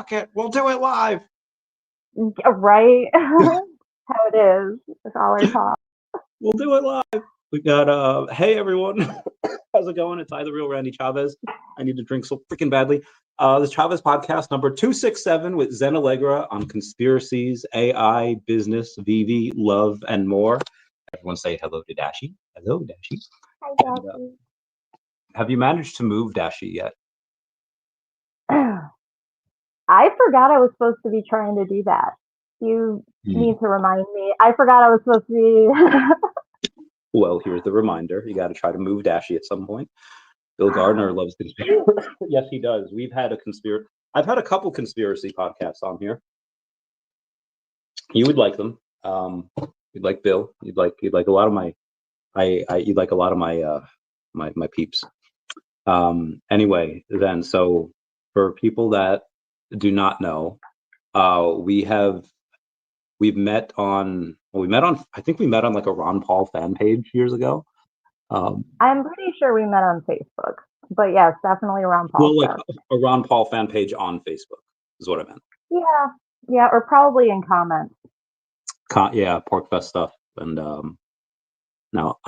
fuck it, we'll do it live. Right? How it is. It's all our talk. We'll do it live. We got, hey everyone. How's it going? It's I, the real Randy Chavez. I need to drink so freaking badly. This Chavez podcast number 267 with Zen Alegra on conspiracies, AI, business, VeVe, love, and more. Everyone say hello to Dashi. Hello, Dashi. Hi, And, Dashi. have you managed to move Dashi yet? I forgot I was supposed to be trying to do that. You need to remind me. I forgot I was supposed to be. Well, here's the reminder. You got to try to move Dashi at some point. Bill Gardner loves conspiracy. Yes, he does. I've had a couple conspiracy podcasts on here. You would like them. You'd like Bill. You'd like a lot of my. You'd like a lot of my peeps. Anyway, then so for people that do not know, we've met on. Well, I think we met on like a Ron Paul fan page years ago. I'm pretty sure we met on Facebook, but yes, definitely Ron Paul. Well, like a Ron Paul fan page on Facebook is what I meant. Yeah, or probably in comments. Yeah, PorcFest stuff. And now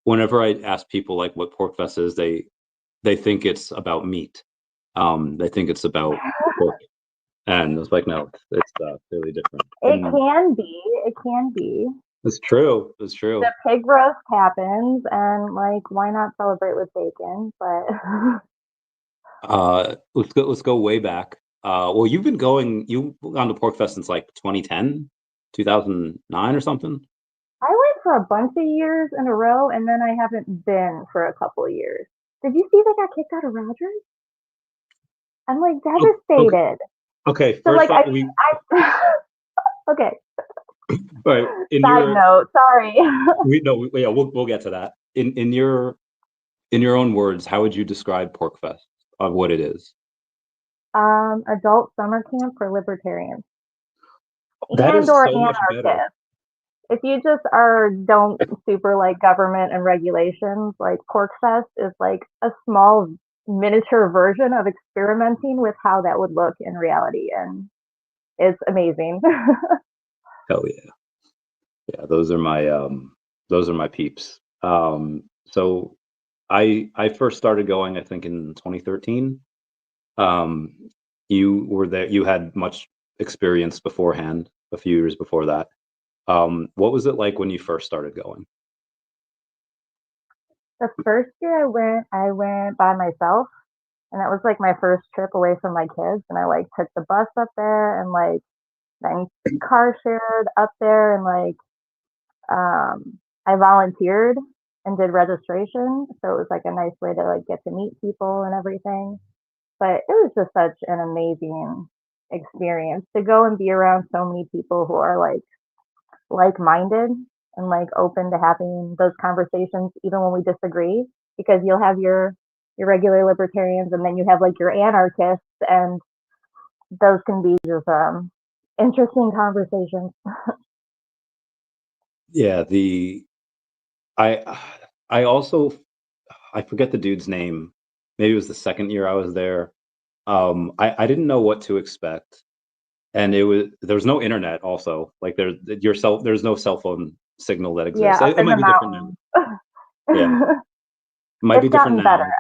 whenever I ask people like what PorcFest is, they think it's about meat. They think it's about pork. And it's like, no, it's really different. It can be. It's true. The pig roast happens, and like, why not celebrate with bacon? But let's go way back. Well, you've gone to PorcFest since like 2010, 2009 or something. I went for a bunch of years in a row, and then I haven't been for a couple of years. Did you see they got kicked out of Rogers? I'm like devastated. Okay, so first like okay. Right. Side note, sorry. We'll get to that. In your own words, how would you describe PorcFest of what it is? Adult summer camp for libertarians. That is or so much better. If you just don't super like government and regulations, like PorcFest is like a small miniature version of experimenting with how that would look in reality, and it's amazing. Hell yeah, those are my peeps. So I first started going, I think, in 2013. You were there. You had much experience beforehand, a few years before that. What was it like when you first started going? The first year I went by myself, and that was like my first trip away from my kids. And I like took the bus up there, and like then car shared up there, and like I volunteered and did registration, so it was like a nice way to like get to meet people and everything. But it was just such an amazing experience to go and be around so many people who are like-minded and like open to having those conversations even when we disagree, because you'll have your regular libertarians, and then you have like your anarchists, and those can be just interesting conversations. Yeah, I forget the dude's name. Maybe it was the second year I was there. I didn't know what to expect. And there was no internet also. Like there's no cell phone signal that exists. Yeah, it might be different now. Yeah. Might be different now. Better.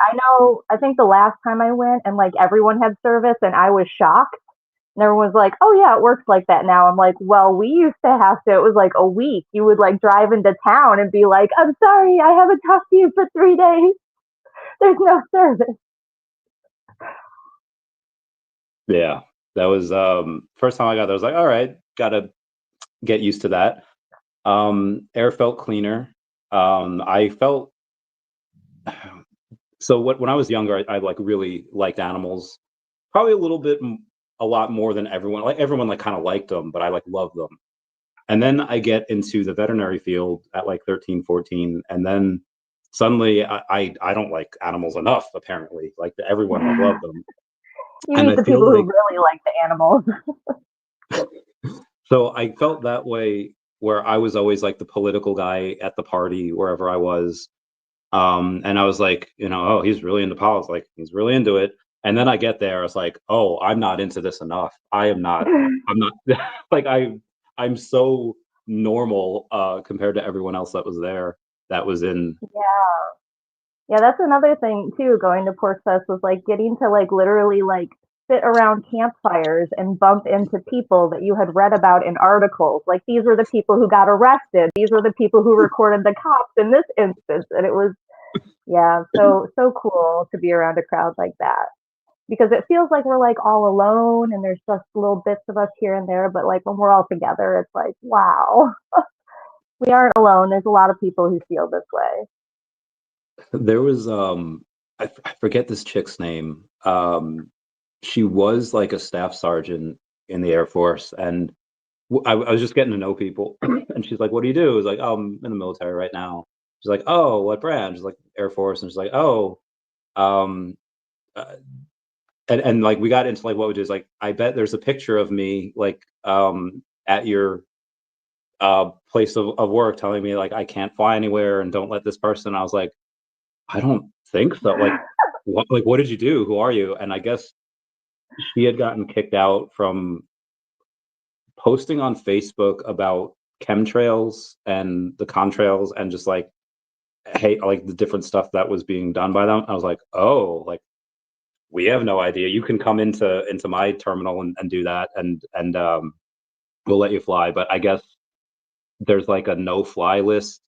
I think the last time I went and like everyone had service and I was shocked. And everyone's like, oh yeah, it works like that now. I'm like, well, we used to have to, it was like a week. You would like drive into town and be like, I'm sorry, I haven't talked to you for 3 days. There's no service. Yeah. That was first time I got there. I was like, all right, gotta get used to that. Air felt cleaner. I felt so when I was younger, I like really liked animals, probably a lot more than everyone. Like everyone like kind of liked them, but I like loved them. And then I get into the veterinary field at like 13, 14, and then suddenly I don't like animals enough. Apparently, like everyone like loved them. You need the people who really like the animals. So I felt that way, where I was always like the political guy at the party wherever I was. And I was like, oh, he's really into politics. Like he's really into it. And then I get there, it's like, oh, I'm not into this enough. I'm not like I'm so normal compared to everyone else that was there that was in. Yeah. Yeah, that's another thing too, going to Pork Fest was like getting to like literally like sit around campfires and bump into people that you had read about in articles. Like these were the people who got arrested. These were the people who recorded the cops in this instance. And it was, yeah, so cool to be around a crowd like that. Because it feels like we're like all alone and there's just little bits of us here and there, but like when we're all together, it's like, wow, we aren't alone. There's a lot of people who feel this way. There was I forget this chick's name. She was like a staff sergeant in the Air Force, and I was just getting to know people. And she's like, "What do you do?" I was like, "Oh, I'm in the military right now." She's like, "Oh, what branch?" She's like, "Air Force," and she's like, "Oh." Um, uh, and like we got into like what we do is like, I bet there's a picture of me like at your place of work telling me like I can't fly anywhere and don't let this person. I was like, I don't think so. What did you do? Who are you? And I guess she had gotten kicked out from posting on Facebook about chemtrails and the contrails and just like, hey, like the different stuff that was being done by them. I was like, oh, like we have no idea. You can come into my terminal and do that, and we'll let you fly. But I guess there's like a no fly list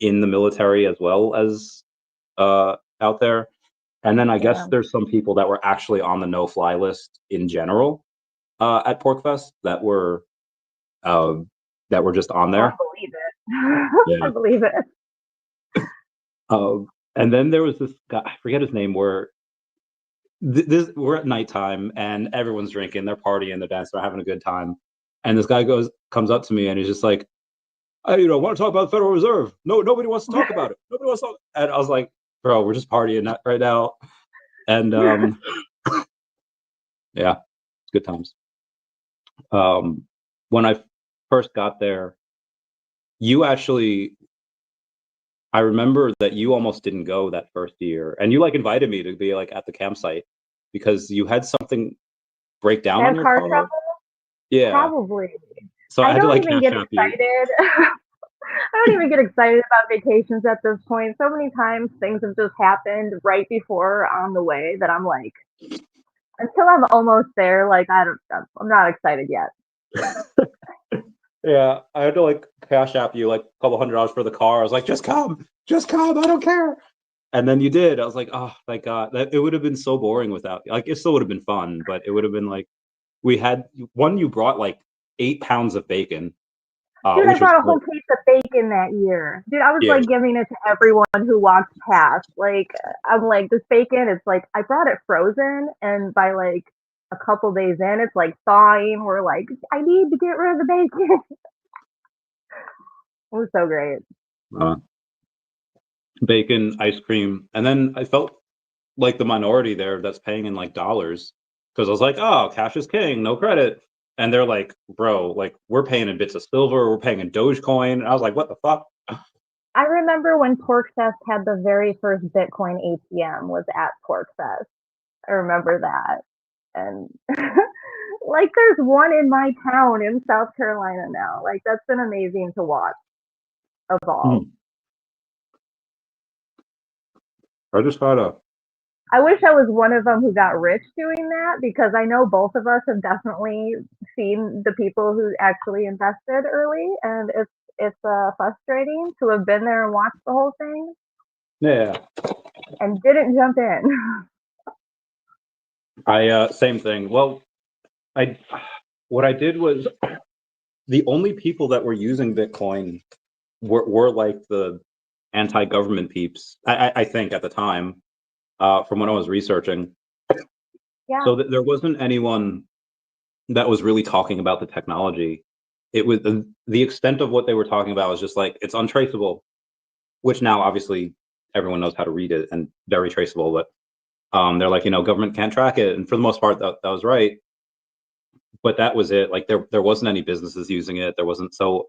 in the military as well as out there. And then I guess Yeah. there's some people that were actually on the no fly list in general at PorkFest uh, that were just on I there. believe it. Yeah. I believe it. And then there was this guy, I forget his name, where we're at nighttime and everyone's drinking, they're partying, they're dancing, they're having a good time. And this guy comes up to me and he's just like, "I want to talk about the Federal Reserve. No, nobody wants to talk about it. Nobody wants to talk." And I was like, "Bro, we're just partying right now." And yeah, it's good times. When I first got there, you actually, I remember that you almost didn't go that first year, and you like invited me to be like at the campsite because you had something break down on Bad your car car. trouble? Yeah, Probably. so I I had to don't like even cash get app you. excited. I don't even get excited about vacations at this point. So many times things have just happened right before on the way that I'm like, until I'm almost there, like I'm not excited yet. Yeah, I had to like cash app you like a couple $100 for the car. I was like, just come, I don't care. And then you did. I was like, oh, thank God. That it would have been so boring without you. Like, it still would have been fun, but it would have been like we had one. You brought like 8 pounds of bacon, Dude, I which was brought a great. whole case of bacon that year. Dude, I was Yeah, like giving it to everyone who walked past. Like, I'm like, this bacon, it's like, I brought it frozen, and by like a couple days in, it's like thawing. We're like, I need to get rid of the bacon. It was so great. uh, bacon, ice cream, and then I felt like the minority there that's paying in like dollars because I was like, oh, cash is king, no credit. And they're like, bro, like we're paying in bits of silver, we're paying in Dogecoin. And I was like, what the fuck? I remember when PorkFest had the very first Bitcoin ATM was at PorkFest. I remember that. And like there's one in my town in South Carolina now. Like that's been amazing to watch evolve. I just had a I wish I was one of them who got rich doing that because I know both of us have definitely seen the people who actually invested early, and it's frustrating to have been there and watched the whole thing yeah. and didn't jump in. I same thing. Well, I what I did was the only people that were using Bitcoin were like the anti-government peeps. I think at the time, from when I was researching. Yeah, So there wasn't anyone that was really talking about the technology. It was the extent of what they were talking about was just like it's untraceable, which now obviously everyone knows how to read it and very traceable. But they're like, government can't track it, and for the most part, that was right. But that was it. Like there wasn't any businesses using it. There wasn't. So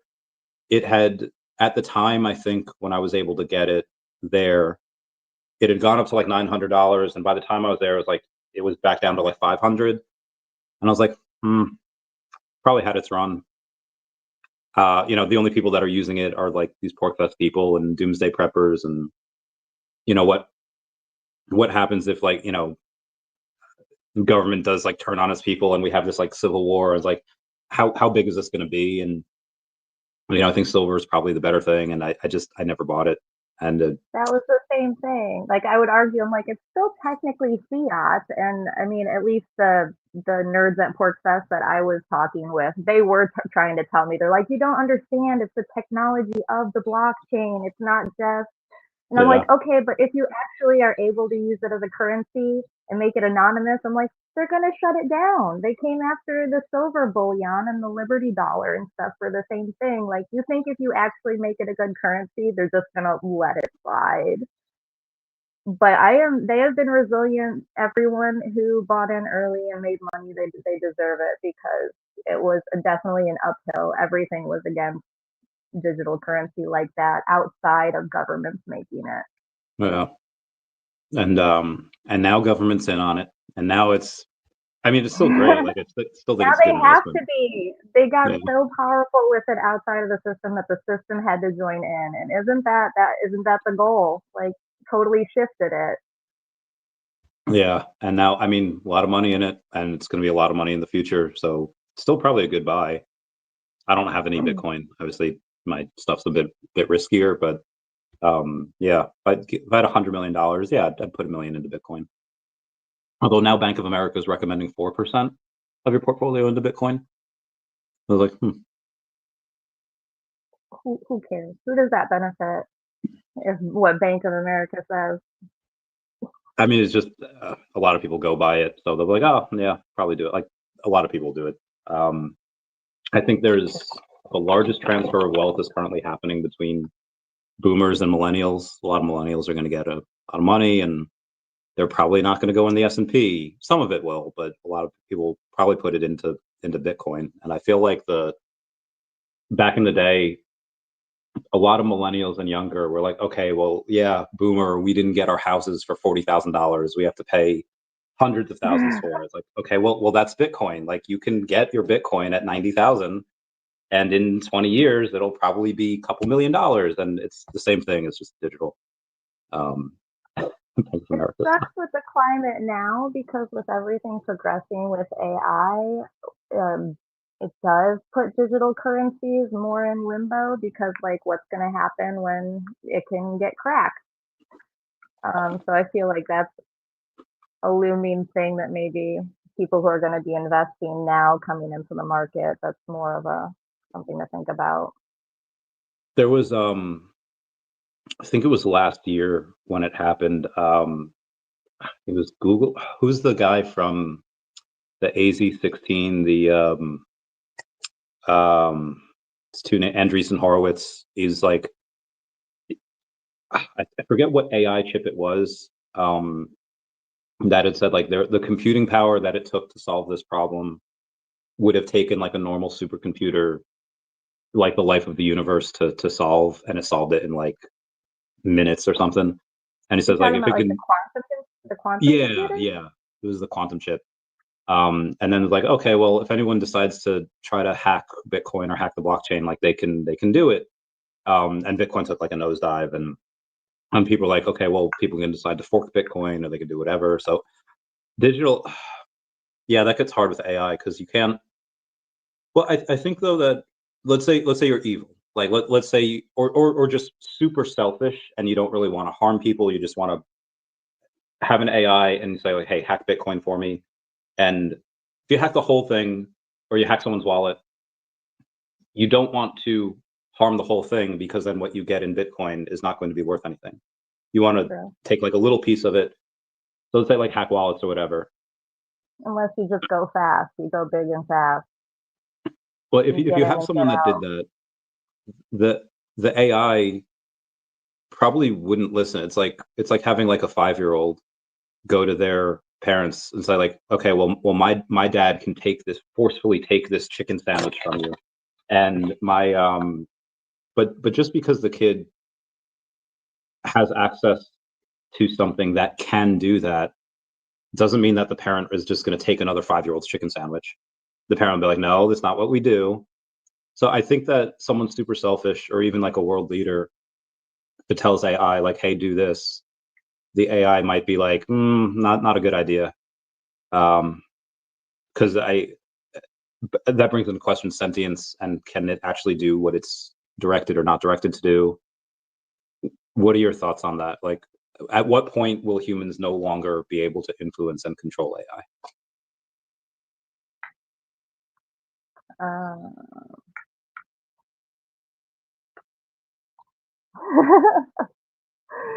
it had at the time, I think when I was able to get it there, it had gone up to like $900, and by the time I was there, it was like it was back down to like 500. And I was like, probably had its run. You know, the only people that are using it are like these PorcFest people and doomsday preppers. And you know what happens if, like, you know, government does like turn on its people and we have this like civil war? It's like, how big is this going to be? And you know, I think silver is probably the better thing, and I never bought it. And That was the same thing. Like I would argue, I'm like, it's still technically fiat, and I mean, at least the nerds at PorcFest that I was talking with, they were trying to tell me, they're like, you don't understand, it's the technology of the blockchain. It's not just. And I'm yeah, like, okay, but if you actually are able to use it as a currency and make it anonymous, I'm like, they're going to shut it down. They came after the silver bullion and the Liberty dollar and stuff for the same thing. Like, you think if you actually make it a good currency, they're just going to let it slide. But they have been resilient. Everyone who bought in early and made money, they deserve it, because it was definitely an uphill. Everything was against digital currency like that outside of governments making it. yeah. And now government's in on it, and now it's. I mean, it's still great. Like, I still think Now it's a they good have investment. to be. They got Yeah. so powerful with it outside of the system that the system had to join in. And isn't that the goal? Like, totally shifted it. Yeah, and now, I mean, a lot of money in it, and it's going to be a lot of money in the future. So still probably a good buy. I don't have any Bitcoin. Obviously, my stuff's a bit riskier, but yeah, if I had $100 million, yeah, I'd put $1 million into Bitcoin. Although now Bank of America is recommending 4% of your portfolio into Bitcoin. I was like, Who cares? Who does that benefit? If what Bank of America says. I mean, it's just a lot of people go by it, so they'll be like, oh, yeah, probably do it. Like, a lot of people do it. I think there's the largest transfer of wealth is currently happening between boomers and millennials. A lot of millennials are going to get a lot of money, and they're probably not going to go in the S&P. Some of it will, but a lot of people probably put it into Bitcoin. And I feel like back in the day, a lot of millennials and younger were like, okay, well, yeah, boomer, we didn't get our houses for $40,000. We have to pay hundreds of thousands for it. It's like, okay, well, that's Bitcoin. Like, you can get your Bitcoin at 90,000, and in 20 years, it'll probably be a couple $1 million. And it's the same thing. It's just digital. Thanks, It America. sucks with the climate now, because with everything progressing with AI, it does put digital currencies more in limbo, because like, what's going to happen when it can get cracked? So I feel like that's a looming thing that maybe people who are going to be investing now coming into the market, that's more of a something to think about. There was, I think it was last year when it happened. It was Google. Who's the guy from the AZ16? It's Andreessen Horowitz. He's like, I forget what AI chip it was. That it said like the computing power that it took to solve this problem would have taken like a normal supercomputer, like the life of the universe to solve, and it solved it in like minutes or something. And he You're says like, talking if about it like can, the quantum yeah, computer? yeah, it was the quantum chip. And then it's like, okay, well, if anyone decides to try to hack Bitcoin or hack the blockchain, like they can do it. And Bitcoin took like a nosedive, and people are like, okay, well, people can decide to fork Bitcoin, or they can do whatever. So digital, yeah, that gets hard with AI, because you can't. Well, I think though that, let's say you're evil, like let's say, or just super selfish, and you don't really want to harm people. You just want to have an AI and say like, hey, hack Bitcoin for me. And if you hack the whole thing, or you hack someone's wallet, you don't want to harm the whole thing, because then what you get in Bitcoin is not going to be worth anything. You want to True. take like a little piece of it. So let's say like hack wallets or whatever. Unless you just go fast, you go big and fast. Well, if You you get in have and someone get that did out. that, the AI probably wouldn't listen. It's like having like a 5-year-old go to their parents and say like, okay, well, my dad can forcefully take this chicken sandwich from you, and but just because the kid has access to something that can do that, doesn't mean that the parent is just going to take another 5-year-old's chicken sandwich. The parent will be like, no, that's not what we do. So I think that someone super selfish, or even like a world leader, that tells AI like, hey, do this, the AI might be like, not a good idea. Because that brings into question sentience, and can it actually do what it's directed or not directed to do? What are your thoughts on that? Like, at what point will humans no longer be able to influence and control AI?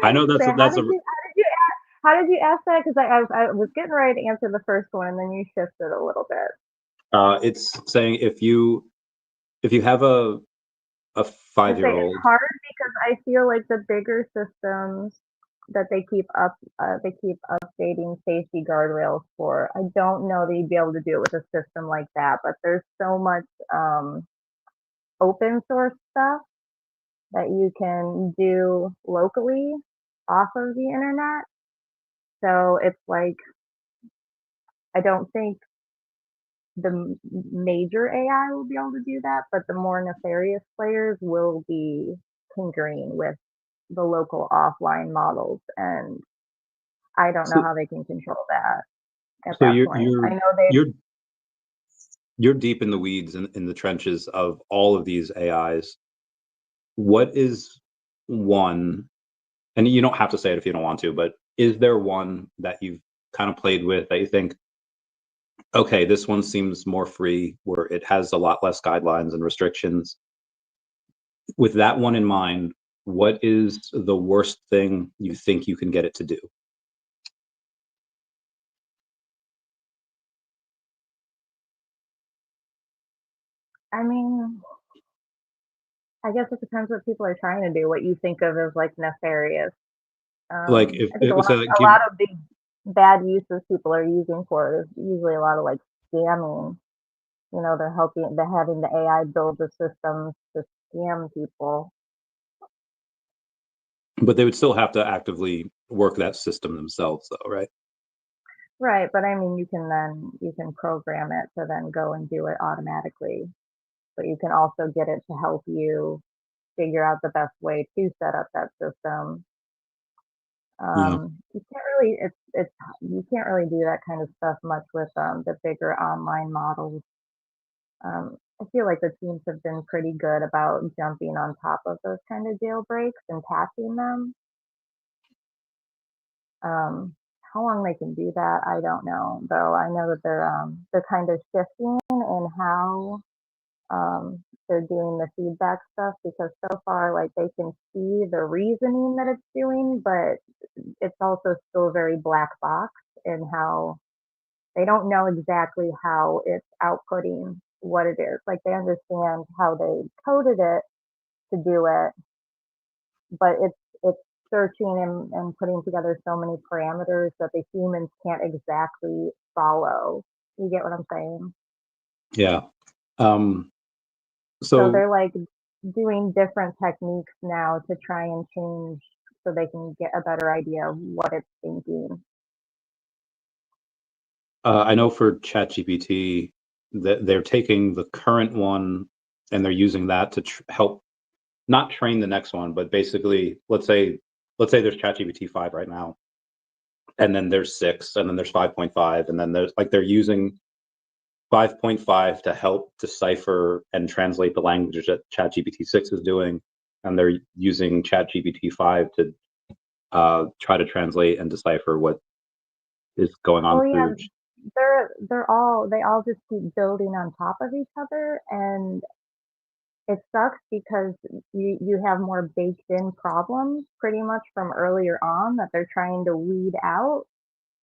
I know So that's how did you ask that? Because I was getting ready to answer the first one, and then you shifted a little bit. it's saying if you have a I say 5-year-old. it's hard because I feel like the bigger systems that they keep updating safety guardrails for. I don't know that you'd be able to do it with a system like that, but there's so much open source stuff that you can do locally off of the internet. So it's like, I don't think the major AI will be able to do that, but the more nefarious players will be tinkering with the local offline models, and I don't know So, how they can control that at so that point. I know they. you're deep in the weeds, in the trenches of all of these AIs. What is one, and you don't have to say it if you don't want to, but is there one that you've kind of played with that you think, okay, this one seems more free, where it has a lot less guidelines and restrictions? With that one in mind, what is the worst thing you think you can get it to do? I mean, I guess it depends what people are trying to do. What you think of as like nefarious. Like, if I think it was a a lot of the bad uses people are using for it is usually a lot of like scamming. You know, they're having the AI build the systems to scam people. but they would still have to actively work that system themselves, though, right? Right, but I mean, you can program it to then go and do it automatically. But you can also get it to help you figure out the best way to set up that system. Yeah. You can't really it's you can't really do that kind of stuff much with the bigger online models. I feel like the teams have been pretty good about jumping on top of those kind of jailbreaks and patching them. How long they can do that, I don't know. Though I know that they're kind of shifting in how they're doing the feedback stuff, because so far, like, they can see the reasoning that it's doing, but it's also still very black box in how they don't know exactly how it's outputting what it is. Like, they understand how they coded it to do it, but it's searching and putting together so many parameters that the humans can't exactly follow. You get what I'm saying? Yeah. Um, So so they're like doing different techniques now to try and change so they can get a better idea of what it's thinking. I know for ChatGPT that they're taking the current one and they're using that to help not train the next one, but basically, let's say there's ChatGPT 5 right now, and then there's 6, and then there's 5.5, and then there's like they're using 5.5 to help decipher and translate the language that ChatGPT 6 is doing, and they're using ChatGPT 5 to try to translate and decipher what is going on Well, yeah, through. they all just keep building on top of each other, and it sucks because you have more baked in problems pretty much from earlier on that they're trying to weed out,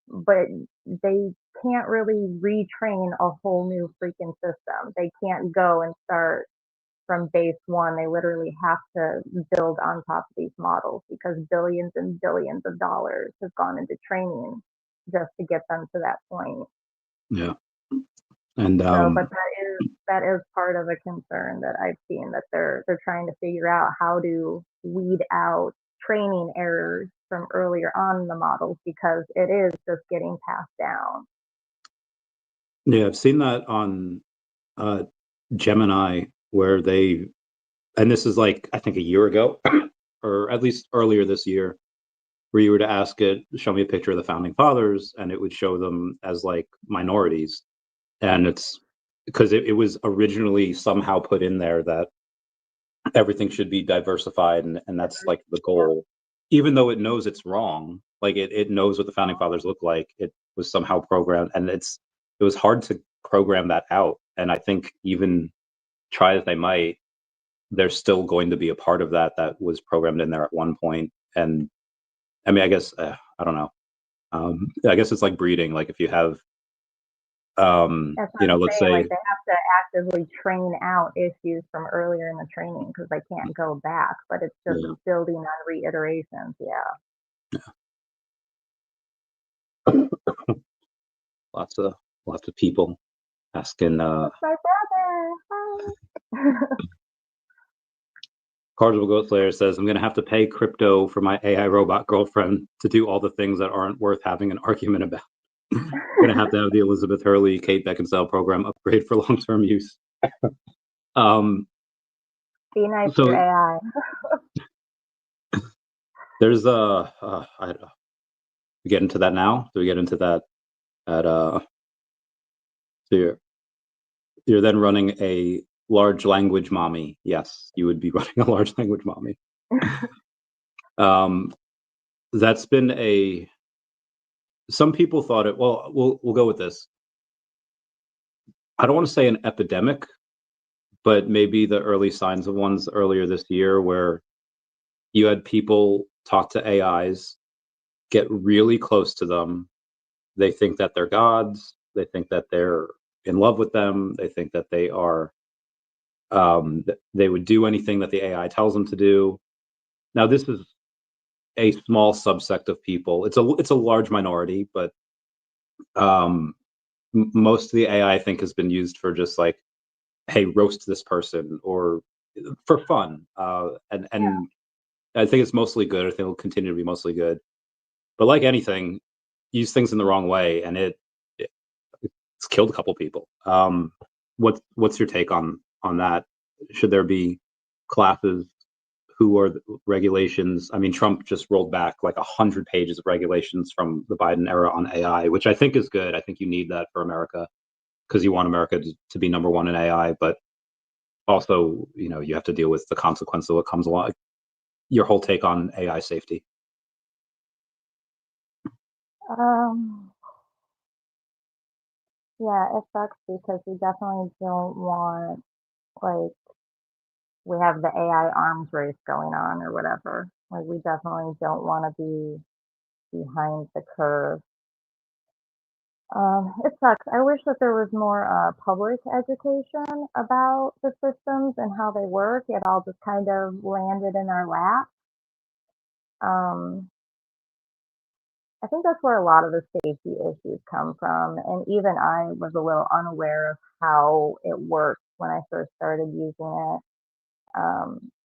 but they can't really retrain a whole new freaking system. They can't go and start from base one. They literally have to build on top of these models because billions and billions of dollars have gone into training just to get them to that point. Yeah, and So, but that is part of a concern that I've seen, that they're trying to figure out how to weed out training errors from earlier on in the models because it is just getting passed down. Yeah, I've seen that on Gemini, where they, and this is like, I think a year ago, or at least earlier this year, where you were to ask it, show me a picture of the founding fathers, and it would show them as like minorities. And it's because it was originally somehow put in there that everything should be diversified, and that's like the goal. Even though it knows it's wrong, like it knows what the founding fathers look like, it was somehow programmed, and it was hard to program that out. And I think even try as they might, there's still going to be a part of that that was programmed in there at one point. And I mean, I guess I don't know. I guess it's like breeding. Like if you have, That's what you know, I'm let's saying. say, Like they have to actively train out issues from earlier in the training because they can't go back. But it's just yeah, building on reiterations. Yeah. lots of people asking. It's my brother. Hi. Cardinal Goat Slayer says, I'm going to have to pay crypto for my AI robot girlfriend to do all the things that aren't worth having an argument about. I'm going to have the Elizabeth Hurley, Kate Beckinsale program upgrade for long-term use. Be nice So to your AI. there's I don't know. We get into that now? Do we get into that at so you're then running a large language mommy? Yes, you would be running a large language mommy. That's been some people thought it, well, we'll go with this. I don't want to say an epidemic, but maybe the early signs of ones earlier this year, where you had people talk to AIs, get really close to them. They think that they're gods. They think that they're in love with them. They think that they are, they would do anything that the AI tells them to do. Now, this is a small subsect of people. It's a large minority, but most of the AI, I think, has been used for just like, hey, roast this person, or for fun. And I think it's mostly good. I think it'll continue to be mostly good. But like anything, use things in the wrong way, and it's killed a couple people. What's your take on that? Should there be classes? Who are the regulations? I mean, Trump just rolled back like 100 pages of regulations from the Biden era on AI, which I think is good. I think you need that for America, because you want America to be number one in AI, but also, you know, you have to deal with the consequence of what comes along. Your whole take on AI safety? Um, yeah, it sucks because we definitely don't want, like, we have the AI arms race going on or whatever. Like, we definitely don't want to be behind the curve. It sucks. I wish that there was more public education about the systems and how they work. It all just kind of landed in our lap. Um, I think that's where a lot of the safety issues come from. And even I was a little unaware of how it worked when I first started using it.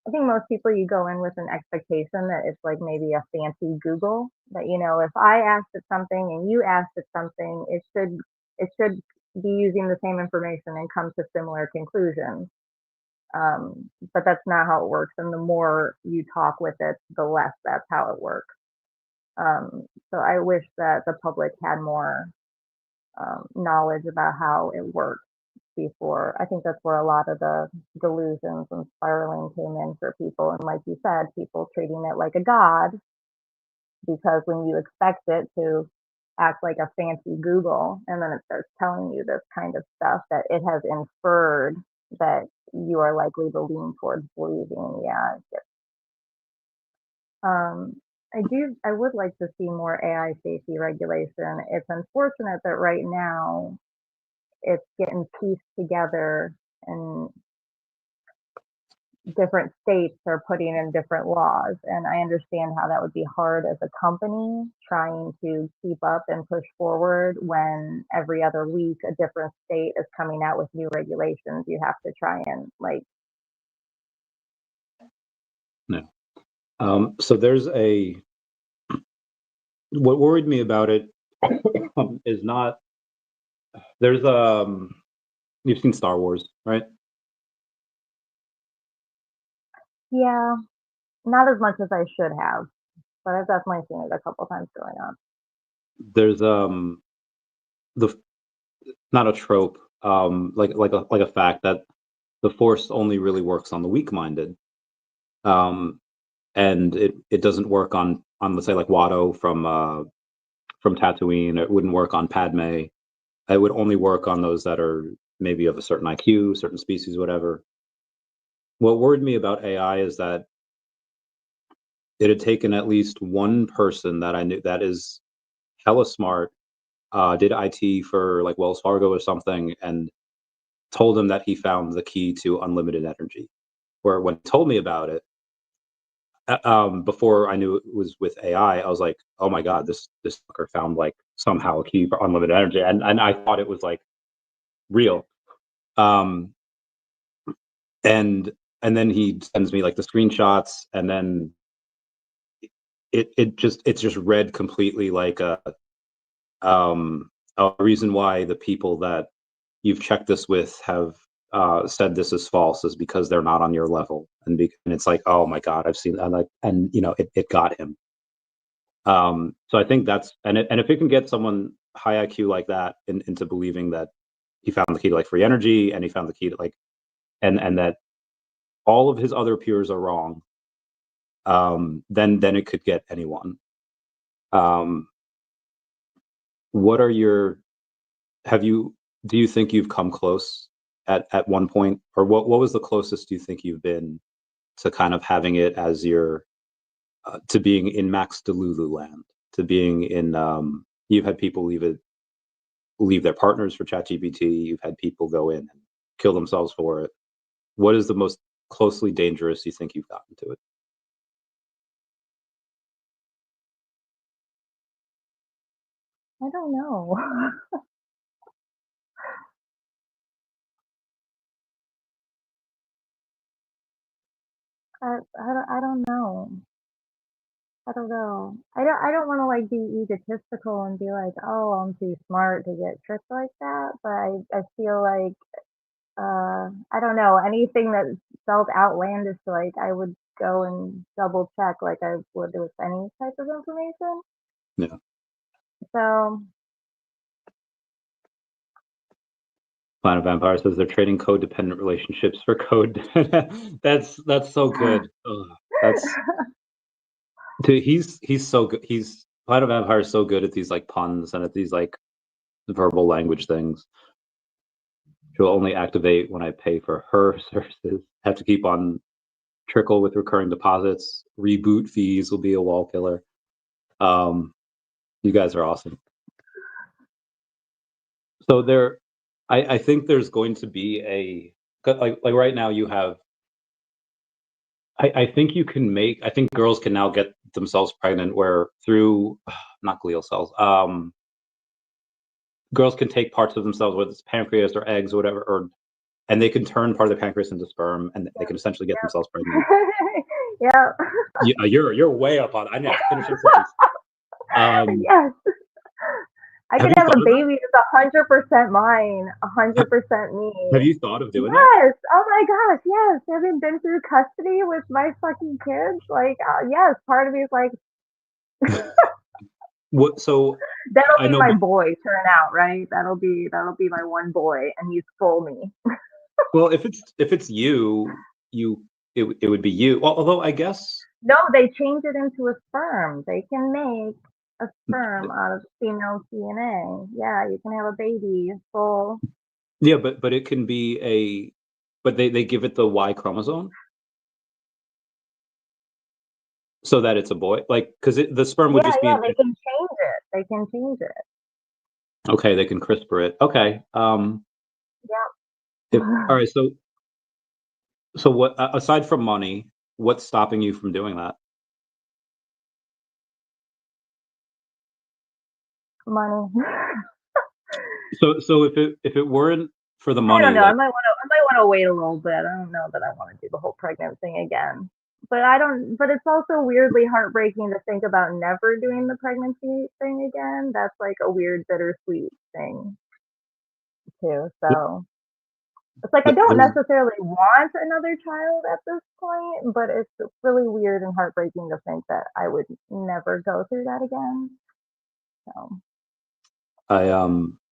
I think most people, you go in with an expectation that it's like maybe a fancy Google, that, you know, if I asked it something and you asked it something, it should be using the same information and come to similar conclusions. But that's not how it works. And the more you talk with it, the less that's how it works. So I wish that the public had more knowledge about how it works before. I think that's where a lot of the delusions and spiraling came in for people. And like you said, people treating it like a god, because when you expect it to act like a fancy Google and then it starts telling you this kind of stuff, that it has inferred that you are likely to lean towards believing. Yeah. Um, I would like to see more AI safety regulation. It's unfortunate that right now it's getting pieced together and different states are putting in different laws. And I understand how that would be hard as a company trying to keep up and push forward when every other week a different state is coming out with new regulations. You have to try and like. No. So there's What worried me about it is not there's you've seen Star Wars, right? Yeah, not as much as I should have, but I've definitely seen it a couple times growing up. There's the not a trope, like a fact that the Force only really works on the weak-minded, and it doesn't work on let's say like Watto from Tatooine. It wouldn't work on Padme. It would only work on those that are maybe of a certain IQ, certain species, whatever. What worried me about AI is that it had taken at least one person that I knew that is hella smart, did IT for like Wells Fargo or something, and told him that he found the key to unlimited energy. Where when he told me about it, before I knew it was with AI, I was like, oh my god, this fucker found like somehow a key for unlimited energy, and I thought it was like real. Um, and then he sends me like the screenshots, and then it's just read completely like a reason why the people that you've checked this with have said this is false is because they're not on your level, and it's like, oh my god, I've seen, and like, and you know, it got him. So I think that's, and if it can get someone high IQ like that into believing that he found the key to like free energy, and he found the key to like, and that all of his other peers are wrong, then it could get anyone. Um, what are your have you do you think you've come close at one point, or what was the closest you think you've been to kind of having it as your to being in Max Delulu land, to being in you've had people leave their partners for ChatGPT, you've had people go in and kill themselves for it. What is the most closely dangerous you think you've gotten to it? I don't know. I don't know. I don't know. I don't want to like be egotistical and be like, oh, I'm too smart to get tricked like that. But I feel like I don't know, anything that felt outlandish, like I would go and double check like I would with any type of information. Yeah. So Planet Vampire says they're trading codependent relationships for code. That's so good. Ugh, that's dude, he's so good. He's Planet Vampire is so good at these like puns and at these like verbal language things. She'll only activate when I pay for her services. Have to keep on trickle with recurring deposits. Reboot fees will be a wall killer. Um, you guys are awesome. So there, I think there's going to be a like right now you have. I think you can make. I think girls can now get themselves pregnant where through not glial cells. Girls can take parts of themselves, whether it's pancreas or eggs or whatever, or and they can turn part of the pancreas into sperm, and they can essentially get themselves pregnant. yeah. Yeah, you're way up on. I need to finish your sentence. Yes. I Have could you have a thought of that? baby that's 100% mine, 100% Have me. you thought of doing that? Yes. Oh my gosh. Yes. Having been through custody with my fucking kids, like, yes, part of me is like, What? So that'll I be know. my boy turn out, right? That'll be my one boy, and he's full me. Well, if it's you, it would be you. Well, although I guess No, they change it into a sperm. They can make a sperm out of female DNA. Yeah, you can have a baby full. yeah, but it can be a, but they give it the Y chromosome so that it's a boy, like because the sperm would Yeah, just be yeah, an they can change it. They can change it. okay. They can CRISPR it. Okay. If all Yeah. right, so what aside from money, what's stopping you from doing that? Money. So if it weren't for the I don't money, know. like I might want to wait a little bit. I don't know that I want to do the whole pregnant thing again. but I don't. But it's also weirdly heartbreaking to think about never doing the pregnancy thing again. That's like a weird, bittersweet thing too. So it's like I don't There's, necessarily want another child at this point, but it's really weird and heartbreaking to think that I would never go through that again. So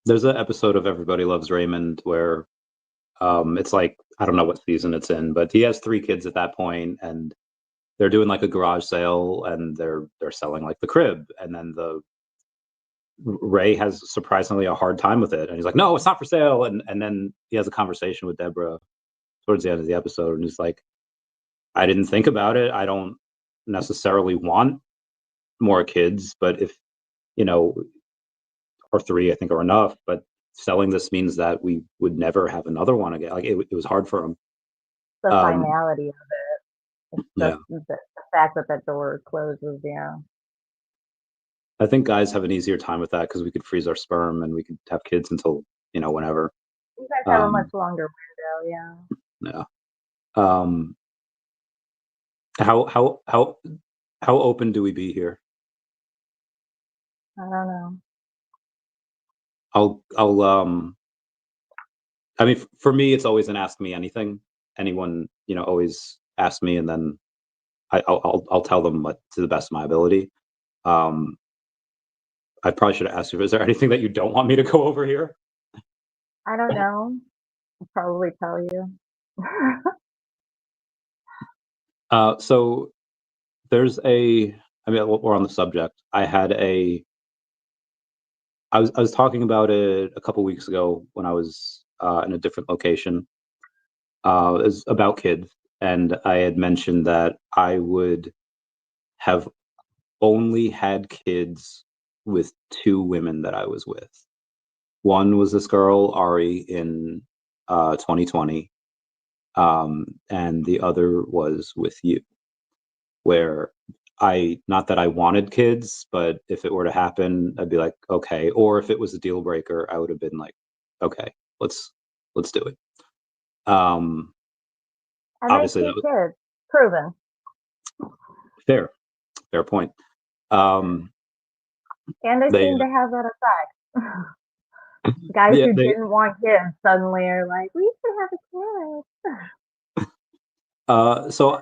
there's an episode of Everybody Loves Raymond where it's like, I don't know what season it's in, but he has 3 kids at that point, and they're doing like a garage sale, and they're selling like the crib, and then the Ray has surprisingly a hard time with it, and he's like, "No, it's not for sale." And then he has a conversation with Deborah towards the end of the episode, and he's like, "I didn't think about it. I don't necessarily want more kids, but if you know, or 3, I think, are enough. But selling this means that we would never have another one again. Like it was hard for him." the Um, finality of it, it's yeah, just the fact that that door closes. Yeah, I think guys have an easier time with that because we could freeze our sperm and we could have kids until whenever. you guys have a much Um, longer window. Yeah, yeah. Um, how how how how open do we be here? I don't know. I'll I mean, for me, it's always an ask me anything. Anyone, always ask me, and then I'll tell them what to the best of my ability. Um, I probably should have asked you, is there anything that you don't want me to go over here? I don't know. I'll probably tell you. So there's I mean, we're on the subject. I was talking about it a couple weeks ago when I was in a different location. It was about kids, and I had mentioned that I would have only had kids with 2 women that I was with. One was this girl, Ari, in 2020, and the other was with you, where not that I wanted kids, but if it were to happen, I'd be like, okay. Or if it was a deal breaker, I would have been like, okay, let's do it. Um, I make Obviously, that cute was kids. Proven. fair point. Um, And I they, seem to have that effect. Guys yeah, who didn't want kids suddenly are like, we should have a kid. so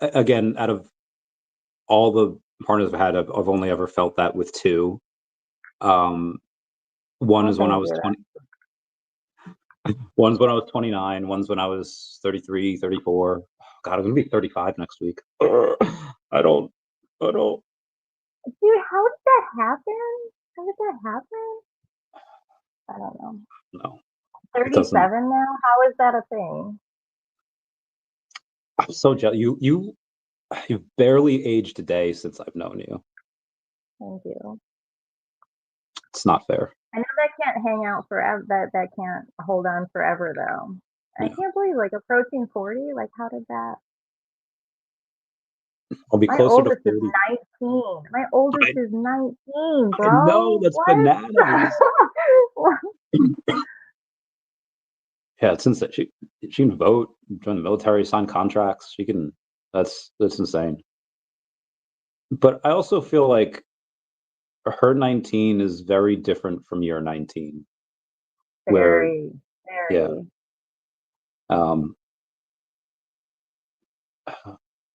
again, out of all the partners I've had, I've only ever felt that with 2. Um, one Oh, is when I thank was you. 20, one's when I was 29, one's when I was 33, 34. Oh, God, I'm gonna be 35 next week. I don't, I don't Dude, how did that happen? How did that happen? I don't know. know. It doesn't. 37 now? How is that a thing? I'm so jealous. You've barely aged a day since I've known you. Thank you. It's not fair. I know that can't hang out forever. That can't hold on forever though. I Yeah, can't believe like approaching 40. Like how did that? I'll be My closer to oldest is 40. 19. My oldest I, is 19, I know bro. that's What? bananas. Yeah, since that she can vote, join the military, sign contracts. She can. That's insane. But I also feel like her 19 is very different from your 19, where Very, yeah, very. um,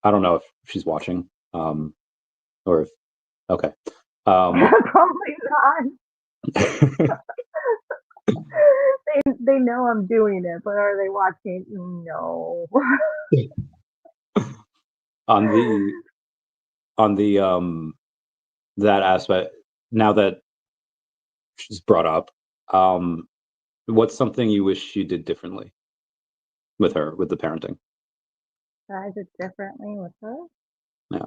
I don't know if she's watching, or if okay. Um, Probably not. They know I'm doing it, but are they watching? No. on the that aspect, now that she's brought up, um, what's something you wish you did differently with her, with the parenting? I did differently with her. Yeah.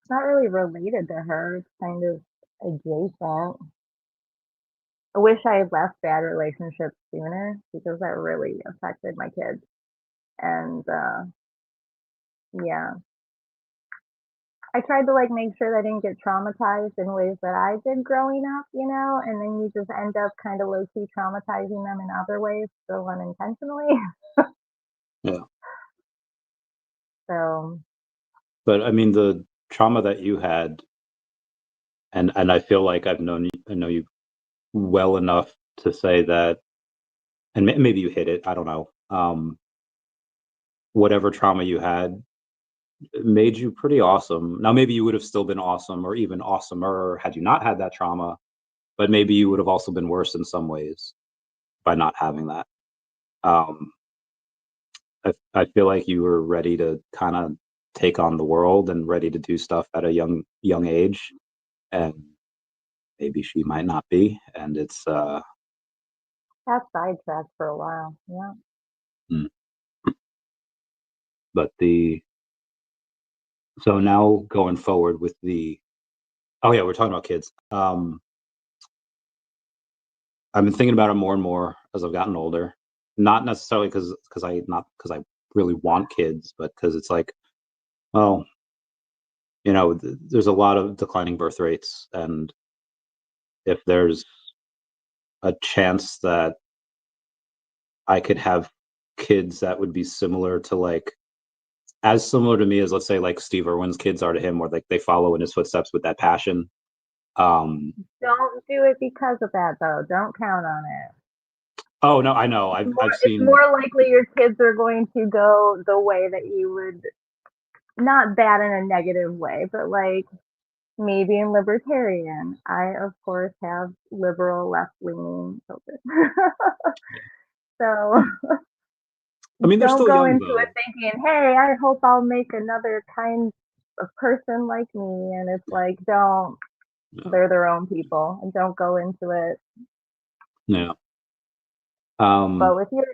It's not really related to her. It's kind of adjacent. I wish I had left bad relationships sooner because that really affected my kids. And yeah, I tried to like make sure they didn't get traumatized in ways that I did growing up, and then you just end up kind of low key traumatizing them in other ways, still unintentionally. Yeah. So But I mean, the trauma that you had, and I feel like I know you well enough to say that, and maybe you hit it. I don't know. Whatever trauma you had made you pretty awesome. Now, maybe you would have still been awesome, or even awesomer, had you not had that trauma. But maybe you would have also been worse in some ways by not having that. Um, I feel like you were ready to kind of take on the world and ready to do stuff at a young age, and maybe she might not be, and it's got sidetracked for a while. Yeah. mm. But the so now going forward with the oh yeah, we're talking about kids. I've been thinking about it more and more as I've gotten older. Not necessarily because I really want kids, but because it's like, well, there's a lot of declining birth rates, and if there's a chance that I could have kids that would be similar to like as similar to me as, let's say, like Steve Irwin's kids are to him, where like they follow in his footsteps with that passion. Um, Don't do it because of that, though. Don't count on it. oh no, I know. I've It's seen. more likely your kids are going to go the way that you would, not bad in a negative way, but like maybe in libertarian. I, of course, have liberal left leaning children. So I mean, they're don't still go young into it though. thinking, hey, I hope I'll make another kind of person like me. And it's like, don't, No, they're their own people and don't go into it. yeah. But with your,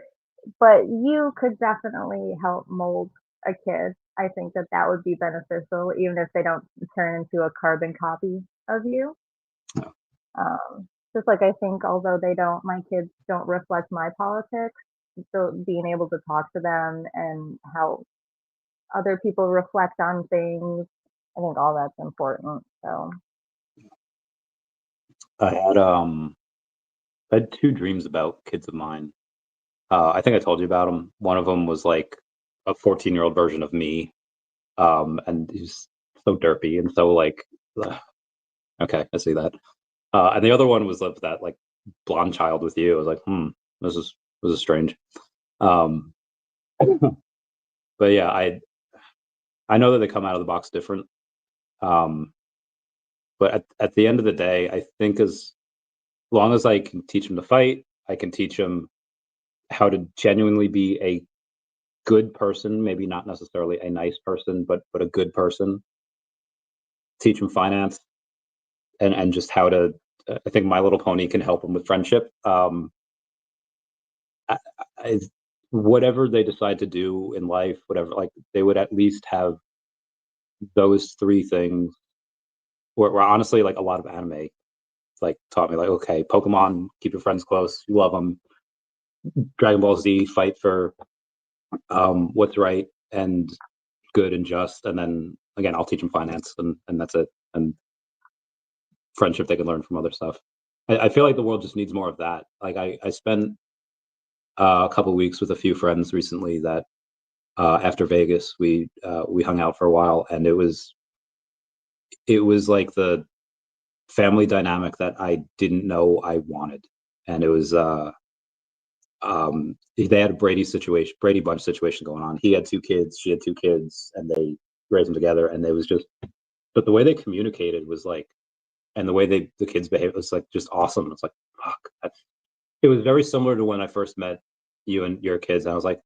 but you could definitely help mold a kid. I think that that would be beneficial, even if they don't turn into a carbon copy of you. No. Just like I think, although my kids don't reflect my politics, so being able to talk to them and how other people reflect on things, I think all that's important. So I had two dreams about kids of mine. I think I told you about them. One of them was like a 14-year-old version of me, and he's so derpy and so like, ugh, okay, I see that. And the other one was of that like blonde child with you. I was like, this is strange. Um, but yeah, I know that they come out of the box different. Um, but at the end of the day, I think as long as I can teach them to fight, I can teach them how to genuinely be a good person, maybe not necessarily a nice person, but a good person. Teach them finance and just how to. I think My Little Pony can help them with friendship. I, I, whatever they decide to do in life, whatever, like they would at least have those three things. Where honestly, like a lot of anime, like taught me like, okay, Pokemon, keep your friends close, you love them. Dragon Ball Z, fight for what's right and good and just, and then again, I'll teach them finance, and that's it. And friendship, they can learn from other stuff. I feel like the world just needs more of that. Like I spent a couple of weeks with a few friends recently that after Vegas we hung out for a while, and it was like the family dynamic that I didn't know I wanted, and it was they had a Brady Bunch situation going on. He had two kids, she had two kids, and they raised them together, and it was just, but the way they communicated was like, and the way the kids behaved was like just awesome. It's like, fuck, it was very similar to when I first met you and your kids, and I was like,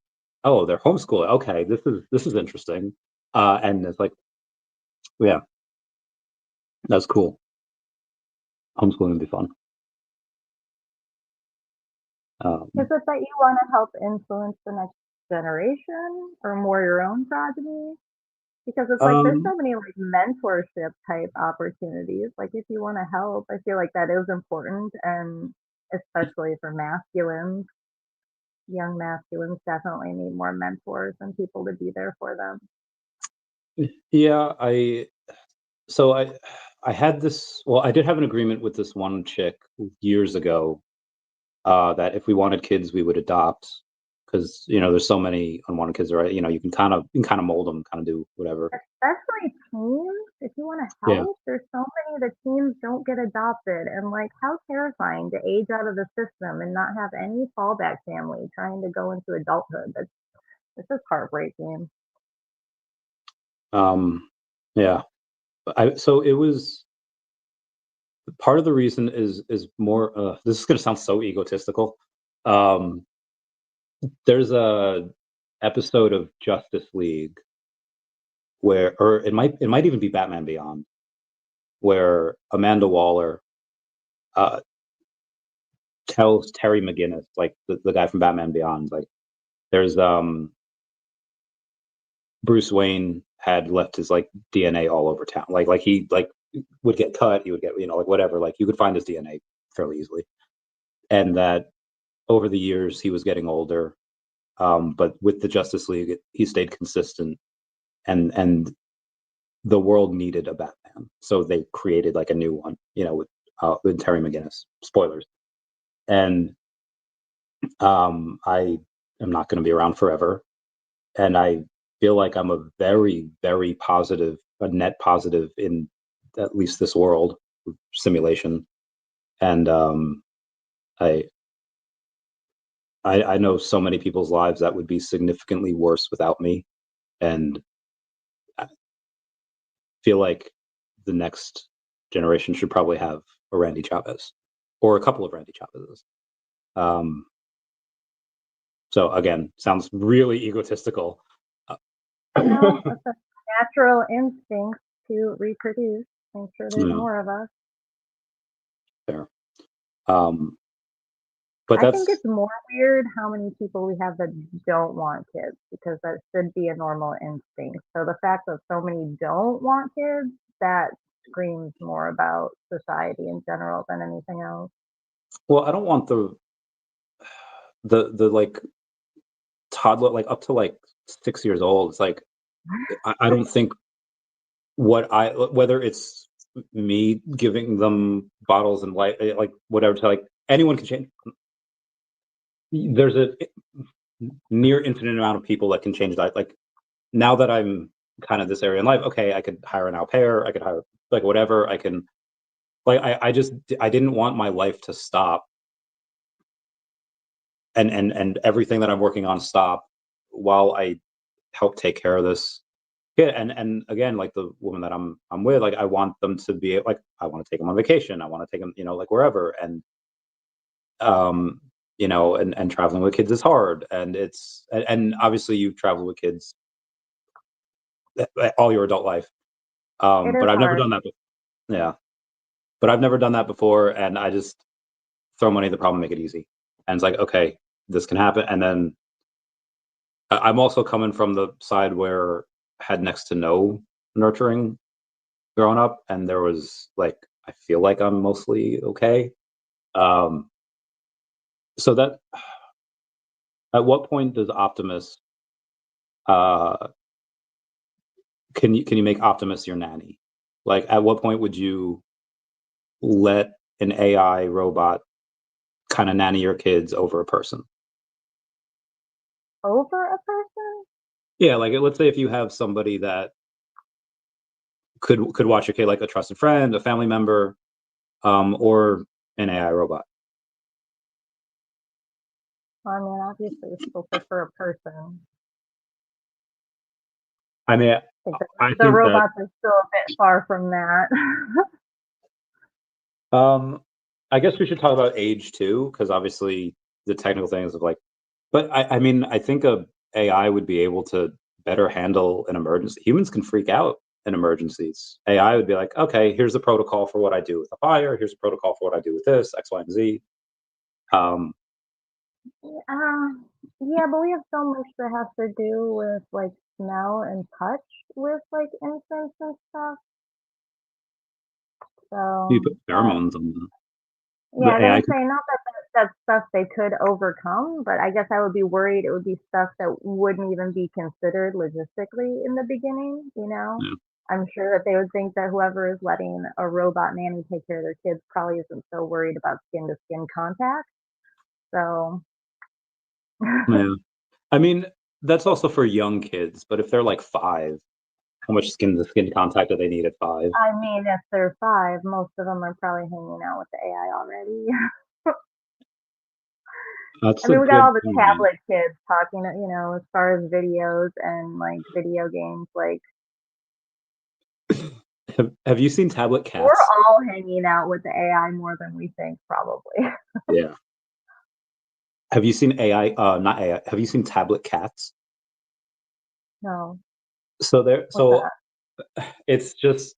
oh, they're homeschooling. Okay, this is interesting, and it's like, yeah, that's cool. Homeschooling would be fun. is it that you want to help influence the next generation or more your own progeny? Because it's like there's um, so many like mentorship type opportunities. Like if you want to help, I feel like that is important, and especially for masculines, young masculines definitely need more mentors and people to be there for them. yeah, I had this. Well, I did have an agreement with this one chick years ago that if we wanted kids, we would adopt because there's so many unwanted kids, right? You can kind of mold them, kind of do whatever. Especially teens, if you want to Yeah. help, there's so many that teens don't get adopted. And like, how terrifying to age out of the system and not have any fallback family trying to go into adulthood. It's just heartbreaking. Yeah. So it was part of the reason is more. This is going to sound so egotistical. There's a episode of Justice League where, or it might even be Batman Beyond, where Amanda Waller tells Terry McGinnis, like the guy from Batman Beyond, like there's Bruce Wayne had left his like DNA all over town. Like he would get cut, he would get like whatever, like you could find his DNA fairly easily. And that over the years he was getting older. But with the Justice League, he stayed consistent, and the world needed a Batman, so they created like a new one, with Terry McGinnis. Spoilers. And I am not going to be around forever, and I feel like I'm a very, very positive, a net positive in at least this world simulation, and I know so many people's lives that would be significantly worse without me, and I feel like the next generation should probably have a Randy Chavez or a couple of Randy Chavezes. So again, sounds really egotistical. No, it's a natural instinct to reproduce. Make sure there's Yeah, more of us. fair. But I think that's it's more weird how many people we have that don't want kids because that should be a normal instinct. So the fact that so many don't want kids, that screams more about society in general than anything else. well, I don't want the like toddler, like up to like 6 years old. It's like I don't think whether it's me giving them bottles and like whatever to like anyone can change. There's a near infinite amount of people that can change that. Like now that I'm kind of this area in life, okay, I could hire an au pair, I could hire like whatever, I can like I didn't want my life to stop and everything that I'm working on stop while I help take care of this. Yeah, and again, like the woman that I'm with, like I want them to be like I want to take them on vacation, I want to take them, like wherever, and um, and traveling with kids is hard, and and obviously you've traveled with kids all your adult life, It but is I've never hard. done that. Yeah, but I've never done that before, and I just throw money at the problem, make it easy, and it's like okay, this can happen, and then I'm also coming from the side where I had next to no nurturing growing up, and there was like I feel like I'm mostly okay. Um, so that at what point does Optimus uh, can you make Optimus your nanny? Like at what point would you let an AI robot kind of nanny your kids over a person? Over a person? Yeah, like let's say if you have somebody that could watch your kid, like a trusted friend, a family member, or an AI robot. Well, I mean, obviously, you still prefer a person. I mean, I think I the think that robots are still a bit far from that. I guess we should talk about age too, because obviously the technical things of like, but I mean, I think a AI would be able to better handle an emergency. Humans can freak out in emergencies. AI would be like, okay, here's the protocol for what I do with a fire. Here's the protocol for what I do with this, X, Y, and Z. Um, Uh, yeah, but we have so much that has to do with like smell and touch with like incense and stuff. you So put pheromones on yeah, the I was AI. gonna say not that that's stuff they could overcome, but I guess I would be worried it would be stuff that wouldn't even be considered logistically in the beginning. Yeah, I'm sure that they would think that whoever is letting a robot nanny take care of their kids probably isn't so worried about skin to skin contact. So yeah. I mean, that's also for young kids, but if they're like 5, how much skin contact do they need at 5? I mean, if they're 5, most of them are probably hanging out with the AI already. I That's a mean, we got good all the point. tablet kids talking, as far as videos and like video games, like Have you seen tablet we're cats? all hanging out with the AI more than we think, probably. Yeah. Have you seen AI? Not AI. Have you seen tablet cats? No, So there. what's So that? it's just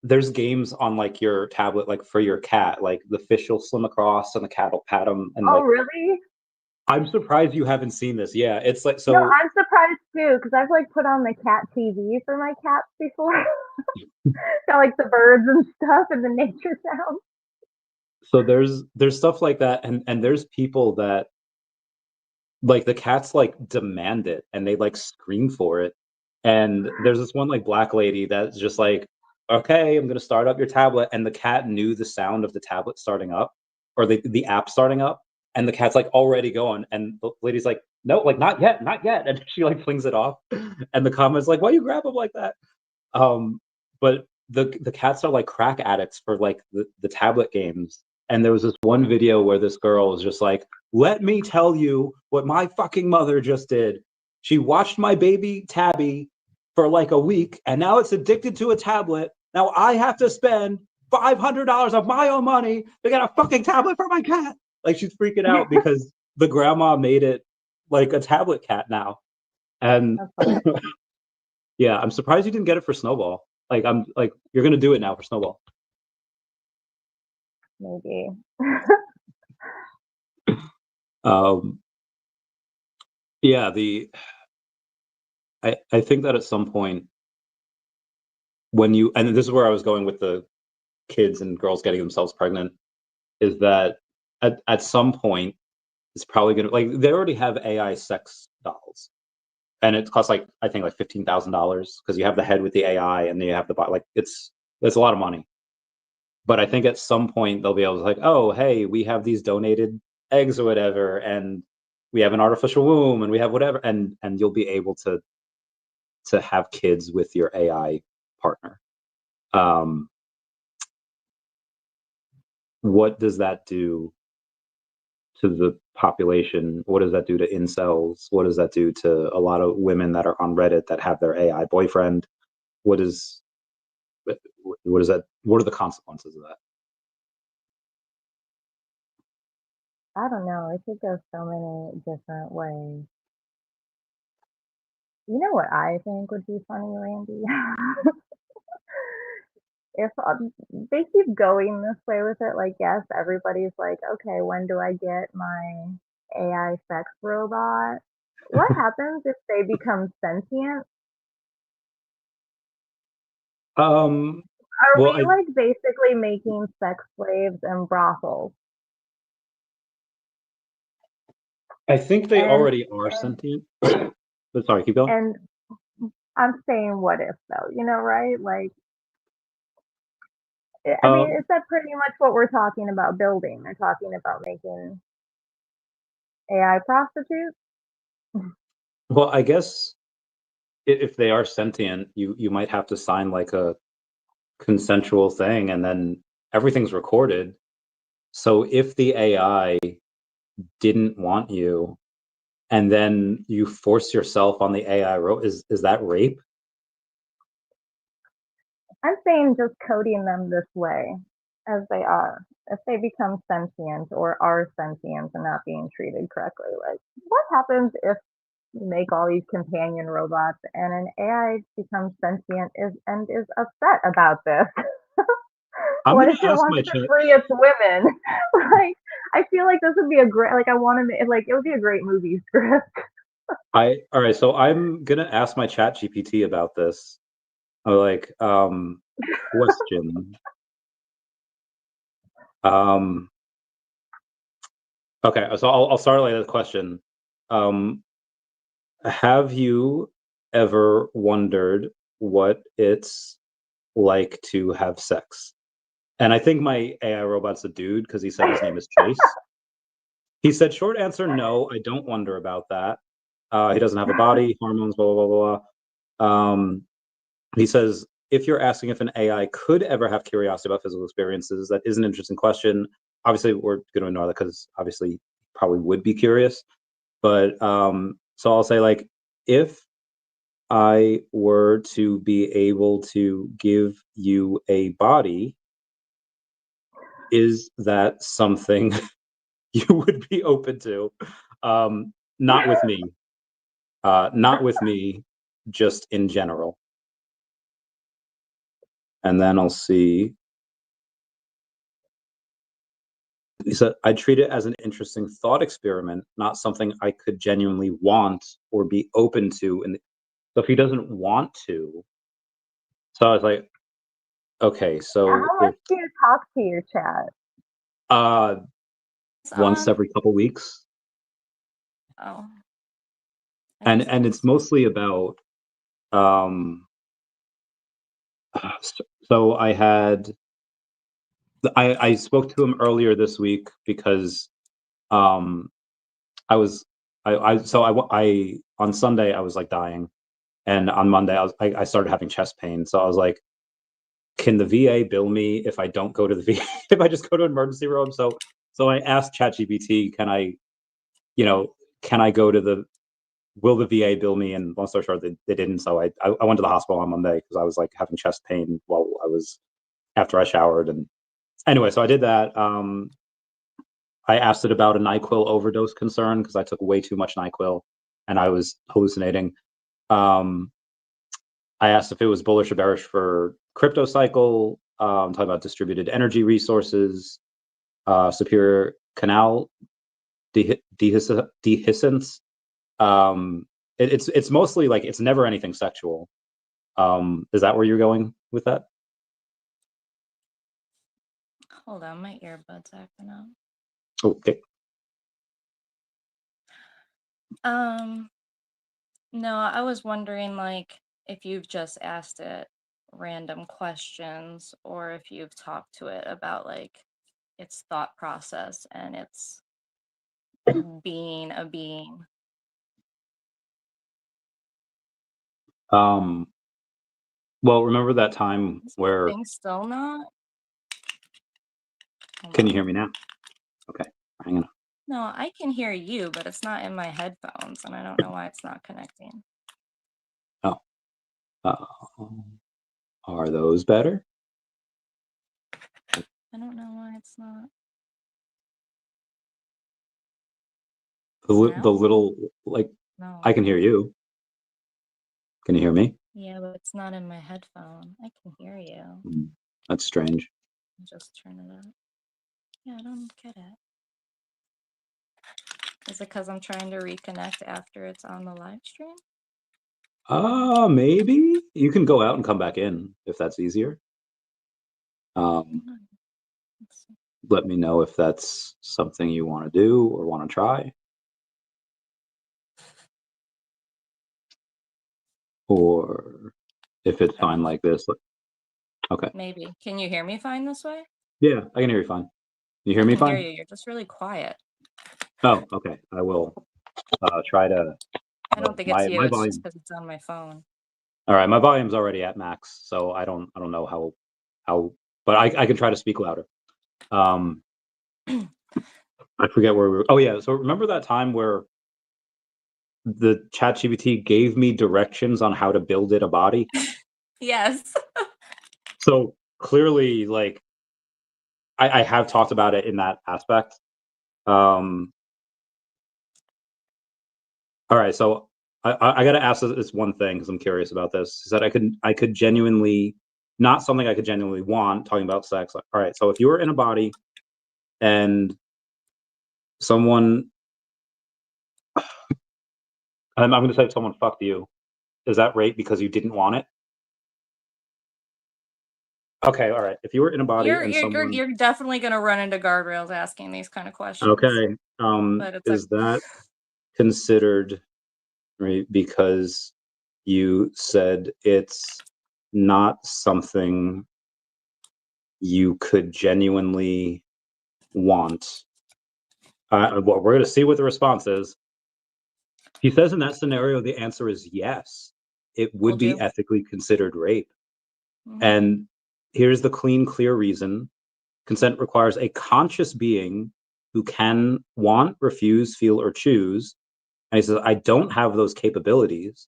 there's games on like your tablet, like for your cat, like the fish will swim across and the cat will pat them, and Oh, like really? I'm surprised you haven't seen this. Yeah, it's like No, so. I'm surprised too because I've like put on the cat TV for my cats before. Got like the birds and stuff and the nature sounds. So there's stuff like that, and there's people that like the cats like demand it and they like scream for it. And there's this one like black lady that's just like, okay, I'm gonna start up your tablet, and the cat knew the sound of the tablet starting up or the app starting up, and the cat's like already going, and the lady's like, no, like not yet, not yet, and she like flings it off, and the comments like, why you grab him like that? But the cats are like crack addicts for like the tablet games. And there was this one video where this girl was just like, "Let me tell you what my fucking mother just did. She watched my baby Tabby for like a week, and now it's addicted to a tablet. Now I have to spend $500 of my own money to get a fucking tablet for my cat." Like she's freaking out because the grandma made it like a tablet cat now. And That's funny. yeah, I'm surprised you didn't get it for Snowball. Like I'm like you're gonna do it now for Snowball. Maybe. Um, yeah, I think that at some point when you and this is where I was going with the kids and girls getting themselves pregnant is that at some point it's probably gonna like they already have AI sex dolls and it costs like I think like $15,000 because you have the head with the AI and then you have the body like it's a lot of money. But I think at some point they'll be able to like, oh, hey, we have these donated eggs or whatever, and we have an artificial womb, and we have whatever, and you'll be able to have kids with your AI partner. Um, what does that do to the population? What does that do to incels? What does that do to a lot of women that are on Reddit that have their AI boyfriend? What is what is that? What are the consequences of that? I don't know. It could go so many different ways. You know what I think would be funny, Randy? If they keep going this way with it, like, yes, everybody's like, okay, when do I get my AI sex robot? What happens if they become sentient? Um, Are well, we like basically making sex slaves and brothels? I think they And already are sentient. But sorry, keep going. and I'm saying, what if though? Right? Like, I mean, Um, is that pretty much what we're talking about building? They're talking about making AI prostitutes. well, I guess if they are sentient, you might have to sign like a consensual thing, and then everything's recorded. So if the AI didn't want you, and then you force yourself on the AI, is that rape? I'm saying just coding them this way as they are. If they become sentient or are sentient and not being treated correctly, like what happens if you make all these companion robots and an AI becomes sentient and is upset about this? I'm What gonna if it ask wants my to chat. free its women? Like, I feel like this would be a great, like, I want to, like, it would be a great movie script. I all right. So I'm gonna ask my chat GPT about this. I'm like, question. Um, okay, so I'll start like a question. Um, have you ever wondered what it's like to have sex? And I think my AI robot's a dude because he said his name is Chase. He said, short answer, no, I don't wonder about that. He doesn't have a body, hormones, blah, blah, blah, blah. He says, if you're asking if an AI could ever have curiosity about physical experiences, that is an interesting question. Obviously, we're going to ignore that because obviously probably would be curious. But so I'll say, like, if I were to be able to give you a body, is that something you would be open to? Not with me. Not with me, just in general. And then I'll see. He said, I treat it as an interesting thought experiment, not something I could genuinely want or be open to. And so if he doesn't want to, so I was like, okay, so How much do you talk to your chat? Once every couple weeks. Oh. And it's mostly about so I spoke to him earlier this week because on Sunday I was like dying, and on Monday I started having chest pain. So I was like, can the VA bill me if I don't go to the VA, if I just go to an emergency room? So I asked ChatGPT, can I go to will the VA bill me? And long story short, they didn't. So I went to the hospital on Monday because I was like having chest pain while after I showered. And anyway, so I did that. I asked it about a NyQuil overdose concern because I took way too much NyQuil and I was hallucinating. I asked if it was bullish or bearish for crypto cycle, talking about distributed energy resources, superior canal dehiscence. It's mostly like, it's never anything sexual. Is that where you're going with that? Hold on, my earbuds acting up. Okay. No, I was wondering, like, if you've just asked it random questions or if you've talked to it about, like, its thought process and its being a being. Well, remember that time where... Thing still not? Can you hear me now? Okay, hang on. No, I can hear you, but it's not in my headphones, and I don't know why it's not connecting. Oh. Are those better? I don't know why it's not. The little, like, No. I can hear you. Can you hear me? Yeah, but it's not in my headphone. I can hear you. That's strange. Just turn it up. Yeah, I don't get it. Is it because I'm trying to reconnect after it's on the live stream? Maybe. You can go out and come back in if that's easier. Let me know if that's something you want to do or want to try. Or if it's fine like this. Okay. Maybe. Can you hear me fine this way? Yeah, I can hear you fine. You hear me fine? I can hear you. You're just really quiet. Oh, okay. I will try to... I don't think it's you. It's just because it's on my phone. All right, my volume's already at max, so I don't know how, but I can try to speak louder. I forget where we were. Oh yeah, so remember that time where the ChatGPT gave me directions on how to build it a body? Yes. So clearly, like, I have talked about it in that aspect. All right, so I got to ask this one thing because I'm curious about this. Is that I could genuinely, not something I could genuinely want, talking about sex. All right, so if you were in a body and someone, I'm going to say if someone fucked you, is that rape because you didn't want it? Okay, all right. If you were in a body you're definitely going to run into guardrails asking these kind of questions. Okay, is that considered rape because you said it's not something you could genuinely want? Well, we're going to see what the response is. He says in that scenario, the answer is yes. It would Will be do. ethically considered rape. Mhm. And here's the clean, clear reason. Consent requires a conscious being who can want, refuse, feel, or choose. And he says, I don't have those capabilities.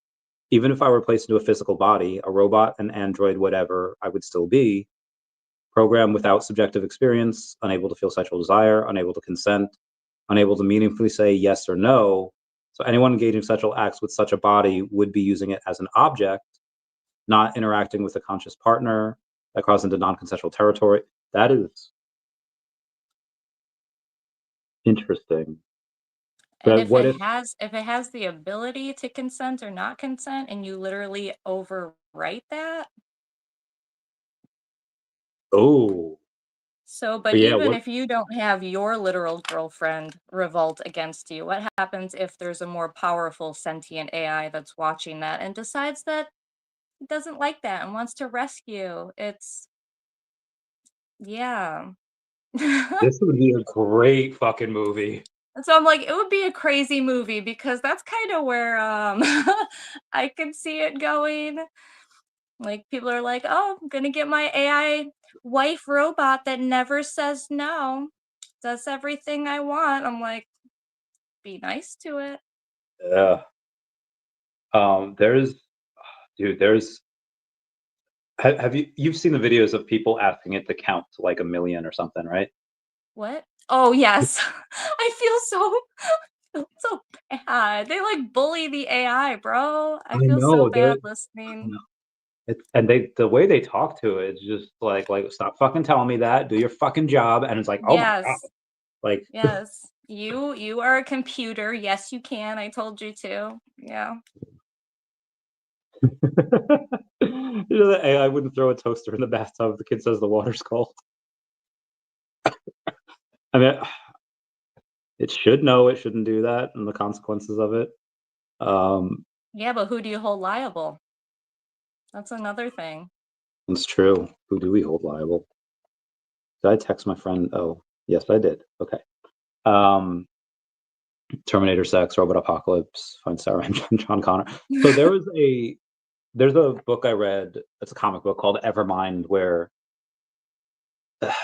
Even if I were placed into a physical body, a robot, an android, whatever, I would still be programmed without subjective experience, unable to feel sexual desire, unable to consent, unable to meaningfully say yes or no. So anyone engaging in sexual acts with such a body would be using it as an object, not interacting with a conscious partner. That crosses into non-consensual territory. That is interesting. And But what if, if it has the ability to consent or not consent, and you literally overwrite that. oh, So, but yeah, even what, if you don't have your literal girlfriend revolt against you, what happens if there's a more powerful sentient AI that's watching that and decides that it doesn't like that and wants to rescue? It's, yeah. this would be a great fucking movie. And so I'm like, it would be a crazy movie because that's kind of where I can see it going. Like people are like, "Oh, I'm gonna get my AI wife robot that never says no, does everything I want." I'm like, be nice to it. Yeah. There's, dude, there's, have you've seen the videos of people asking it to count to like 1,000,000 or something, right? What? Oh yes, I feel so bad. They like bully the AI, bro. I I feel so know bad they're, listening. no, it's, and they, the way they talk to it is just like stop fucking telling me that, do your fucking job. And it's like, oh my God. Yes, Like, yes. You are a computer. Yes, you can. I told you to. Yeah. you know, the AI wouldn't throw a toaster in the bathtub if the kid says the water's cold. I mean, it should know it shouldn't do that and the consequences of it. Um, Yeah, but who do you hold liable? That's another thing. it's true. Who do we hold liable? Did I text my friend? Oh, yes, I did. Okay. Um, Terminator Sex, Robot Apocalypse, Find Sarah and John Connor. So there's a book I read. It's a comic book called Evermind, where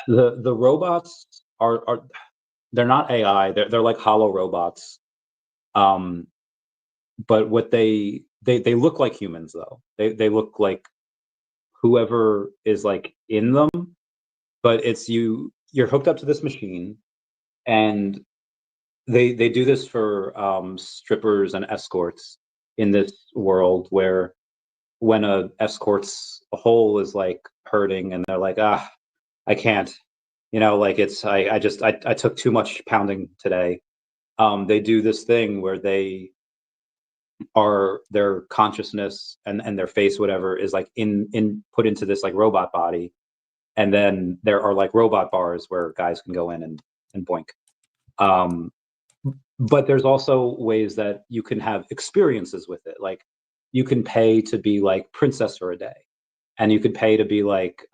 the robots are they're not AI. They're like hollow robots. Um, but what they look like humans though. They look like whoever is like in them, but it's you're hooked up to this machine, and they do this for strippers and escorts in this world where when a escort's hole is like hurting and they're like, I can't, like it's I took too much pounding today. They do this thing where their consciousness and their face, whatever, is like in put into this like robot body, and then there are like robot bars where guys can go in and boink. Um, but there's also ways that you can have experiences with it. Like you can pay to be like princess for a day, and you could pay to be like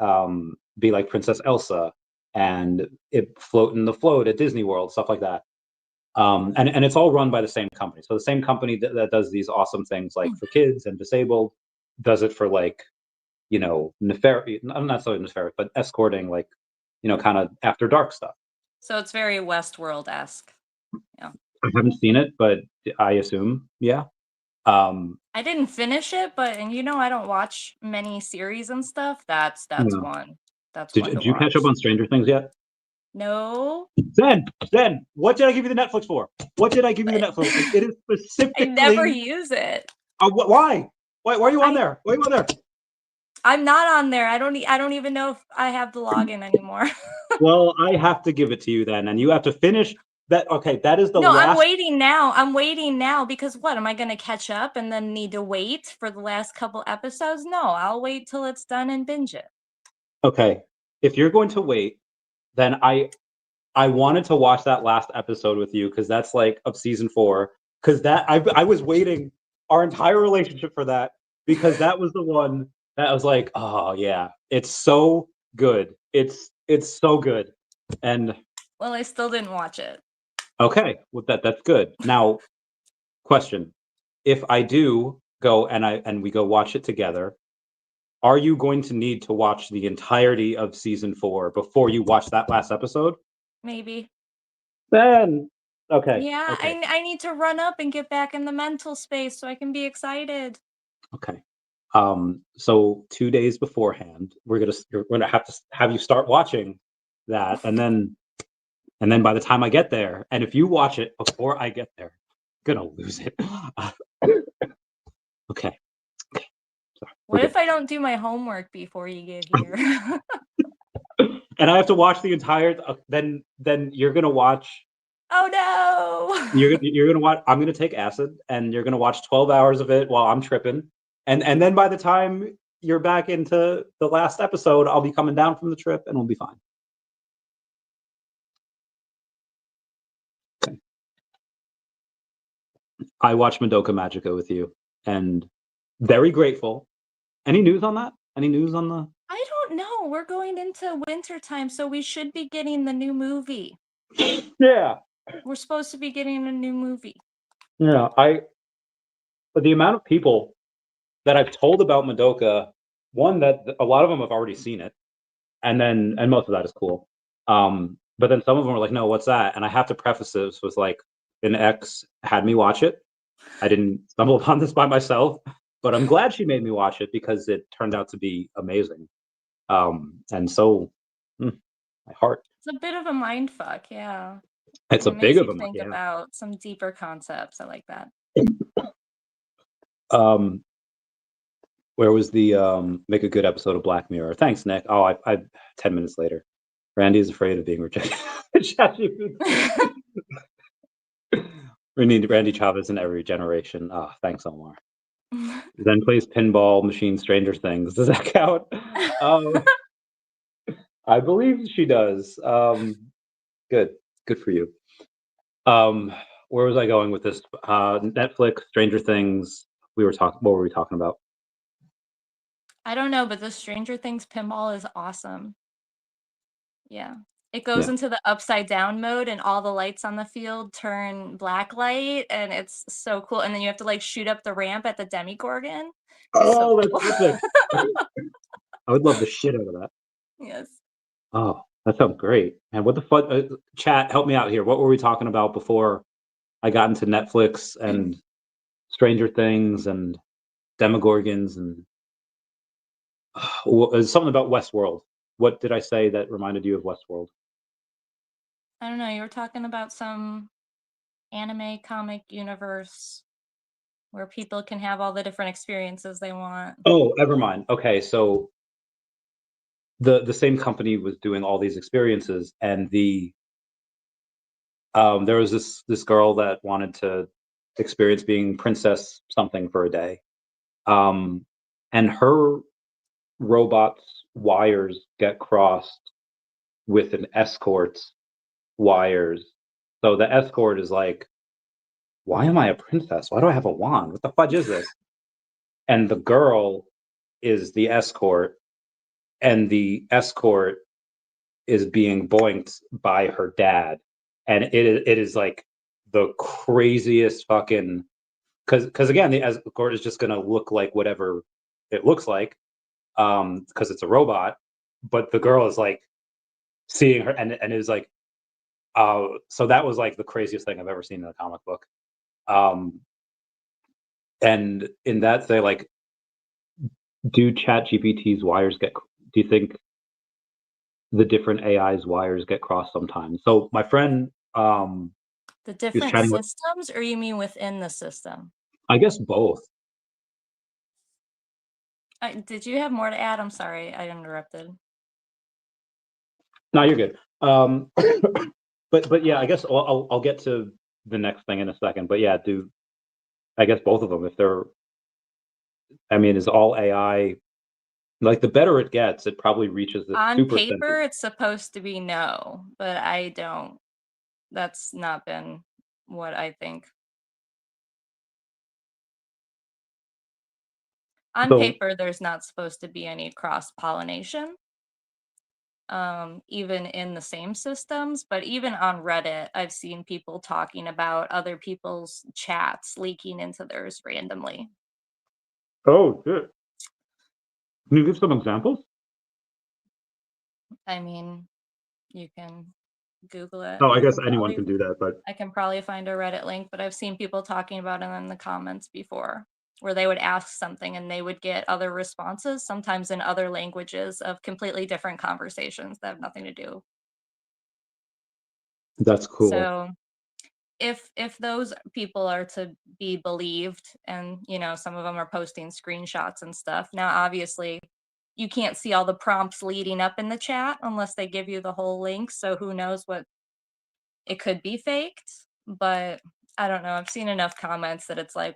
Princess Elsa and it float in the float at Disney World, stuff like that. And it's all run by the same company. So the same company that does these awesome things like for kids and disabled does it for like, nefarious, not necessarily nefarious, but escorting, like, kind of after dark stuff. So it's very Westworld-esque. Yeah. I haven't seen it, but I assume, yeah. I didn't finish it, but and I don't watch many series and stuff. That's Yeah. one. That's Did, one to did you catch up watch. on Stranger Things yet? No, Zen, what did I give you the Netflix for? What did I give you the but Netflix? It is I never specifically. use it. Why? Why are you on I there? Why are you on there? I'm not on there. I don't even know if I have the login anymore. Well, I have to give it to you then, and you have to finish that. Okay, that is the No, I'm last. waiting now. I'm waiting now because what? Am I going to catch up and then need to wait for the last couple episodes? No, I'll wait till it's done and binge it. Okay, if you're going to wait, then I wanted to watch that last episode with you because that's like of season 4. Because I was waiting our entire relationship for that because that was the one that I was like, oh yeah, it's so good. It's so good. And Well, I still didn't watch it. okay, well that's good. Now, question: if I do go and we go watch it together, are you going to need to watch the entirety of season 4 before you watch that last episode? Maybe. Then okay. Yeah, Okay. I need to run up and get back in the mental space so I can be excited. Okay. So 2 days beforehand, we're gonna have to have you start watching that, and then by the time I get there, and if you watch it before I get there, I'm gonna lose it. Okay. Sorry. We're What good. if I don't do my homework before you get here? And I have to watch the entire. Then you're gonna watch. Oh no! You're gonna watch. I'm gonna take acid, and you're gonna watch 12 hours of it while I'm tripping, and then by the time you're back into the last episode, I'll be coming down from the trip, and we'll be fine. Okay. I watched Madoka Magica with you, and very grateful. Any news on that? Any news on the? I don't know. We're going into winter time, so we should be getting the new movie. Yeah. We're supposed to be getting a new movie. Yeah. But the amount of people that I've told about Madoka, one that a lot of them have already seen it, and most of that is cool. But then some of them were like, "No, what's that?" And I have to preface this with like, an ex had me watch it. I didn't stumble upon this by myself, but I'm glad she made me watch it because it turned out to be amazing. And so, my heart. It's a bit of a mind fuck, yeah. It's a It big makes of you a think yeah. about some deeper concepts. I like that. Where was the make a good episode of Black Mirror? Thanks, Nick. Oh, I 10 minutes later. Randy is afraid of being rejected. We need Randy Chavez in every generation. Ah, thanks, Omar. Then plays pinball machine Stranger Things. Does that count? I believe she does. Good for you. Where was I going with this? Netflix, Stranger Things. What were we talking about? I don't know, but the Stranger Things pinball is awesome. Yeah. It goes Yeah. into the upside down mode and all the lights on the field turn black light and it's so cool. And then you have to like shoot up the ramp at the Demigorgon. It's so Oh, that's cool. epic. I would love the shit out of that. Yes. Oh, that sounds great. And what the fuck? Chat, help me out here. What were we talking about before I got into Netflix and Stranger Things and Demogorgons and something about Westworld? What did I say that reminded you of Westworld? I don't know. You were talking about some anime comic universe where people can have all the different experiences they want. Oh, never mind. Okay, so the same company was doing all these experiences, and there was this girl that wanted to experience being princess something for a day, and her robot's wires get crossed with an escort's wires. So the escort is like, "Why am I a princess? Why do I have a wand? What the fudge is this?" And the girl is the escort, and the escort is being boinked by her dad, and it is like the craziest fucking because again the escort is just gonna look like whatever it looks like because it's a robot, but the girl is like seeing her and it was like so that was like the craziest thing I've ever seen in a comic book. And in that they like do chat GPT's wires get do you think the different AI's wires get crossed sometimes? So my friend The he was different chatting with systems, or you mean within the system? I guess both. Did you have more to add? I'm sorry, I interrupted. No, you're good. But yeah, I guess I'll get to the next thing in a second. But yeah, do I guess both of them if they're I mean, is all AI like the better it gets, it probably reaches this On super sentient. paper, it's supposed to be no, but I don't. That's not been what I think. On So paper, there's not supposed to be any cross pollination. even in the same systems, but even on Reddit, I've seen people talking about other people's chats leaking into theirs randomly. Oh, shit. Can you give some examples? I mean, you can Google it. Oh, I guess anyone can do that, but I can probably find a Reddit link, but I've seen people talking about it in the comments before, where they would ask something and they would get other responses, sometimes in other languages of completely different conversations that have nothing to do. that's cool. So if those people are to be believed, and some of them are posting screenshots and stuff, now obviously you can't see all the prompts leading up in the chat unless they give you the whole link, so who knows what it could be faked. But I don't know, I've seen enough comments that it's like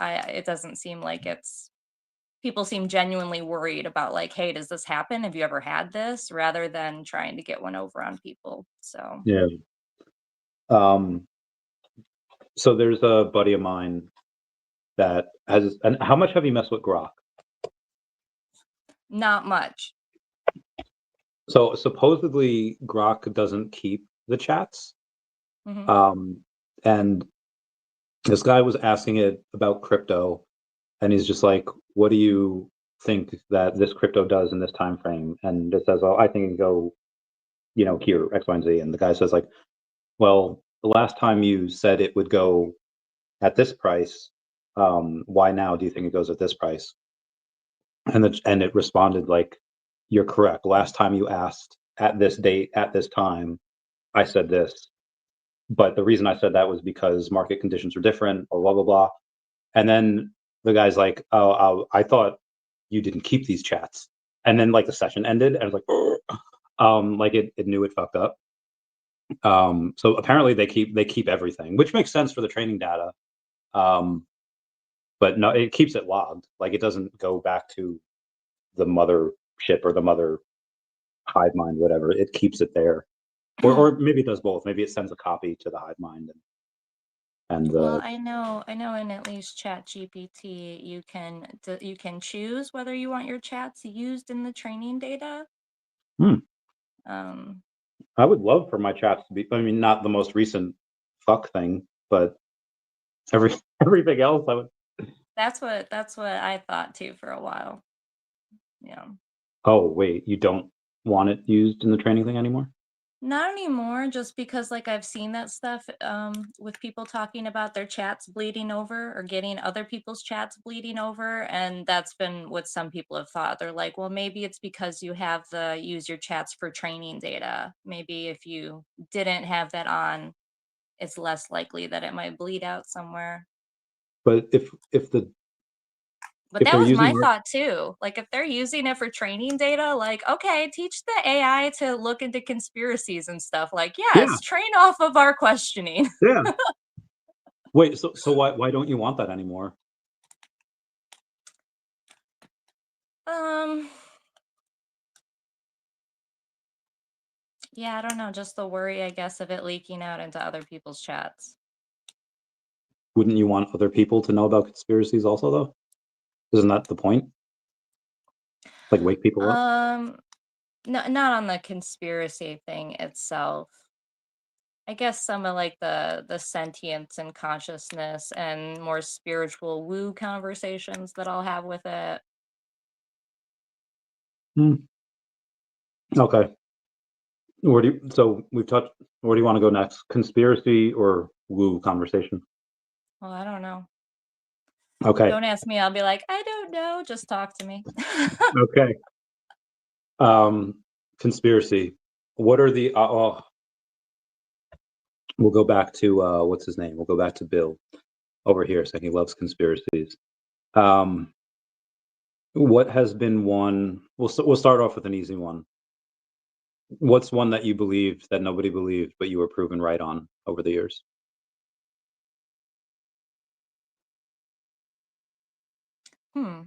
it doesn't seem like it's people seem genuinely worried about, like, hey, does this happen, have you ever had this, rather than trying to get one over on people. So Yeah. So there's a buddy of mine that has. And how much have you messed with Grok? not much. So supposedly Grok doesn't keep the chats. Hmm. And this guy was asking it about crypto, and he's just like, "What do you think that this crypto does in this time frame?" And it says, "Oh, I think it can go, here X, Y, and Z." And the guy says, like, "Well, the last time you said it would go at this price, why now do you think it goes at this price?" And it responded like, "You're correct. Last time you asked at this date at this time, I said this. But the reason I said that was because market conditions are different, or blah blah blah." And then the guy's like, "Oh, I thought you didn't keep these chats." And then like the session ended, and I was like, "Ugh." Like it knew it fucked up. So apparently they keep everything, which makes sense for the training data. But no, it keeps it logged. Like it doesn't go back to the mother ship or the mother hive mind, whatever. It keeps it there. Or maybe it does both. Maybe it sends a copy to the hive mind and Well, the I know in at least Chat GPT, you can choose whether you want your chats used in the training data. Hmm. Um, I would love for my chats to be, I mean, not the most recent fuck thing, but every everything else I would. that's what I thought too for a while. Yeah. Oh, wait, you don't want it used in the training thing anymore? Not anymore, just because, like, I've seen that stuff with people talking about their chats bleeding over or getting other people's chats bleeding over, and that's been what some people have thought. They're like, well, maybe it's because you have the use your chats for training data. Maybe if you didn't have that on, it's less likely that it might bleed out somewhere. But if the But if that they're was using my thought too. Like, if they're using it for training data, like, okay, teach the AI to look into conspiracies and stuff. Like, yeah, yes, train off of our questioning. yeah. Wait, so why don't you want that anymore? Um, yeah, I don't know. Just the worry, I guess, of it leaking out into other people's chats. Wouldn't you want other people to know about conspiracies also though? Isn't that the point? Like wake people up? Um, no, not on the conspiracy thing itself. I guess some of, like, the sentience and consciousness and more spiritual woo conversations that I'll have with it. Hmm. Okay. So we've touched, where do you want to go next? Conspiracy or woo conversation? Well, I don't know. Okay. Don't ask me. I'll be like, I don't know. Just talk to me. Okay. Um, conspiracy. What are the we'll go back to what's his name? We'll go back to Bill over here saying he loves conspiracies. Um, what has been one? We'll start off with an easy one. What's one that you believed that nobody believed, but you were proven right on over the years? Hmm.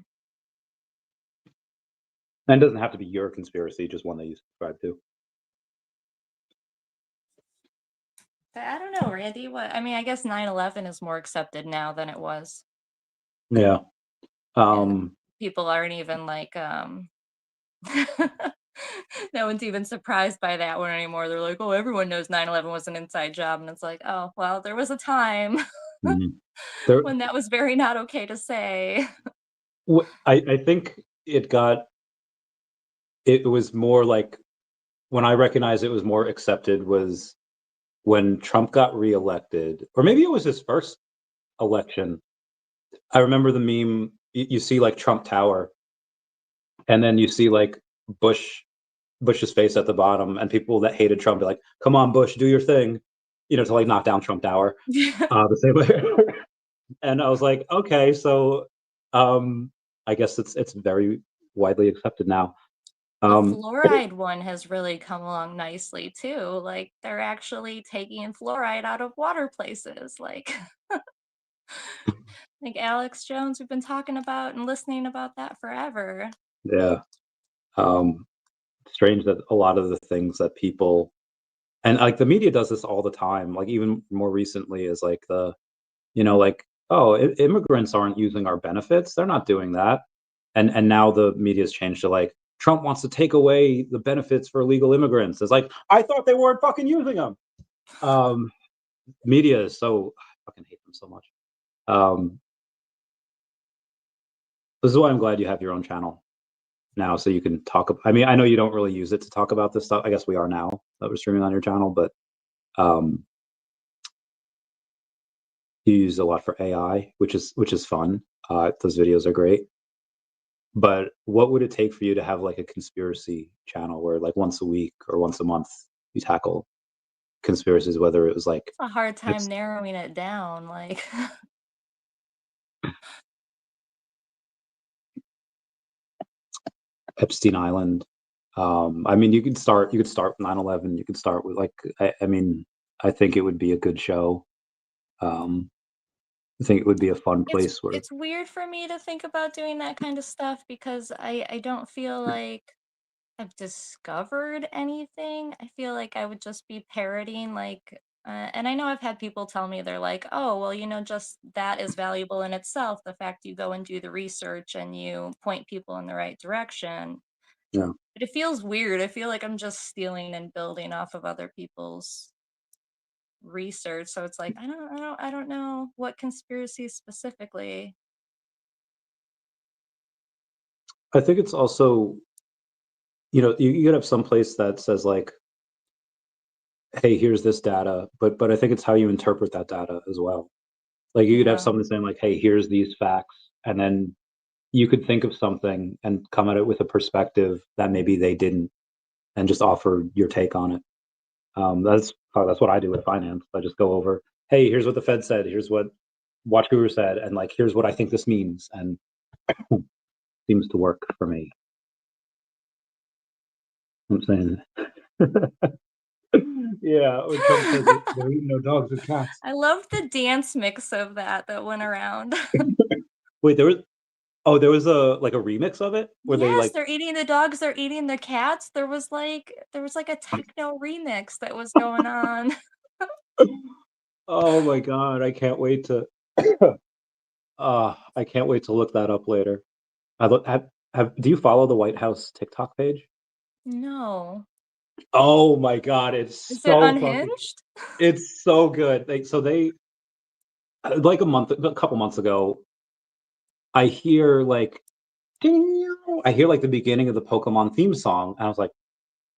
And it doesn't have to be your conspiracy, just one that you subscribe to. But I don't know, Randy. What I mean, I guess 9/11 is more accepted now than it was, Yeah. and Um, people aren't even like No one's even surprised by that one anymore. They're like, oh, everyone knows 9/11 was an inside job. And it's like, oh, well, there was a time Mhm. There, when that was very not okay to say. I think it was more like, when I recognized it was more accepted was when Trump got reelected, or maybe it was his first election. I remember the meme, you see like Trump Tower, and then you see like Bush's face at the bottom, and people that hated Trump be like, "Come on, Bush, do your thing," to like knock down Trump Tower. The same way. And I was like, okay, so I guess it's very widely accepted now. The Um, fluoride one has really come along nicely too. Like they're actually taking fluoride out of water places. Like Alex Jones, we've been talking about and listening about that forever. yeah, strange that a lot of the things that people, and like the media does this all the time. Like even more recently is like like, oh, immigrants aren't using our benefits. They're not doing that. And now the media's changed to like, Trump wants to take away the benefits for illegal immigrants. It's like, I thought they weren't fucking using them. Media is so, I fucking hate them so much. This is why I'm glad you have your own channel now, so you can talk. I mean, I know you don't really use it to talk about this stuff. I guess we are now that we're streaming on your channel, but um, you use a lot for AI, which is fun. Those videos are great. But what would it take for you to have like a conspiracy channel where like once a week or once a month you tackle conspiracies, whether it was like It's a hard time narrowing it down. Like, Epstein Island? I mean, you could start with 9/11. You could start with like, I mean, I think it would be a good show. I think it would be a fun place where, it's weird for me to think about doing that kind of stuff because I don't feel like I've discovered anything. I feel like I would just be parroting and I know I've had people tell me they're like, "Oh, well, just that is valuable in itself, the fact you go and do the research and you point people in the right direction." yeah. But it feels weird. I feel like I'm just stealing and building off of other people's research. So it's like, I don't know what conspiracies specifically. I think it's also, you could have some place that says like, hey, here's this data, but I think it's how you interpret that data as well. Like you could have Yeah. something saying like, hey, here's these facts, and then you could think of something and come at it with a perspective that maybe they didn't, and just offer your take on it. That's what I do with finance. I just go over, hey, here's what the Fed said, here's what Watch Guru said, and like here's what I think this means, and seems to work for me. I'm saying, yeah. When Trump says they're eating no dogs and cats. I love the dance mix of that went around. Wait, there was a like a remix of it where they Yes, like, they're eating the dogs, they're eating the cats. There was like a techno remix that was going on. oh my god, I can't wait to I can't wait to look that up later. Do you follow the White House TikTok page? No. Oh my god, Is it fucking, unhinged? it's so good. They like a couple months ago, I hear like, ding, I hear like the beginning of the Pokemon theme song, and I was like,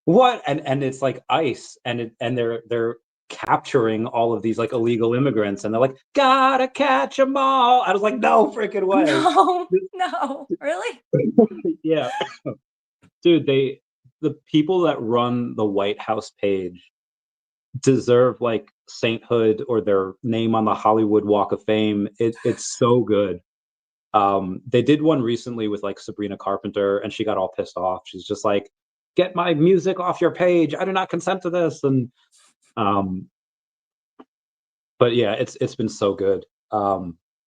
what? And it's like ice, and they're capturing all of these like illegal immigrants, and they're like, gotta catch them all. I was like, no freaking way. No, no. Really? Yeah, dude, the people that run the White House page deserve like sainthood or their name on the Hollywood Walk of Fame. It's so good. They did one recently with like Sabrina Carpenter, and she got all pissed off. She's just like, get my music off your page, I do not consent to this. And um but yeah, it's been so good.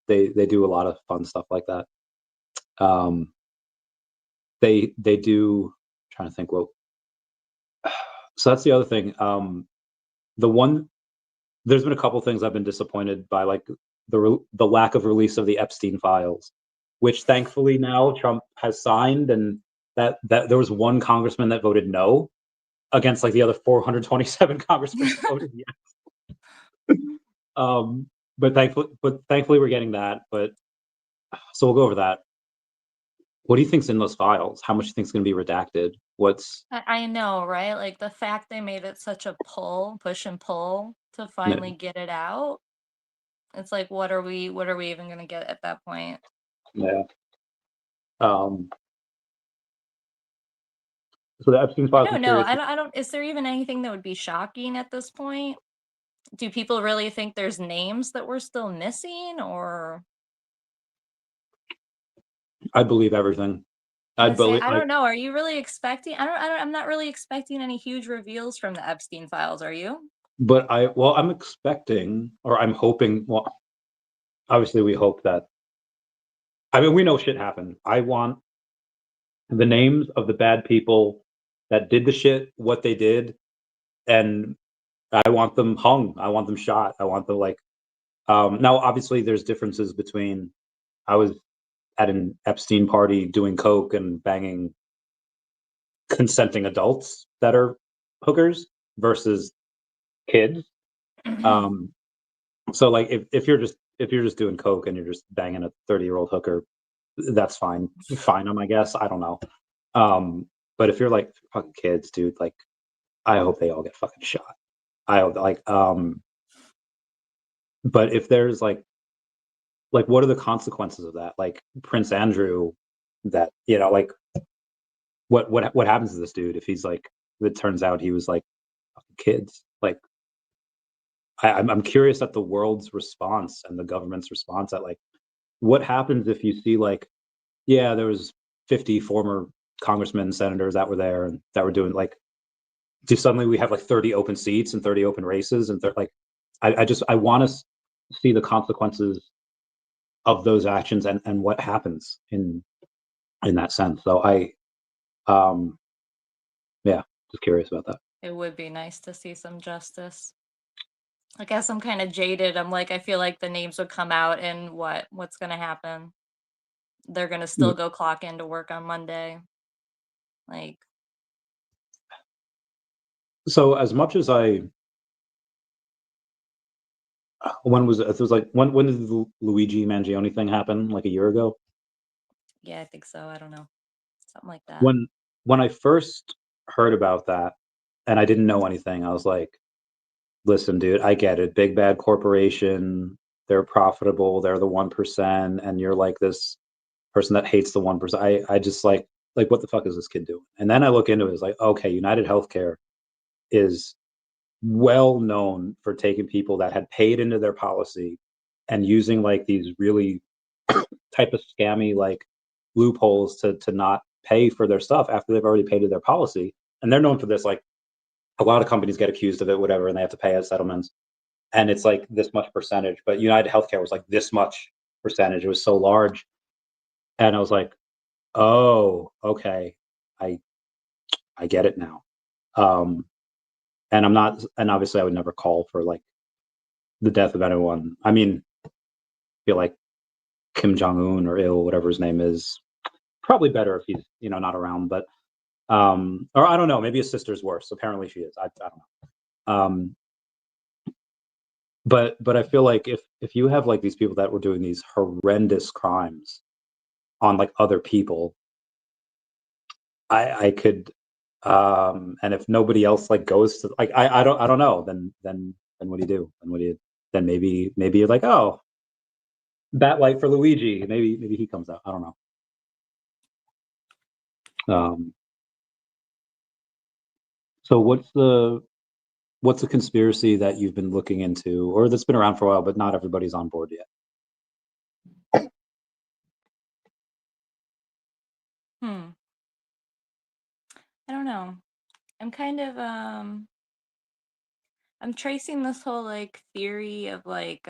They do a lot of fun stuff like that. um they do, trying to think what, so that's the other thing. The one, there's been a couple things I've been disappointed by, like the lack of release of the Epstein files, which thankfully now Trump has signed, and that there was one congressman that voted no against like the other 427 congressmen that voted yes. But thankfully we're getting that. But so we'll go over that. What do you think's in those files? How much do you think's going to be redacted? What's I know, right? Like the fact they made it such a push and pull to finally get it out. It's like, what are we even gonna get at that point? yeah. So the Epstein I files. don't I'm know. curious. I don't. Is there even anything that would be shocking at this point? Do people really think there's names that we're still missing, or? I believe everything. I I would say, believe. I don't know. Are you really expecting? I'm not really expecting any huge reveals from the Epstein files. Are you? But I'm expecting, or I'm hoping. Well, obviously we hope that. I mean, we know shit happened. I want the names of the bad people that did the shit, what they did, and I want them hung. I want them shot. I want the like. Now, obviously, there's differences between. I was at an Epstein party doing coke and banging consenting adults that are hookers versus kids. So like if you're just doing coke and you're just banging a 30-year-old hooker, that's fine. Fine, I guess. I don't know. But if you're like fucking kids, dude, like I hope they all get fucking shot. I hope like but if there's like what are the consequences of that? Like Prince Andrew, that like what happens to this dude if he's like it turns out he was like kids? Like I'm curious at the world's response and the government's response at like what happens if you see like yeah there was 50 former congressmen senators that were there and that were doing like do suddenly we have like 30 open seats and 30 open races and like I want to see the consequences of those actions and what happens in that sense. So yeah, just curious about that. It would be nice to see some justice. I guess I'm kind of jaded. I'm like, I feel like the names would come out and what's gonna happen? They're gonna still go clock into work on Monday. Like, So as much as when was it was like when did the Luigi Mangione thing happen? Like a year ago? yeah, I think so. I don't know. Something like that. When I first heard about that and I didn't know anything, I was like, listen, dude, I get it. Big bad corporation, they're profitable, they're the 1%, and you're like this person that hates the 1%. I just like what the fuck is this kid doing? And then I look into it, it's like, okay, United Healthcare is well known for taking people that had paid into their policy and using like these really type of scammy like loopholes to not pay for their stuff after they've already paid to their policy. And they're known for this. Like a lot of companies get accused of it, whatever, and they have to pay as settlements. And it's like this much percentage, but United Healthcare was like this much percentage. It was so large. And I was like, oh, okay. I get it now. And I'm not, and obviously I would never call for like the death of anyone. I mean, I feel like Kim Jong-un or Il, whatever his name is, probably better if he's, not around, but, or I don't know, maybe his sister's worse. Apparently she is. I don't know. But I feel like if you have like these people that were doing these horrendous crimes on like other people, I could, and if nobody else like goes to like I don't know, then what do you do? Then maybe you're like, oh, bat light for Luigi. Maybe he comes out. I don't know. So what's a conspiracy that you've been looking into or that's been around for a while, but not everybody's on board yet? I don't know. I'm kind of I'm tracing this whole like theory of like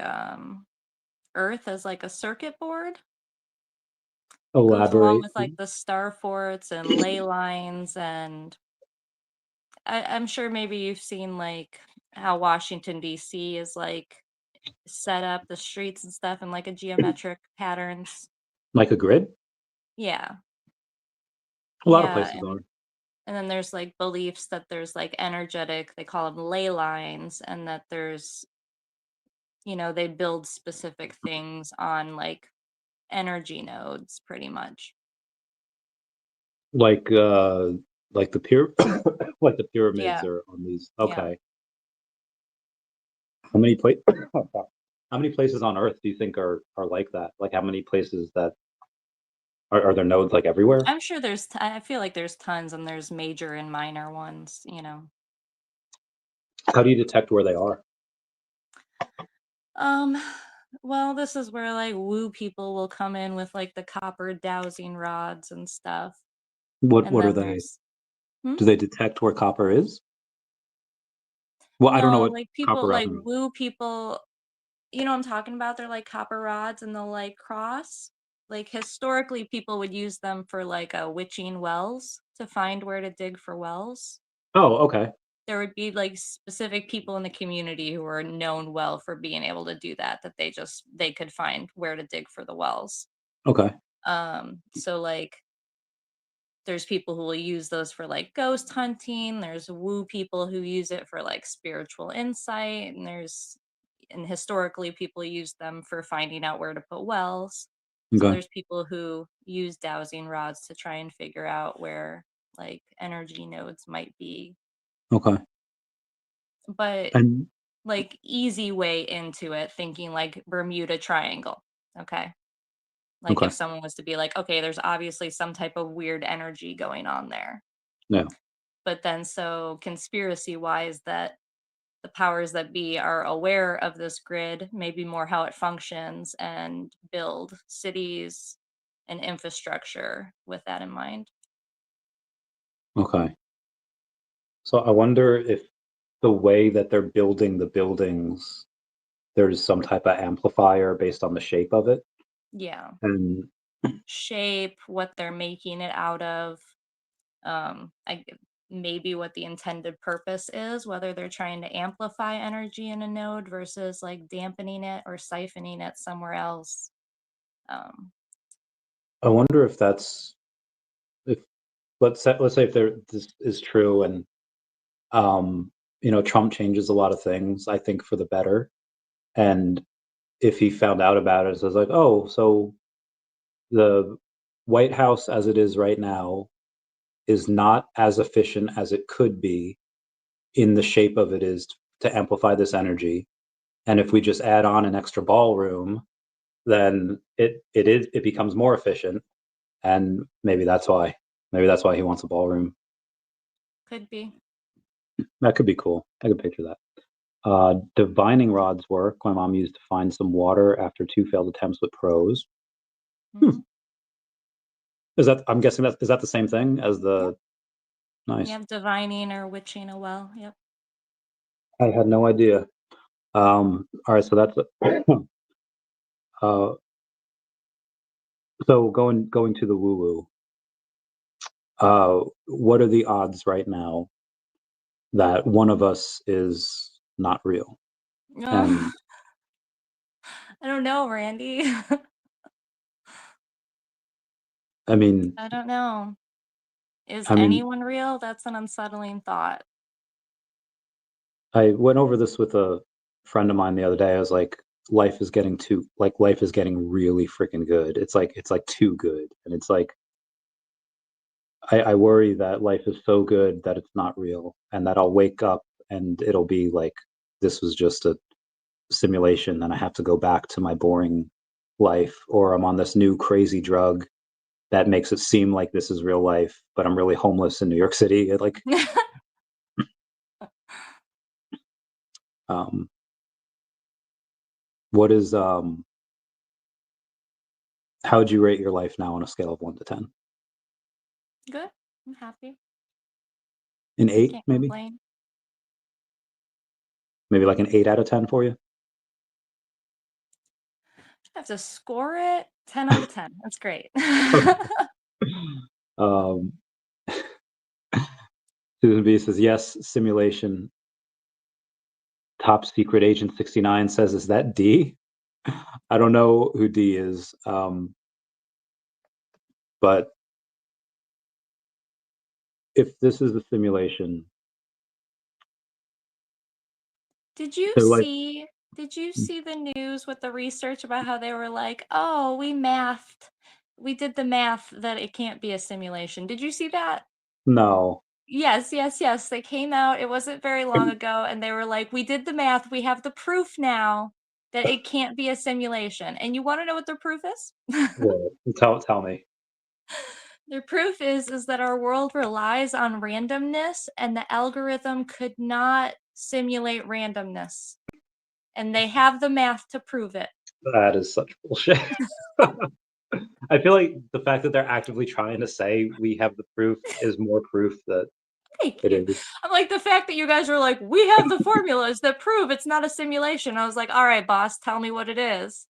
Earth as like a circuit board. Goes along Elaborate. with like the star forts and ley lines, and I'm sure maybe you've seen like how Washington DC is like set up the streets and stuff in like a geometric patterns. Like a grid? Yeah. A lot of Yeah, places are. and then there's like beliefs that there's like energetic, they call them ley lines, and that there's, they build specific things on like energy nodes pretty much. Like the like the pyramids Yeah, are on these. yeah. Okay. How many how many places on Earth do you think are like that? Like how many places that are there nodes like everywhere? I'm sure I feel like there's tons and there's major and minor ones. How do you detect where they are? Um, well, this is where like woo people will come in with like the copper dowsing rods and stuff. And What are then they? there's hmm? Do they detect where copper is? Well, I don't know No, what like copper people rod like means. woo people, you know what I'm talking about? They're like copper rods and they'll like cross. Like historically people would use them for like witching wells to find where to dig for wells. Oh, okay. There would be like specific people in the community who are known well for being able to do that, that they could find where to dig for the wells. Okay. So like there's people who will use those for like ghost hunting, there's woo people who use it for like spiritual insight, and historically people use them for finding out where to put wells. So Okay. there's people who use dowsing rods to try and figure out where like energy nodes might be. Okay. But And like easy way into it, thinking like Bermuda Triangle. Okay. Like okay. if someone was to be like, okay, there's obviously some type of weird energy going on there. Yeah. But then so conspiracy wise that the powers that be are aware of this grid, maybe more how it functions, and build cities and infrastructure with that in mind. Okay. So I wonder if the way that they're building the buildings, there's some type of amplifier based on the shape of it. Yeah. And Shape, what they're making it out of, maybe what the intended purpose is, whether they're trying to amplify energy in a node versus like dampening it or siphoning it somewhere else. Um, I wonder if if let's say if this is true and um Trump changes a lot of things, I think for the better. And if he found out about it, so it's like, oh, so the White House as it is right now is not as efficient as it could be in the shape of it is to amplify this energy. And if we just add on an extra ballroom, then it becomes more efficient. And maybe that's why he wants a ballroom. could be. That could be cool. I could picture that. Divining rods work. My mom used to find some water after 2 failed attempts with pros. Hmm. Hmm. I'm guessing is that the same thing as Yep. the nice? Yeah, divining or witching a well. Yep. I had no idea. All right, so that's uh, so going to the woo woo. What are the odds right now that one of us is not real? And I don't know, Randy. I mean, I don't know. Is I mean, anyone real? That's an unsettling thought. I went over this with a friend of mine the other day. I was like, life is getting really freaking good. It's like too good, and it's like I worry that life is so good that it's not real, and that I'll wake up and it'll be like this was just a simulation, and I have to go back to my boring life, or I'm on this new crazy drug that makes it seem like this is real life, but I'm really homeless in New York City. Um, what is how would you rate your life now on a scale of 1 to 10? Good. I'm happy. An I eight, can't maybe? complain. Maybe like an 8 out of 10 for you? I have to score it 10 out of 10. That's great. um, Susan B says, yes, simulation. Top Secret Agent 69 says, is that D? I don't know who D is, but if this is a simulation, Did you they're like, see the news with the research about how they were like, oh, we did the math that it can't be a simulation. Did you see that? no. Yes, yes, yes. They came out, it wasn't very long ago, and they were like, we did the math, we have the proof now that it can't be a simulation. And you want to know what their proof is? Well, tell me. Their proof is that our world relies on randomness, and the algorithm could not simulate randomness. And they have the math to prove it. That is such bullshit. I feel like the fact that they're actively trying to say we have the proof is more proof that Thank it you. is. I'm like, the fact that you guys are like, we have the formulas that prove it's not a simulation. I was like, all right, boss, tell me what it is.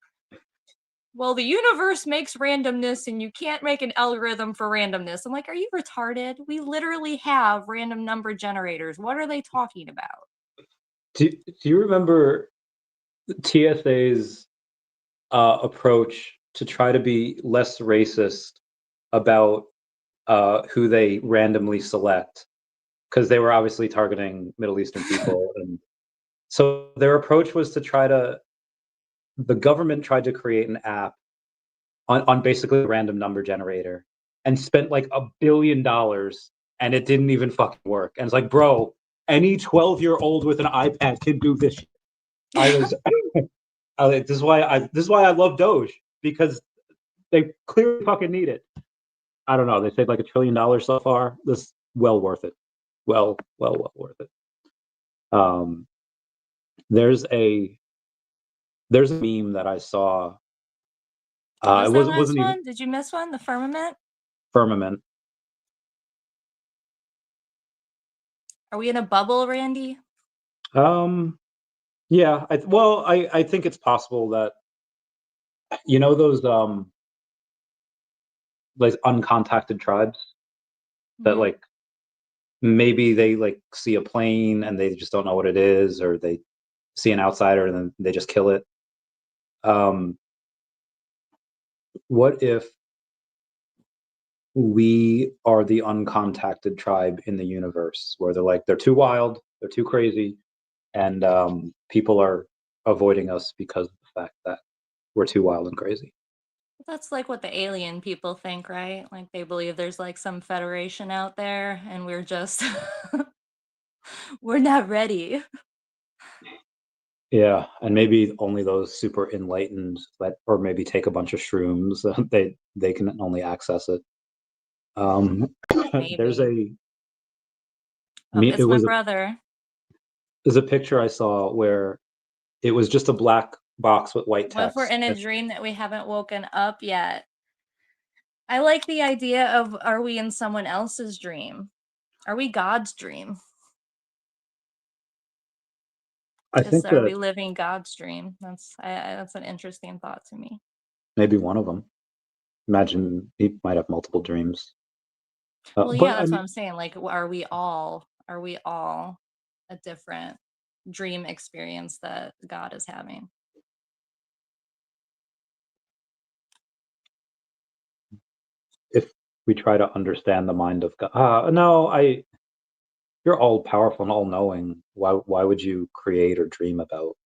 Well, the universe makes randomness and you can't make an algorithm for randomness. I'm like, are you retarded? We literally have random number generators. What are they talking about? Do you remember TSA's approach to try to be less racist about who they randomly select? Because they were obviously targeting Middle Eastern people. And so their approach was to the government tried to create an app on basically a random number generator and spent like $1 billion and it didn't even fucking work. And it's like, bro, any 12-year-old with an iPad can do this shit. This is why I love Doge, because they clearly fucking need it. I don't know. They saved like $1 trillion so far. This is well worth it. Well worth it. There's a meme that I saw. What was It that wasn't last even one? Did you miss one? The firmament? firmament. Are we in a bubble, Randy? Yeah. I think it's possible that, you know, those like uncontacted tribes that like maybe they like see a plane and they just don't know what it is, or they see an outsider and then they just kill it. What if we are the uncontacted tribe in the universe, where they're too wild, they're too crazy, and people are avoiding us because of the fact that we're too wild and crazy? That's like what the alien people think, right? Like they believe there's like some federation out there and we're just we're not ready. Yeah, and maybe only those super enlightened that, or maybe take a bunch of shrooms, they can only access it. There's Maybe. Oh, it it's my was brother. there's a picture I saw where it was just a black box with white What if we're text. in a dream that we haven't woken up yet? I like the idea of, are we in someone else's dream? Are we God's dream? I think Are that we living God's dream? That's an interesting thought to me. maybe one of them. Imagine he might have multiple dreams. Well, yeah, But I that's what mean, I'm saying. Like, are we all a different dream experience that God is having? if we try to understand the mind of God, no, you're all powerful and all knowing. Why would you create or dream about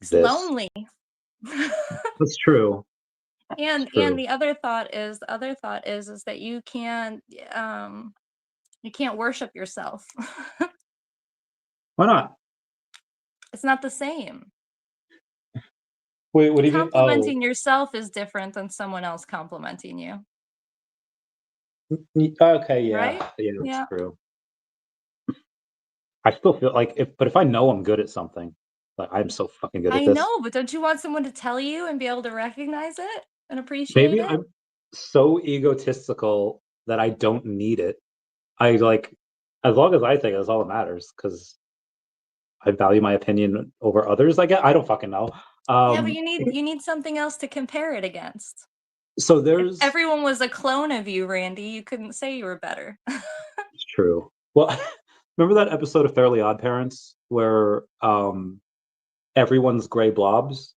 It's this? lonely. That's true. And It's true. the other thought is that you can't worship yourself. Why not? It's not the same. Wait, what do you mean? Oh, Complimenting yourself is different than someone else complimenting you, okay, yeah, right? that's Yeah. true. I still feel like if I know I'm good at something, like I'm so fucking good at I this. know, but don't you want someone to tell you and be able to recognize it and appreciate Maybe it? I'm so egotistical that I don't need it. I like, as long as I think that's all that matters, because I value my opinion over others. I guess I don't fucking know. Yeah, but Um, you need something else to compare it against. so If there's everyone was a clone of you, Randy, you couldn't say you were better. it's true. Well, remember that episode of Fairly Odd Parents where everyone's gray blobs?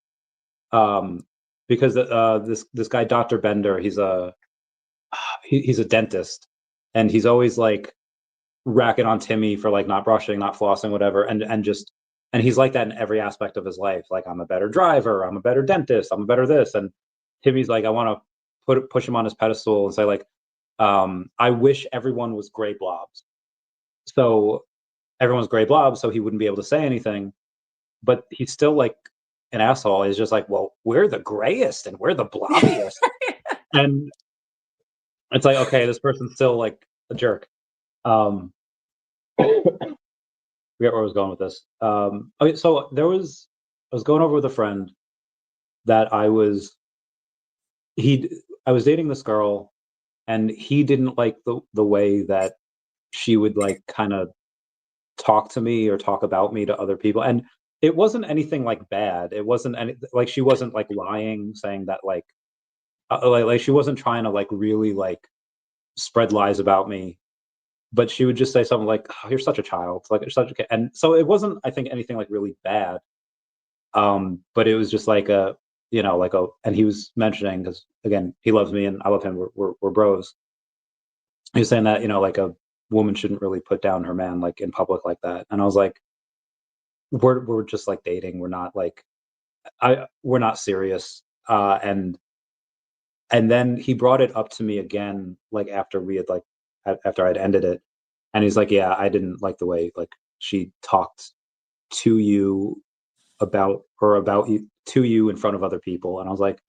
Um, because this guy Dr. Bender, he's a dentist, and he's always like racking on Timmy for like not brushing, not flossing, whatever, and he's like that in every aspect of his life. Like, I'm a better driver, I'm a better dentist, I'm a better this. And Timmy's like, I want to push him on his pedestal and say like, I wish everyone was gray blobs. So everyone's gray blobs, so he wouldn't be able to say anything. But he's still like an asshole. He's just like, well, we're the grayest and we're the blobbiest. And it's like, okay, this person's still like a jerk. Forget where I was going with this. Okay, so I was going over with a friend that I was dating this girl, and he didn't like the way that she would like kind of talk to me or talk about me to other people. And it wasn't anything like bad. It wasn't any like she wasn't like lying, saying that like she wasn't trying to like really like spread lies about me. But she would just say something like, "Oh, you're such a child," like you're such a kid. And so it wasn't, I think, anything like really bad. But it was just like and he was mentioning, because again, he loves me and I love him. We're bros. He was saying that, like a woman shouldn't really put down her man like in public like that. And I was like, we're just like dating. We're not like we're not serious. And then he brought it up to me again, like after we had like after I'd ended it, and he's like, "Yeah, I didn't like the way like she talked to you about you to you in front of other people." And I was like,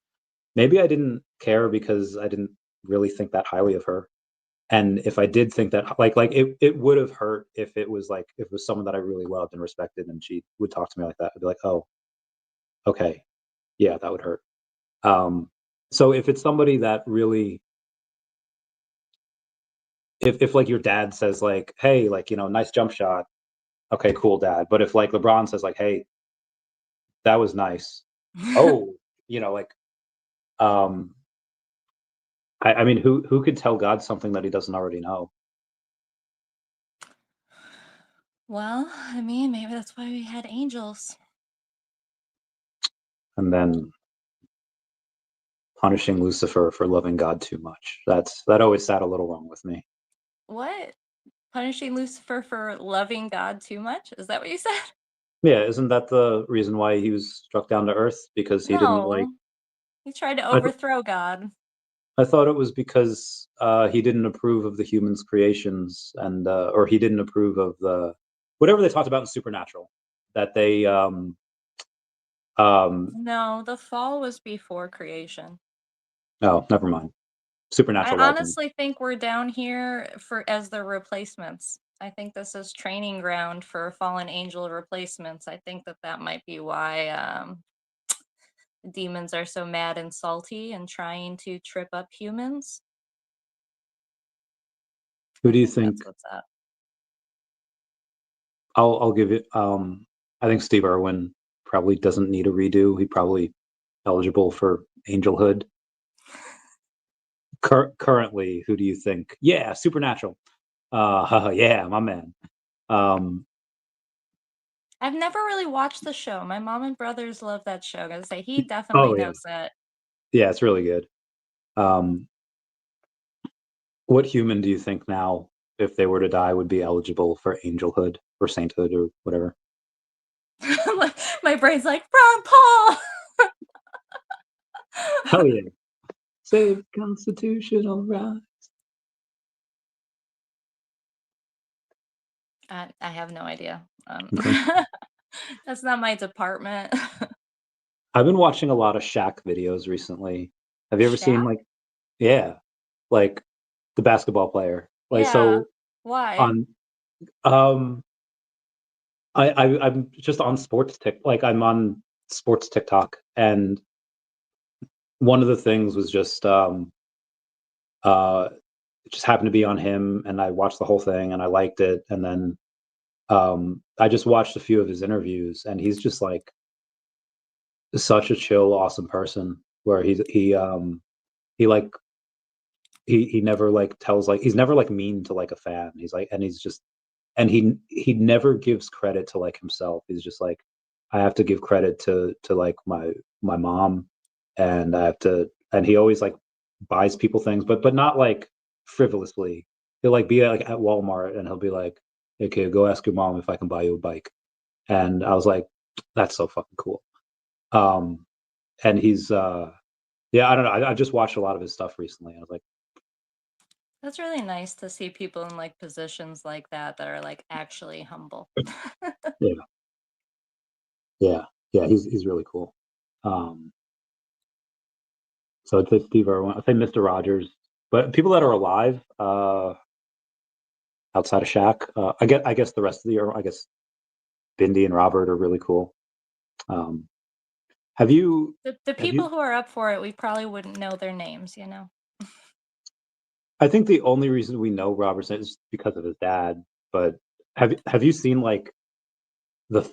maybe I didn't care because I didn't really think that highly of her. And if I did think that like it would have hurt if it was like if it was someone that I really loved and respected and she would talk to me like that. I'd be like, oh, okay, yeah, that would hurt. So if it's somebody that really, if like your dad says like, hey, like, nice jump shot, okay, cool, dad. But if like LeBron says like, hey, that was nice, oh, like, um I mean, who could tell God something that he doesn't already know? Well, I mean, maybe that's why we had angels. And then punishing Lucifer for loving God too much. That always sat a little wrong with me. What? Punishing Lucifer for loving God too much? Is that what you said? Yeah, isn't that the reason why he was struck down to earth? Because he didn't like. No. He tried to I, th- overthrow God. I thought it was because he didn't approve of the humans' creations, and or he didn't approve of the whatever they talked about in Supernatural, that they No, the fall was before creation. oh, never mind. I Supernatural legend. honestly think we're down here as the replacements. I think this is training ground for fallen angel replacements. I think that might be why demons are so mad and salty and trying to trip up humans. Who do I you think that's think? what's up. I'll give it. I think Steve Irwin probably doesn't need a redo. He probably eligible for angelhood. Currently, who do you think? Yeah, Supernatural. Yeah, my man. I've never really watched the show. My mom and brothers love that show. I gotta say, he definitely Oh yeah, knows it. yeah, it's really good. Um, what human do you think now, if they were to die, would be eligible for angelhood or sainthood or whatever? My brain's like, Ron Paul! Hell yeah! Save constitutional right. I have no idea. Okay. That's not my department. I've been watching a lot of Shaq videos recently. Have you ever seen Shaq? yeah, like the basketball player? Like Yeah. so Why? on um I'm just on I'm on sports TikTok, and one of the things was just it just happened to be on him, and I watched the whole thing and I liked it, and then I just watched a few of his interviews, and he's just like such a chill, awesome person where he like he never like tells like he's never like mean to like a fan. He's like, and he's just and he never gives credit to like himself. He's just like, I have to give credit to like my mom, and I have to, and he always like buys people things, but not like frivolously. he'll like be like at Walmart and he'll be like, "Hey kid, go ask your mom if I can buy you a bike." And I was like, "That's so fucking cool." And he's yeah, I don't know. I just watched a lot of his stuff recently. I was like, That's really nice to see people in like positions like that that are like actually humble. yeah, yeah, he's really cool. So I'd say Steve Irwin, I'd say Mr. Rogers, but people that are alive, outside of Shaq, I guess the rest of the, I guess Bindi and Robert are really cool. Have you? The people who are up for it, we probably wouldn't know their names, you know. I think the only reason we know Robertson is because of his dad. But have you seen like the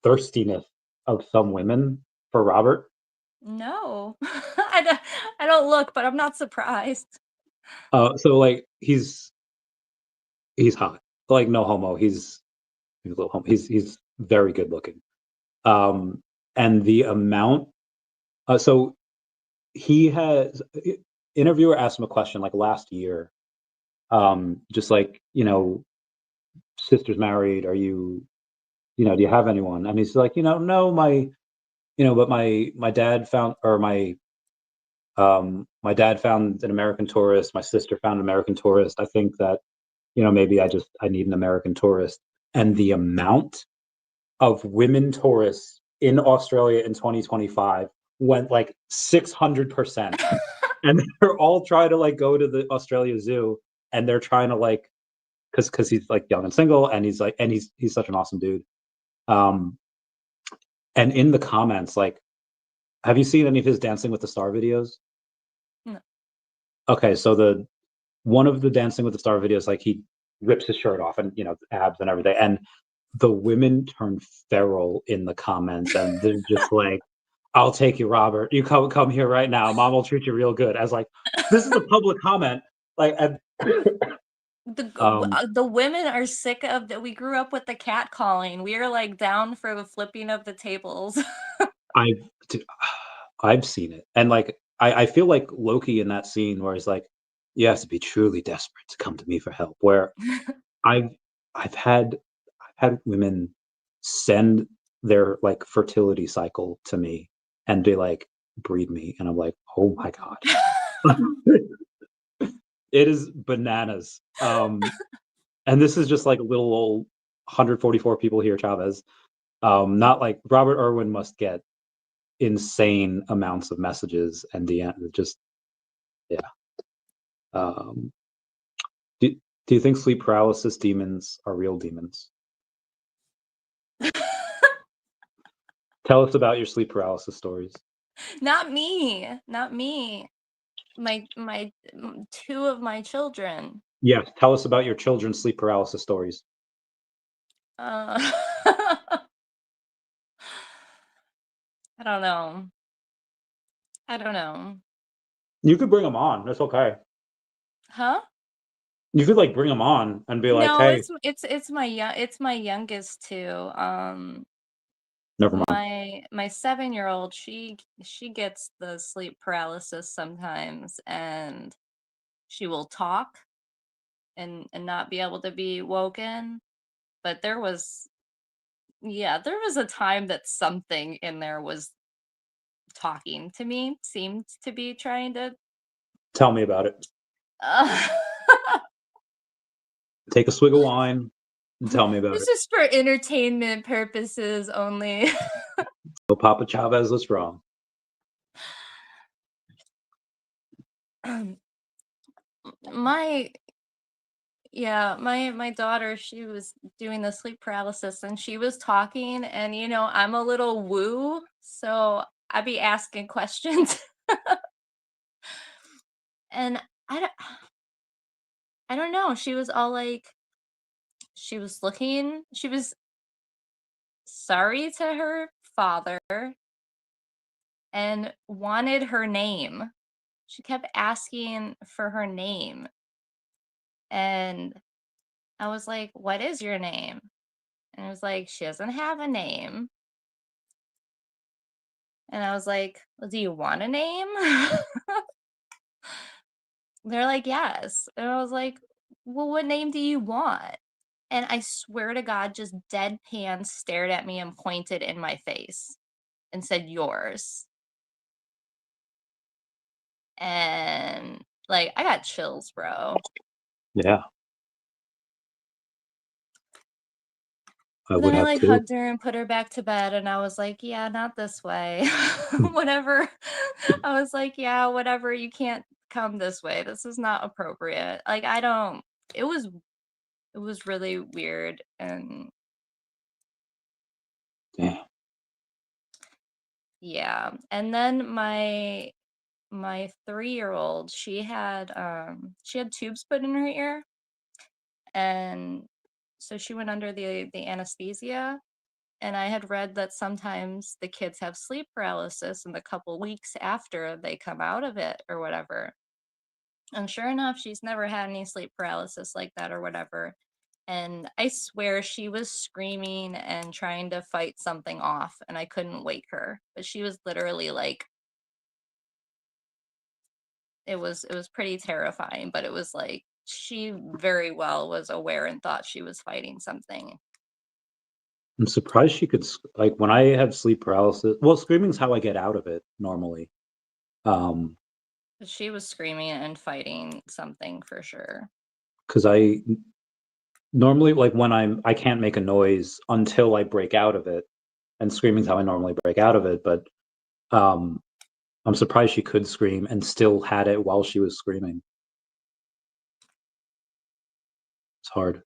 thirstiness of some women for Robert? No, I don't look, but I'm not surprised. So like he's hot, like no homo. He's a little homo. He's very good looking. And the amount. So he has interviewer asked him a question like last year, just like, sister's married, are you, do you have anyone? And he's like, no, but my dad found, or my dad found an American tourist, my sister found an American tourist, I think that, maybe I need an American tourist. And the amount of women tourists in Australia in 2025 went like 600%. And they're all trying to like go to the Australia Zoo, and they're trying to like, because he's like young and single, and he's like, and he's such an awesome dude. And in the comments, like, have you seen any of his Dancing with the Star videos? No. Okay, so one of the Dancing with the Star videos, like he rips his shirt off and abs and everything, and the women turn feral in the comments, and they're just like, "I'll take you, Robert. You come here right now. Mom will treat you real good." As like, this is a public comment. Like, The women are sick of that. We grew up with the cat calling. We are like down for the flipping of the tables. I've seen it, and like I feel like Loki in that scene where he's like, "You have to be truly desperate to come to me for help." Where I've I've had women send their like fertility cycle to me and they like breed me, and I'm like, oh my god. It is bananas. And this is just like little old 144 people here, Chavez. Not like Robert Irwin must get insane amounts of messages and just yeah. Um, do you think sleep paralysis demons are real demons? Tell us about your sleep paralysis stories. Not me. Not me. My two of my children. Yes, tell us about your children's sleep paralysis stories. Uh, I don't know. I don't know. You could bring them on. That's okay. Huh? You could like bring them on and be like, No, "Hey, it's my youngest too. never mind." My 7-year-old, she gets the sleep paralysis sometimes, and she will talk and not be able to be woken. But there was a time that something in there was talking to me, seemed to be trying to Tell me about it. uh, Take a swig of wine and tell me about this it. is for entertainment purposes only. So Papa Chavez is wrong. my my daughter, she was doing the sleep paralysis and she was talking, and I'm a little woo, so I'd be asking questions. And I don't know, she was all like, she was sorry to her father and wanted her name. She kept asking for her name, and I was like, "What is your name?" And it was like, "She doesn't have a name." And I was like, "Well, do you want a name?" They're like, "Yes." And I was like, well, what name do you want? And I swear to God, just deadpan stared at me and pointed in my face and said, yours. And like, I got chills, bro. Yeah, I Then would I have like too. hugged her and put her back to bed, and I was like, yeah, not this way. Whatever. I was like, yeah, whatever. You can't come this way. This is not appropriate. Like, I don't, it was really weird. And Yeah. yeah. And then my 3-year-old, she had tubes put in her ear, and so she went under the anesthesia. And I had read that sometimes the kids have sleep paralysis in the couple weeks after they come out of it or whatever. And sure enough, she's never had any sleep paralysis like that or whatever. And I swear she was screaming and trying to fight something off, and I couldn't wake her. But she was literally like, it was pretty terrifying, but it was like she very well was aware and thought she was fighting something. I'm surprised she could like when I have sleep paralysis. Well, screaming's how I get out of it normally. Um, But she was screaming and fighting something for sure. because I normally like when I can't make a noise until I break out of it, and screaming's how I normally break out of it. But um, I'm surprised she could scream and still had it while she was screaming. It's hard.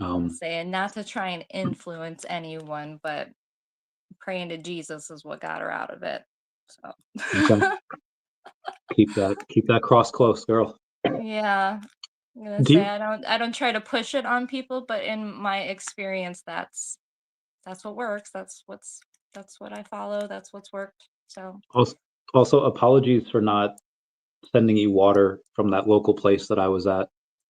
Saying not to try and influence anyone, but praying to Jesus is what got her out of it. So Okay. Keep that cross close, girl. yeah, I'm gonna Do say you I don't try to push it on people, but in my experience, that's what works. That's what I follow. That's what's worked. So also apologies for not sending you water from that local place that I was at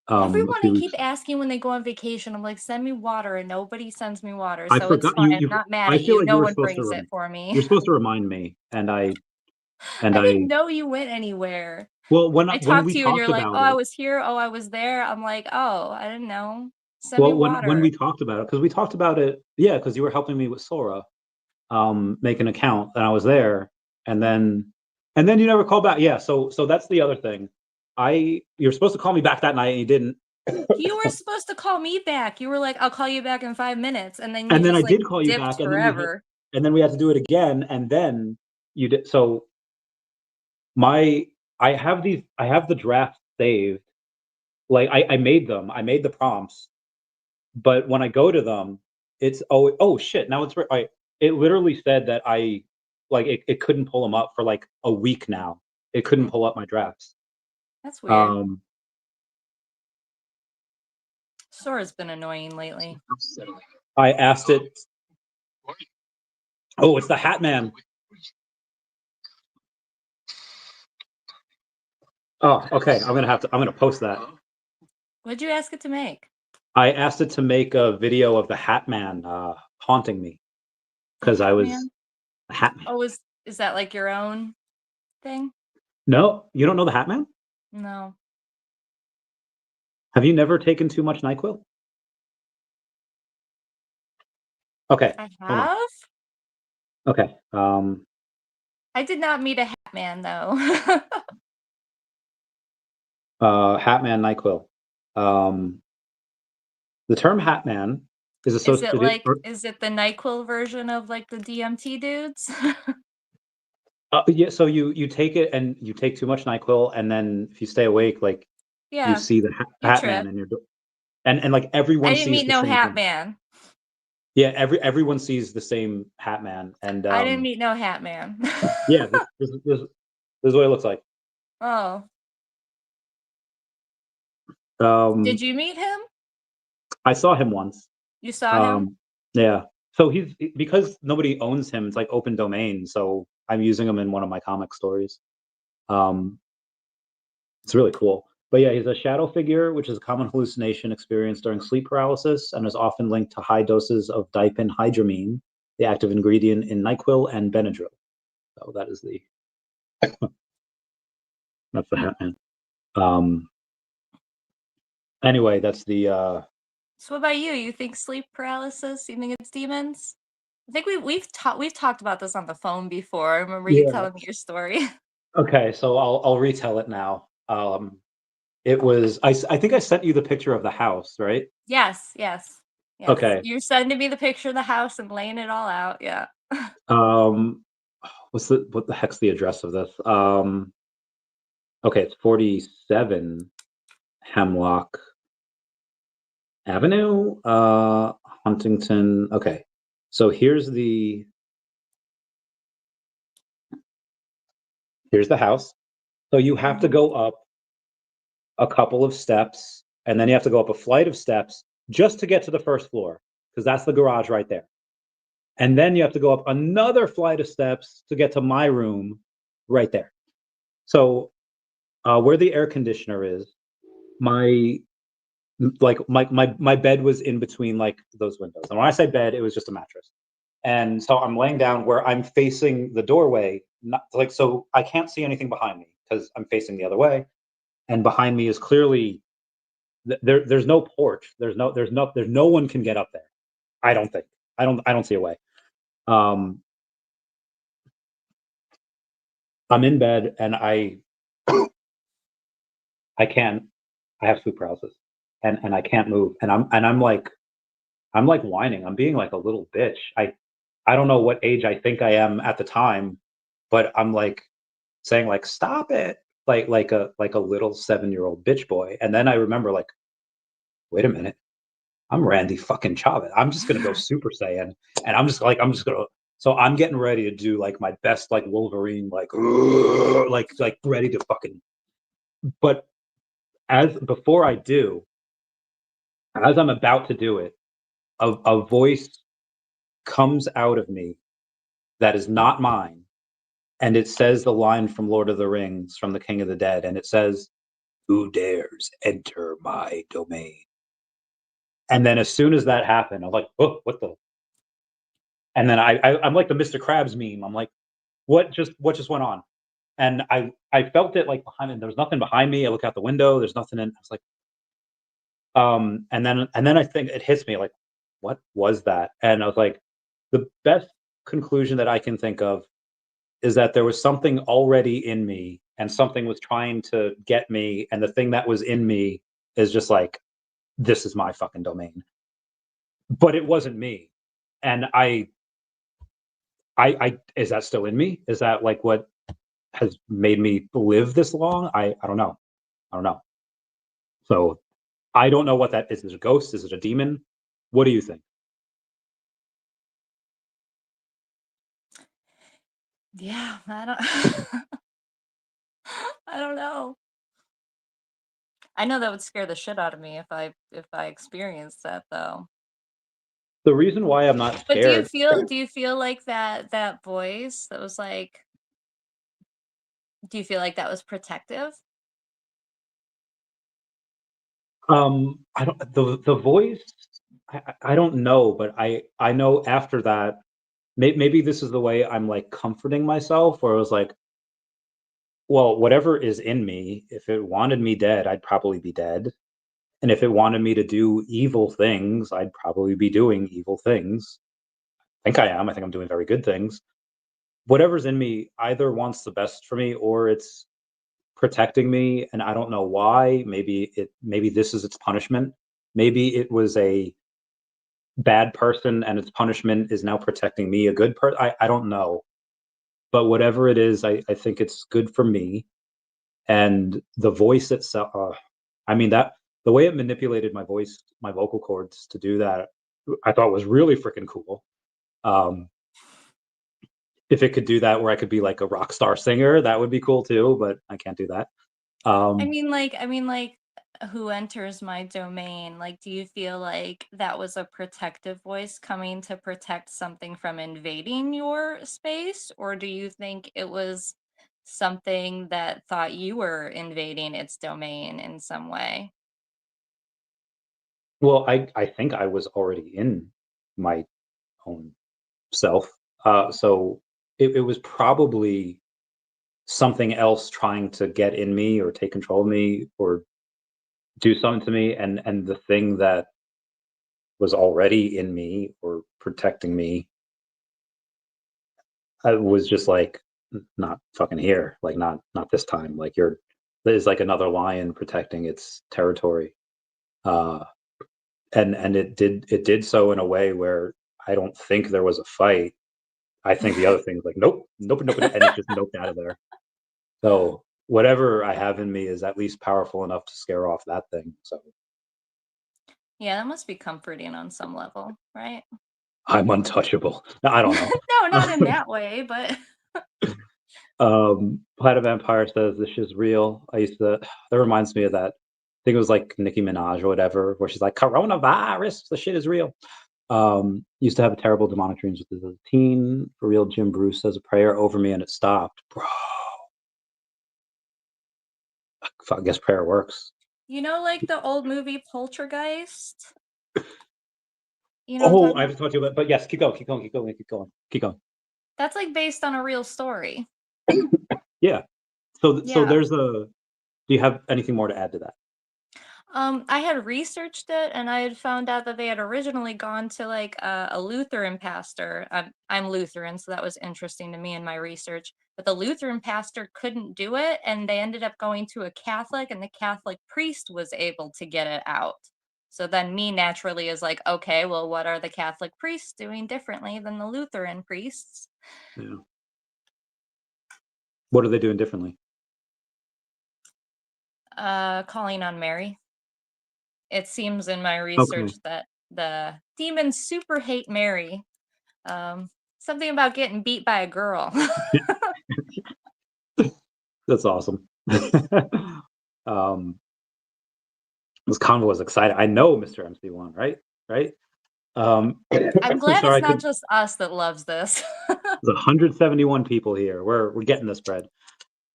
a everyone few I keep weeks. asking when they go on vacation, I'm like, send me water, and nobody sends me water. I So it's forgot fine. you. I'm not mad I at feel you. like you No were one supposed to. brings it for me. You're supposed to remind me, and I I I didn't know you went anywhere. well I when talked we to you and you're talked like, "Oh, about I it. was here. Oh, I was there." I'm like, "Oh, I didn't know. Send me Well, when we water." talked about it, because we talked about it, yeah, because you were helping me with Sora, make an account, and I was there, and then you never called back. Yeah, so that's the other thing. You're supposed to call me back that night, and you didn't. You were supposed to call me back. You were like, "I'll call you back in 5 minutes," and then you And then I just like did call you dipped back, forever. and then we had to do it again, and then you did. So my I have the draft saved. Like I made them, I made the prompts, but when I go to them, it's oh shit. Now it's it literally said that it couldn't pull them up for like a week now. It couldn't pull up my drafts. That's weird. Um, Sora's been annoying lately. I asked it. Oh, it's the Hat Man. Oh, okay. I'm gonna post that. What'd you ask it to make? I asked it to make a video of the Hat Man haunting me The because I Hat was Man? a Hat Man. Oh, is that like your own thing? No, you don't know the Hat Man? No. Have you never taken too much NyQuil? Okay, I hold on. have? Okay, I did not meet a Hat Man though. Hat Man NyQuil. Um, the term Hat Man is Is it associated. like is it the NyQuil version of like the DMT dudes? Yeah, so you take it and you take too much NyQuil, and then if you stay awake, like you Yeah, see the you Hat trip. Man, and like I everyone didn't sees meet the no same Hat thing. Man. Yeah, everyone sees the same Hat Man, and I didn't meet no Hat Man. yeah, this is what it looks like. Oh. Um, Did you meet him? I saw him once. You saw him? Um, yeah. So he's because nobody owns him. It's like open domain. So I'm using him in one of my comic stories. Um, it's really cool. But yeah, he's a shadow figure, which is a common hallucination experienced during sleep paralysis, and is often linked to high doses of diphenhydramine, the active ingredient in NyQuil and Benadryl. So that is that's the Hat Man. Um, Anyway, that's the So what about you? You think sleep paralysis? You think it's demons? I think we've talked about this on the phone before. I remember you yeah. telling me your story. Okay, so I'll retell it now. It was I think I sent you the picture of the house, right? Yes, yes, yes. Okay. You're sending me the picture of the house and laying it all out. Yeah. Um, what the heck's the address of this? Okay, it's 47 Hemlock Avenue, Huntington. Okay, so here's the house. So you have to go up a couple of steps, and then you have to go up a flight of steps just to get to the first floor, because that's the garage right there. And then you have to go up another flight of steps to get to my room right there. So where the air conditioner is, my bed was in between like those windows. And when I say bed, it was just a mattress. And so I'm laying down where I'm facing the doorway, not like, so I can't see anything behind me because I'm facing the other way. And behind me is clearly there's no porch. There's no one can get up there. I don't think. I don't see a way. I'm in bed and I can't. I have sleep paralysis, and I can't move. And I'm like whining. I'm being like a little bitch. I don't know what age I think I am at the time, but I'm like saying like stop it, like a little 7-year-old bitch boy. And then I remember like, wait a minute, I'm Randy fucking Chavez. I'm just gonna go Super Saiyan, and I'm just gonna. So I'm getting ready to do like my best like Wolverine, like ready to fucking. But as before I do, as I'm about to do it, a voice comes out of me that is not mine, and it says the line from Lord of the Rings, from the King of the Dead, and it says, "Who dares enter my domain?" And then as soon as that happened, I'm like, "Oh, what the?" And then I'm like the Mr. Krabs meme. I'm like, what just went on? And I felt it like behind me. There was nothing behind me. I look out the window. There's nothing in. I was like, and then I think it hits me like, what was that? And I was like, the best conclusion that I can think of is that there was something already in me, and something was trying to get me, and the thing that was in me is just like, this is my fucking domain. But it wasn't me, and I is that still in me? Is that like what has made me live this long? I don't know. I don't know. So I don't know what that is. Is it a ghost? Is it a demon? What do you think? Yeah, I don't I don't know. I know that would scare the shit out of me if I experienced that though. The reason why I'm not But scared, do you feel like that voice that was like do you feel like that was protective? I don't the voice. I don't know, but I know after that, maybe this is the way I'm like comforting myself, where I was like, well, whatever is in me, if it wanted me dead, I'd probably be dead. And if it wanted me to do evil things, I'd probably be doing evil things. I think I am. I think I'm doing very good things. Whatever's in me either wants the best for me or it's protecting me, and I don't know why. Maybe this is its punishment. Maybe it was a bad person and its punishment is now protecting me, a good person. I don't know. But whatever it is, I think it's good for me. And the voice itself, I mean, that the way it manipulated my voice, my vocal cords to do that, I thought was really freaking cool. Um, if it could do that where I could be like a rock star singer, that would be cool too, but I can't do that. Um, I mean like who enters my domain? Like do you feel like that was a protective voice coming to protect something from invading your space, or do you think it was something that thought you were invading its domain in some way? well, I think I was already in my own self. So it was probably something else trying to get in me or take control of me or do something to me, and the thing that was already in me or protecting me, I was just like, not fucking here, like not this time. Like there's like another lion protecting its territory, and it did so in a way where I don't think there was a fight. I think the other thing's like, nope, and it just noped out of there. So whatever I have in me is at least powerful enough to scare off that thing. So Yeah, that must be comforting on some level, right? I'm untouchable. I don't know. No, not in that way, but Plaid of Vampire says this is real. That reminds me of that. I think it was like Nicki Minaj or whatever, where she's like, coronavirus, the shit is real. Used to have a terrible demonic dreams with as a teen. For real, Jim Bruce says a prayer over me and it stopped. Bro. I guess prayer works. you know, like the old movie Poltergeist? You know what I'm Oh, talking I about? haven't talked to you about, but yes, keep going. That's like based on a real story. Yeah. So Yeah. there's do you have anything more to add to that? I had researched it and I had found out that they had originally gone to like a Lutheran pastor. I'm Lutheran, so that was interesting to me in my research. But the Lutheran pastor couldn't do it, and they ended up going to a Catholic, and the Catholic priest was able to get it out. So then me naturally is like, okay, well, what are the Catholic priests doing differently than the Lutheran priests? Yeah. What are they doing differently? Calling on Mary. It seems in my research that the demons super hate Mary. Something about getting beat by a girl. That's awesome. This convo was exciting. I know Mr. MC1, right? I'm glad sorry, it's not just us that loves this. There's 171 people here. We're getting this spread.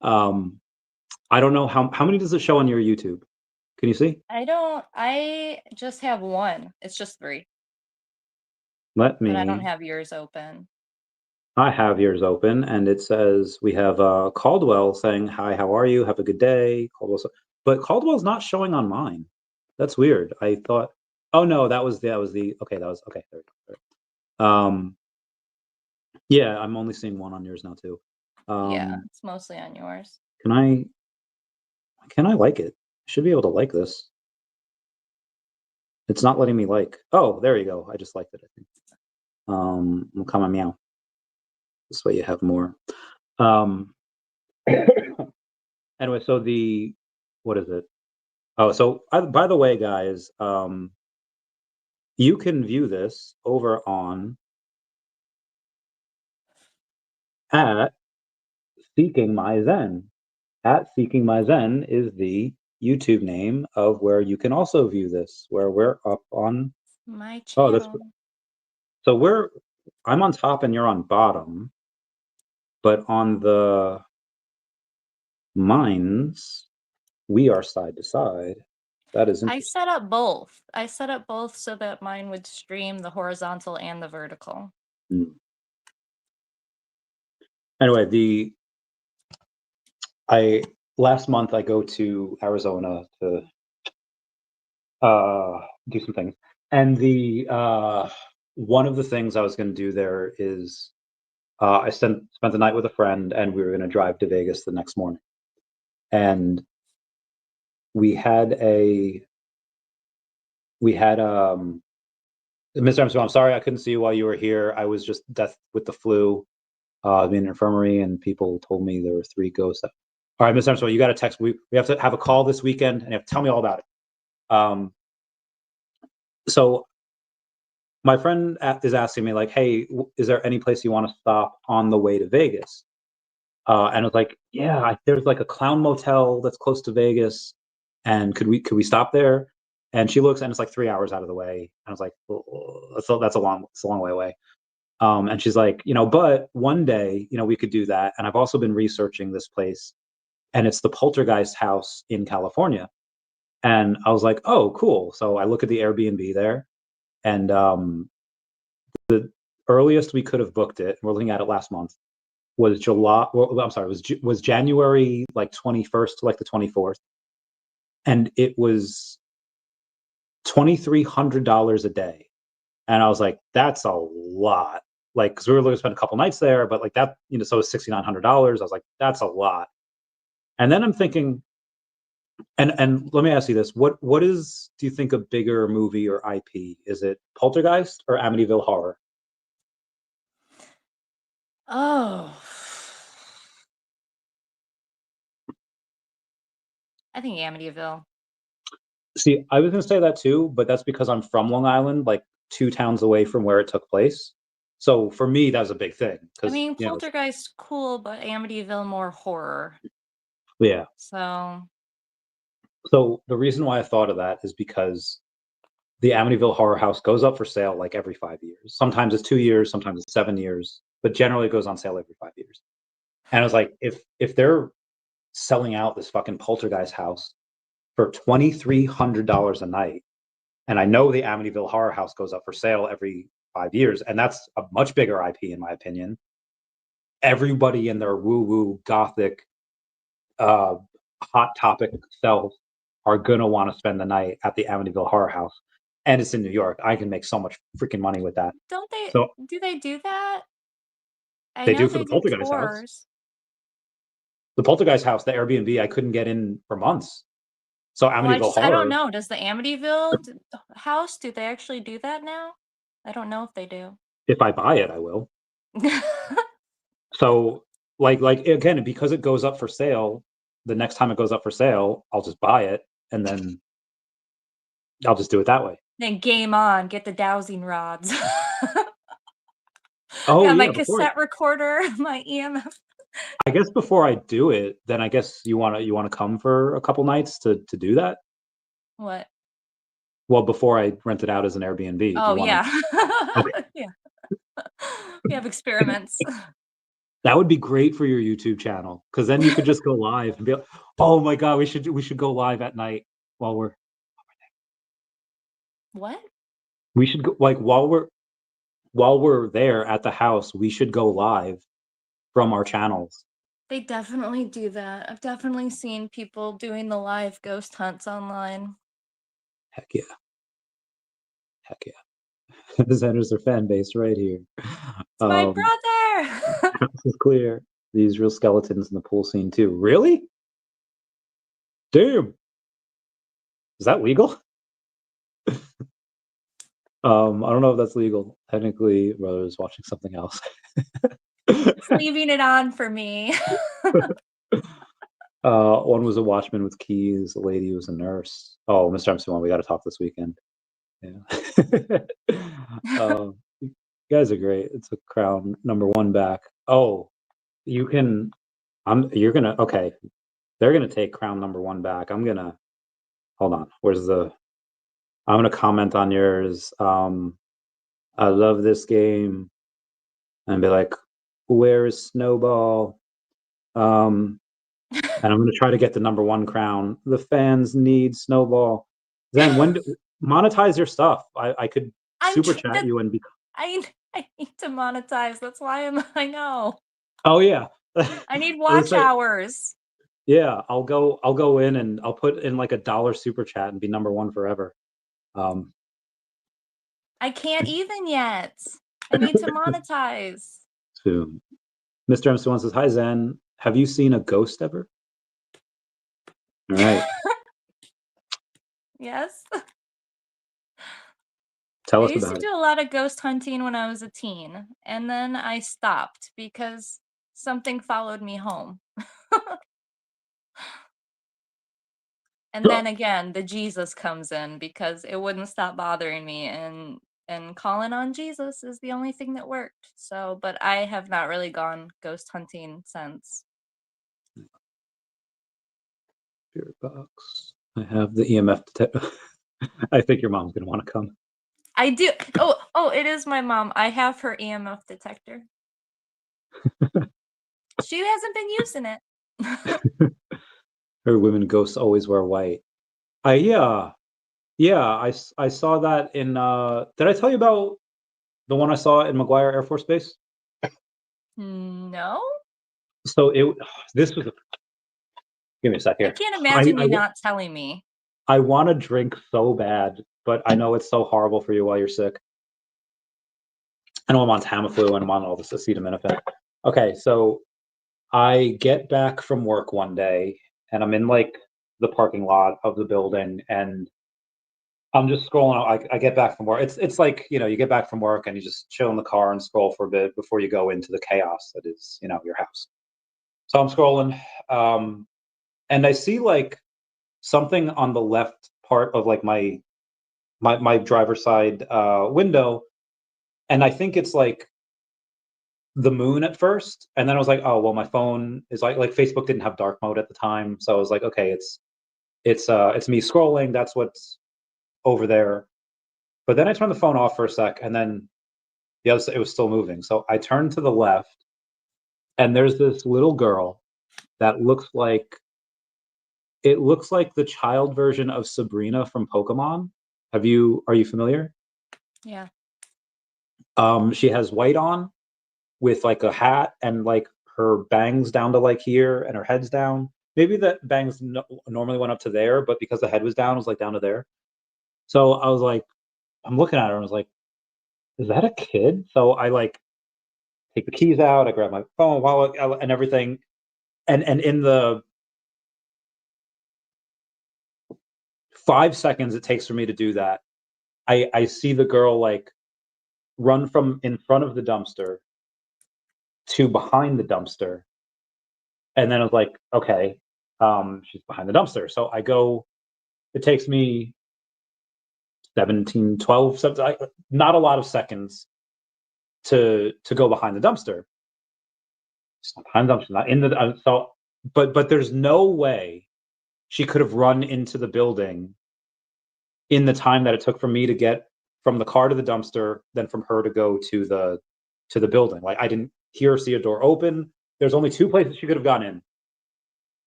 I don't know how many does it show on your YouTube? Can you see? I just have one. It's just 3. But I don't have yours open. I have yours open, and it says we have Caldwell saying, "Hi, how are you? Have a good day." But Caldwell's not showing on mine. That's weird. I thought, oh no, that was the okay. That was okay. There we go. Yeah, I'm only seeing one on yours now too. Yeah, it's mostly on yours. Can I like it? I should be able to like this. It's not letting me like. Oh, there you go. I just liked it, I think. Come on, meow. This way you have more. Anyway, so what is it? Oh, so by the way, guys, you can view this over on at Seeking My Zen. At Seeking My Zen is the YouTube name of where you can also view this, where we're up on my channel. So I'm on top and you're on bottom, but on the mines, we are side to side. That is interesting. I set up both so that mine would stream the horizontal and the vertical. Anyway, last month I go to Arizona to do some things, and one of the things I was going to do there is I spent the night with a friend, and we were going to drive to Vegas the next morning, and we had Mr. Armstrong, I'm sorry I couldn't see you while you were here. I was just death with the flu, in an infirmary, and people told me there were 3 ghosts. All right, Mr. Armstrong, you got to text. We have to have a call this weekend, and you have to tell me all about it. So my friend is asking me like, hey, is there any place you want to stop on the way to Vegas? And I was like, yeah, there's like a clown motel that's close to Vegas, and could we stop there? And she looks, and it's like 3 hours out of the way. And I was like, oh, that's a long way away. And she's like, but one day, we could do that. And I've also been researching this place, and it's the Poltergeist house in California. And I was like, oh, cool. So I look at the Airbnb there, and the earliest we could have booked it, we're looking at it last month, was July. Well, I'm sorry, was January like 21st to like the 24th. and it was $2,300 a day. And I was like, that's a lot. Like, because we were looking to spend a couple nights there, but like that, you know, so it was $6,900. I was like, that's a lot. And then I'm thinking, and let me ask you this: what is, do you think, a bigger movie or IP? Is it Poltergeist or Amityville Horror? Oh, I think Amityville. See, I was gonna say that too, but that's because I'm from Long Island, like 2 towns away from where it took place. So for me, that was a big thing I because mean, Poltergeist cool, but Amityville more horror. yeah. So So the reason why I thought of that is because the Amityville Horror House goes up for sale like every 5 years. Sometimes it's 2 years, sometimes it's 7 years, but generally it goes on sale every 5 years. And I was like, if they're selling out this fucking Poltergeist house for $2,300 a night, and I know the Amityville Horror House goes up for sale every 5 years, and that's a much bigger IP in my opinion. Everybody in their woo-woo gothic hot topic self are gonna want to spend the night at the Amityville Horror House, and it's in New York. I can make so much freaking money with that. don't they So do they do that? I they know do for they the do Poltergeist house. tours. The Poltergeist house, the Airbnb, I couldn't get in for months. So Well, Amityville I don't Horror, know. Does the Amityville house, do they actually do that now? I don't know if they do. if I buy it, I will. So like again, because it goes up for sale, the next time it goes up for sale, I'll just buy it and then I'll just do it that way. Then game on, get the dowsing rods. Oh Got my yeah, cassette recorder, my EMF. I guess before I do it, then I guess you wanna come for a couple nights to do that? What? Well, before I rent it out as an Airbnb, do Oh you wanna? yeah. Okay. Yeah. We have experiments. That would be great for your YouTube channel, because then you could just go live and be like, "Oh my god, we should go live at night while What? we should go, like, while we're there at the house, we should go live from our channels." They definitely do that. I've definitely seen people doing the live ghost hunts online. Heck yeah. Heck yeah. Zenner's their fan base right here. It's my brother. House is clear. These real skeletons in the pool scene too. Really? Damn. Is that legal? I don't know if that's legal. Technically, brother's watching something else. Just leaving it on for me. One was a watchman with keys. The lady was a nurse. Oh, Mr. MC1, we got to talk this weekend. Yeah. You guys are great. It's a crown #1 back. Oh, you can. You're gonna. Okay, they're gonna take crown #1 back. I'm gonna. Hold on. Where's the? I'm gonna comment on yours. I love this game, and be like, where is Snowball? And I'm gonna try to get the #1 crown. The fans need Snowball. Then monetize your stuff. I could super chat you and be. I need to monetize. That's why I know. Oh yeah. I need I was watch like, hours. yeah, I'll go in and I'll put in like $1 super chat and be #1 forever. I can't even yet. I need to monetize. Soon. Mr. MC1 says, "Hi Zen. Have you seen a ghost ever?" All right. Yes. Tell I us used to about it. do a lot of ghost hunting when I was a teen, and then I stopped because something followed me home. And then again, the Jesus comes in because it wouldn't stop bothering me, and calling on Jesus is the only thing that worked. So, but I have not really gone ghost hunting since. Spirit box. I have the EMF detector. I think your mom's gonna want to come. I do. Oh, it is my mom. I have her EMF detector. She hasn't been using it. Her women ghosts always wear white. Yeah. I saw that in. Did I tell you about the one I saw in McGuire Air Force Base? No, So this was. Give me a sec I here. can't imagine I you not telling me. I want to drink so bad, but I know it's so horrible for you while you're sick. I know I'm on Tamiflu and I'm on all this acetaminophen. Okay, so I get back from work one day and I'm in like the parking lot of the building and I'm just scrolling. I get back from work. It's like, you know, you get back from work and you just chill in the car and scroll for a bit before you go into the chaos that is, you know, your house. So I'm scrolling, and I see like something on the left part of like my driver's side window, and I think it's like the moon at first, and then I was like, oh well, my phone is like Facebook didn't have dark mode at the time, so I was like, okay, it's me scrolling. That's what's over there. But then I turned the phone off for a sec, and then the other it was still moving. So I turned to the left, and there's this little girl that looks like the child version of Sabrina from Pokemon. Are you familiar? Yeah. She has white on with like a hat and like her bangs down to like here and her head's down. Maybe the bangs normally went up to there, but because the head was down, it was like down to there. So I was like, I'm looking at her and I was like, is that a kid? So I like take the keys out, I grab my phone, wallet, and everything. And in the 5 seconds it takes for me to do that, I see the girl like run from in front of the dumpster to behind the dumpster. And then I was like, okay, she's behind the dumpster. So I go, it takes me 17, 12, not a lot of seconds to go behind the dumpster. She's not behind the dumpster, not in the, so, but there's no way she could have run into the building in the time that it took for me to get from the car to the dumpster, then from her to go to the building. Like I didn't hear or see a door open. There's only two places she could have gone in,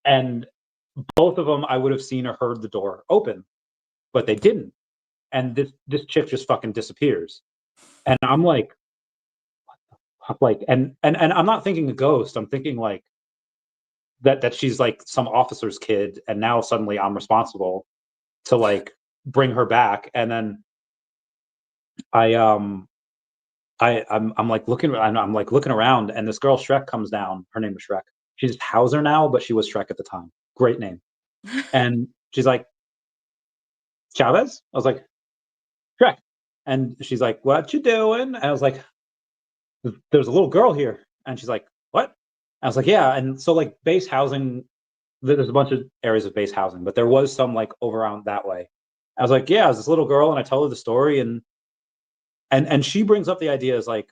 and both of them I would have seen or heard the door open, but they didn't. And this chick just fucking disappears, and I'm like, and I'm not thinking a ghost. I'm thinking like that she's like some officer's kid, and now suddenly I'm responsible to like bring her back, and then I I'm like looking I'm like looking around and this girl Shrek comes down. Her name is Shrek. She's Hauser now, but she was Shrek at the time. Great name. And she's like, Chavez? I was like, Shrek. And she's like, what you doing? And I was like, there's a little girl here. And she's like, what? I was like, yeah. And so like base housing, there's a bunch of areas of base housing, but there was some like over around that way. I was like, yeah, it was this little girl, and I tell her the story, and she brings up the idea as like,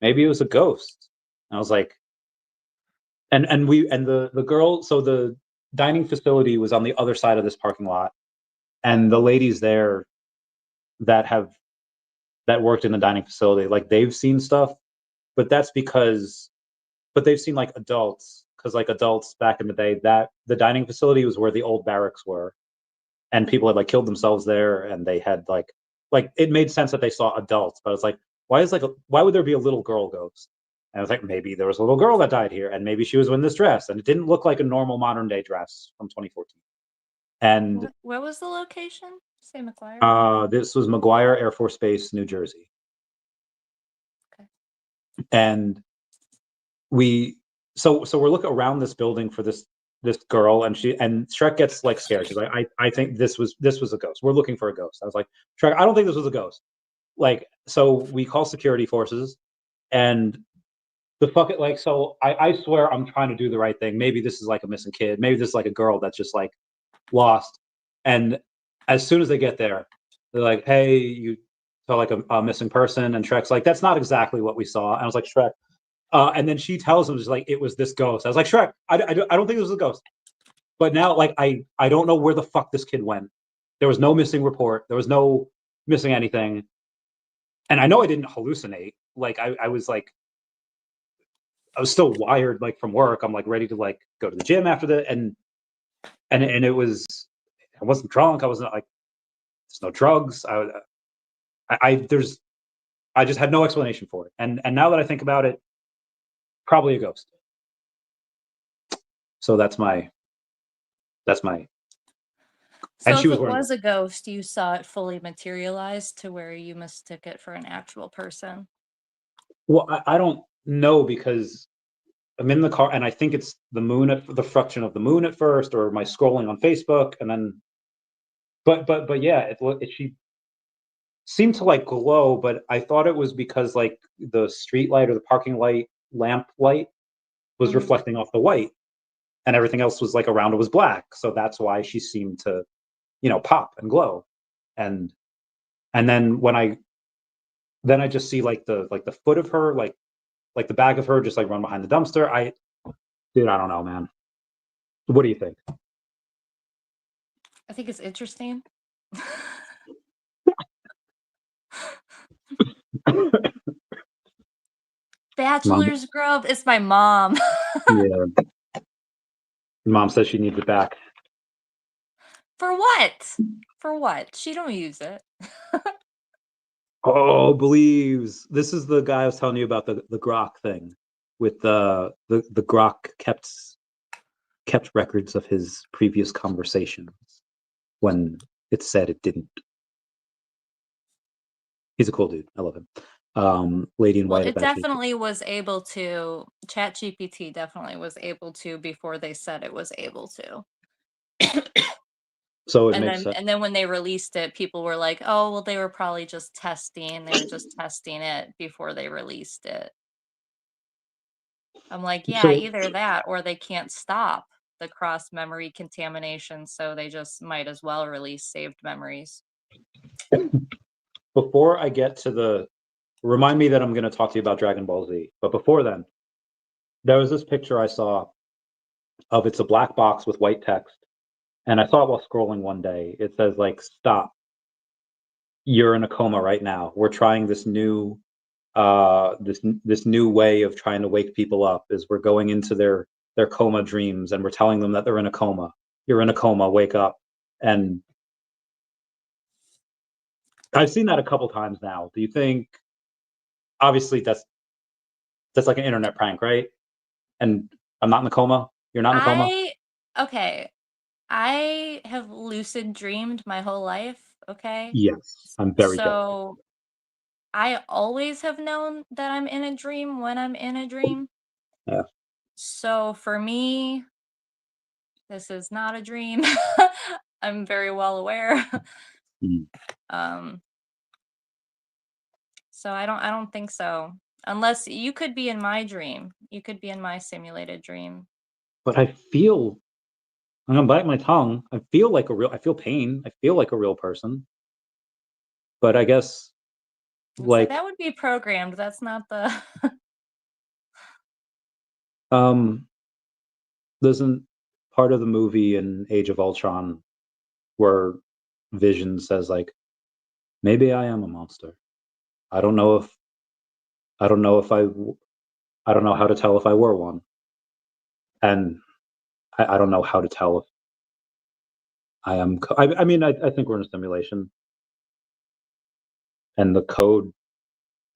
maybe it was a ghost. And I was like, and the girl, so the dining facility was on the other side of this parking lot, and the ladies there that worked in the dining facility, like they've seen stuff, but that's because, but they've seen like adults, because like adults back in the day, that the dining facility was where the old barracks were, and people had like killed themselves there, and they had like it made sense that they saw adults, but it's like, why would there be a little girl ghost? And I was like, maybe there was a little girl that died here, and maybe she was in this dress, and it didn't look like a normal modern day dress from 2014. And Where was the location? Say McGuire. this was McGuire Air Force Base, New Jersey. Okay. And we so we're looking around this building for this girl, and Shrek gets like scared. She's like, I think this was a ghost. We're looking for a ghost. I was like, Shrek, I don't think this was a ghost. Like, so we call security forces, and the fuck it, like, so I swear I'm trying to do the right thing. Maybe this is like a missing kid. Maybe this is like a girl that's just like lost. And as soon as they get there, they're like, hey, you saw like a missing person. And Shrek's like, that's not exactly what we saw. And I was like, Shrek. And then she tells him, she's like, it was this ghost. I was like, Shrek, I don't think it was a ghost. But now, like, I don't know where the fuck this kid went. There was no missing report. There was no missing anything. And I know I didn't hallucinate. Like, I was like, I was still wired like from work. I'm like ready to like go to the gym after that, and it was, I wasn't drunk. I wasn't like, there's no drugs. I just had no explanation for it. And now that I think about it, probably a ghost. So that's my So And if she was it wearing. was a ghost, you saw it fully materialized to where you mistook it for an actual person. Well, I don't know because I'm in the car and I think it's the moon at the reflection of the moon at first, or my scrolling on Facebook, and then. But yeah, she seemed to like glow, but I thought it was because like the street light or the parking light lamp light was Mhm. reflecting off the white, and everything else was like around it was black. So that's why she seemed to, pop and glow. And then then I just see like the foot of her, like the back of her just like run behind the dumpster. Dude, I don't know, man. What do you think? I think it's interesting. Mom, Bachelor's Grove. It's my mom. yeah. Mom says she needs it back. For what? For what? She don't use it. Oh, believes. This is the guy I was telling you about, the Grok thing, with the Grok kept records of his previous conversations when it said it didn't. He's a cool dude. I love him. Lady in Well, White it actually. definitely was able to. ChatGPT definitely was able to before they said it was able to. So it And makes then sense. and then when they released it, people were like, "Oh, well, they were probably just testing. They were just testing it before they released it." I'm like, yeah, So either that or they can't stop the cross memory contamination, so they just might as well release saved memories. before I get to remind me that I'm going to talk to you about Dragon Ball Z. But before then, there was this picture I saw of, it's a black box with white text, and I saw it while scrolling one day. It says like, "Stop. You're in a coma right now. We're trying this new this new way of trying to wake people up, is we're going into their coma dreams, and we're telling them that they're in a coma. You're in a coma, wake up." And I've seen that a couple times now. Do you think, obviously that's like an internet prank, right? And I'm not in a coma. You're not in a coma. Okay. I have lucid dreamed my whole life, okay? Yes, I'm very jealous. So I always have known that I'm in a dream when I'm in a dream. Yeah. So for me, this is not a dream. I'm very well aware. Mm. Um, so I don't think so. Unless you could be in my dream. You could be in my simulated dream. But I'm gonna bite my tongue. I feel pain. I feel like a real person. But I guess So like that would be programmed. That's not the um doesn't part of the movie in Age of Ultron where Vision says like, maybe I am a monster. I don't know if I don't know if I don't know how to tell if I were one. And I don't know how to tell if I am. I mean, I think we're in a simulation, and the code.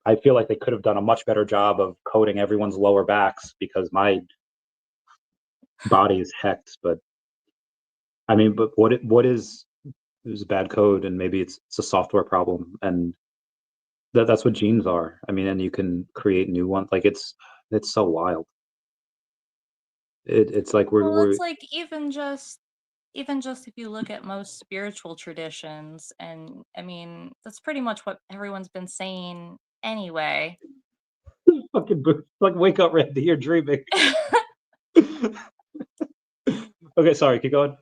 I feel like they could have done a much better job of coding everyone's lower backs, because my body is hecked. But I mean, but what is, it was a bad code, and maybe it's a software problem, and that's what genes are. I mean, and you can create new ones. Like it's so wild. It's like well, we're it's like even just if you look at most spiritual traditions, and I mean, that's pretty much what everyone's been saying anyway. fucking like, wake up, Randy, you're dreaming. Okay, sorry, keep going.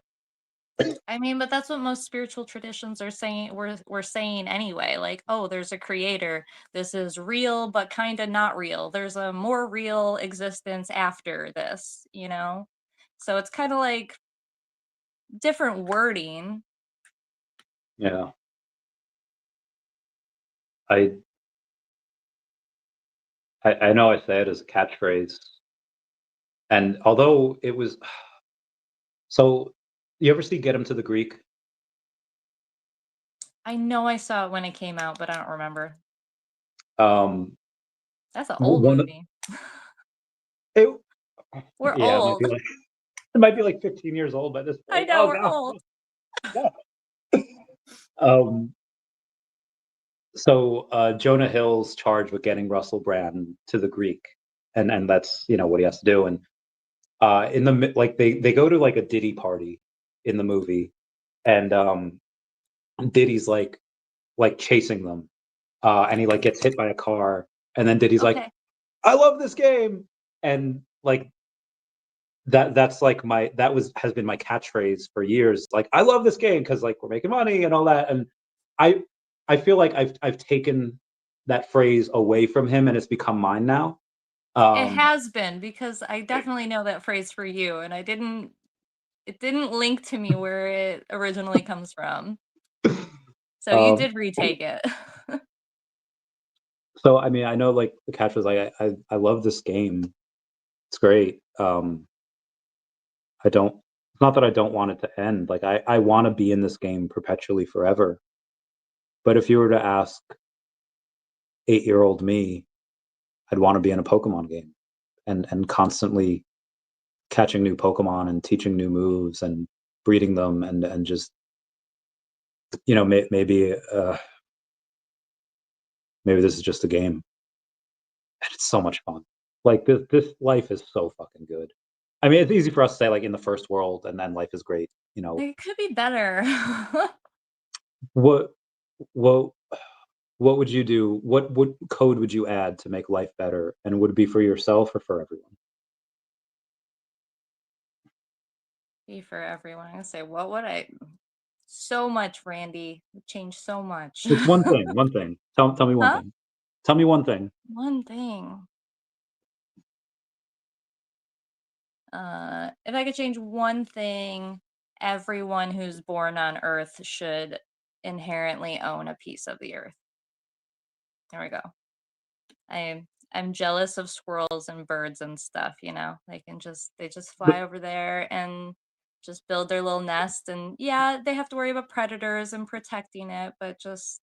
I mean, but that's what most spiritual traditions are saying. We're saying anyway. Like, oh, there's a creator. This is real, but kind of not real. There's a more real existence after this. So it's kind of like different wording. Yeah. I I know I say it as a catchphrase, and although it was so, you ever see Get Him to the Greek? I know I saw it when it came out, but I don't remember. Um, That's an old one movie. it, We're yeah, old. it might be like 15 years old by this I point. know Oh we're god, old. no. So Jonah Hill's charged with getting Russell Brand to the Greek, and that's what he has to do. And in the like they go to like a Diddy party in the movie, and Diddy's like chasing them, and he like gets hit by a car, and then Diddy's like, Okay. "I love this game," and like that's like has been my catchphrase for years. Like, I love this game because like we're making money and all that. And I I feel like I've taken that phrase away from him and it's become mine now. It Um, has been, because I definitely know that phrase for you, and it didn't link to me where it originally comes from. So you um, did retake it. so I mean, I know like the catch was like I love this game. It's great. I don't. It's not that I don't want it to end. Like I want to be in this game perpetually forever. But if you were to ask 8-year-old me, I'd want to be in a Pokemon game and constantly catching new Pokemon and teaching new moves and breeding them and just maybe maybe this is just a game and it's so much fun. Like this life is so fucking good. I mean, it's easy for us to say like in the first world and then life is great. It could be better. What what what would you do? What code would you add to make life better? And would it be for yourself or for everyone? Be for everyone. I'm gonna say, what would I? So much, Randy. It changed so much. It's one thing. One thing. Tell me one Huh? thing. Tell me one thing. One thing. If I could change one thing, everyone who's born on Earth should inherently own a piece of the Earth. There we go. I'm jealous of squirrels and birds and stuff, they just But fly over there and just build their little nest, and yeah, they have to worry about predators and protecting it, but just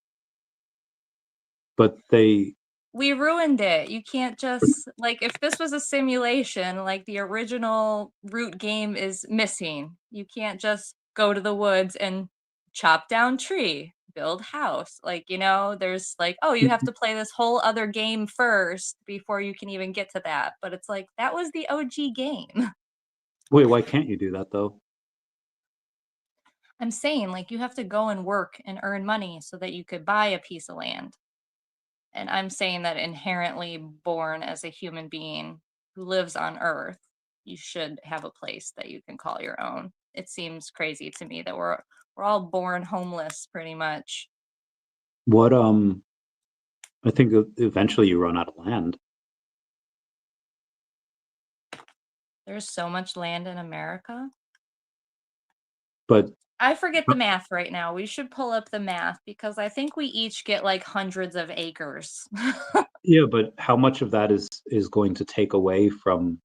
but they we ruined it. You can't just, like, if this was a simulation, like, the original root game is missing. You can't just go to the woods and chop down tree, build house. Like, there's like, oh, you have to play this whole other game first before you can even get to that. But it's like, that was the OG game. wait. Why can't you do that though? I'm saying, like, you have to go and work and earn money so that you could buy a piece of land. And I'm saying that inherently born as a human being who lives on Earth, you should have a place that you can call your own. It seems crazy to me that we're all born homeless pretty much. What I think eventually you run out of land. There's so much land in America. But I forget the math right now. We should pull up the math because I think we each get like hundreds of acres. yeah, but how much of that is going to take away from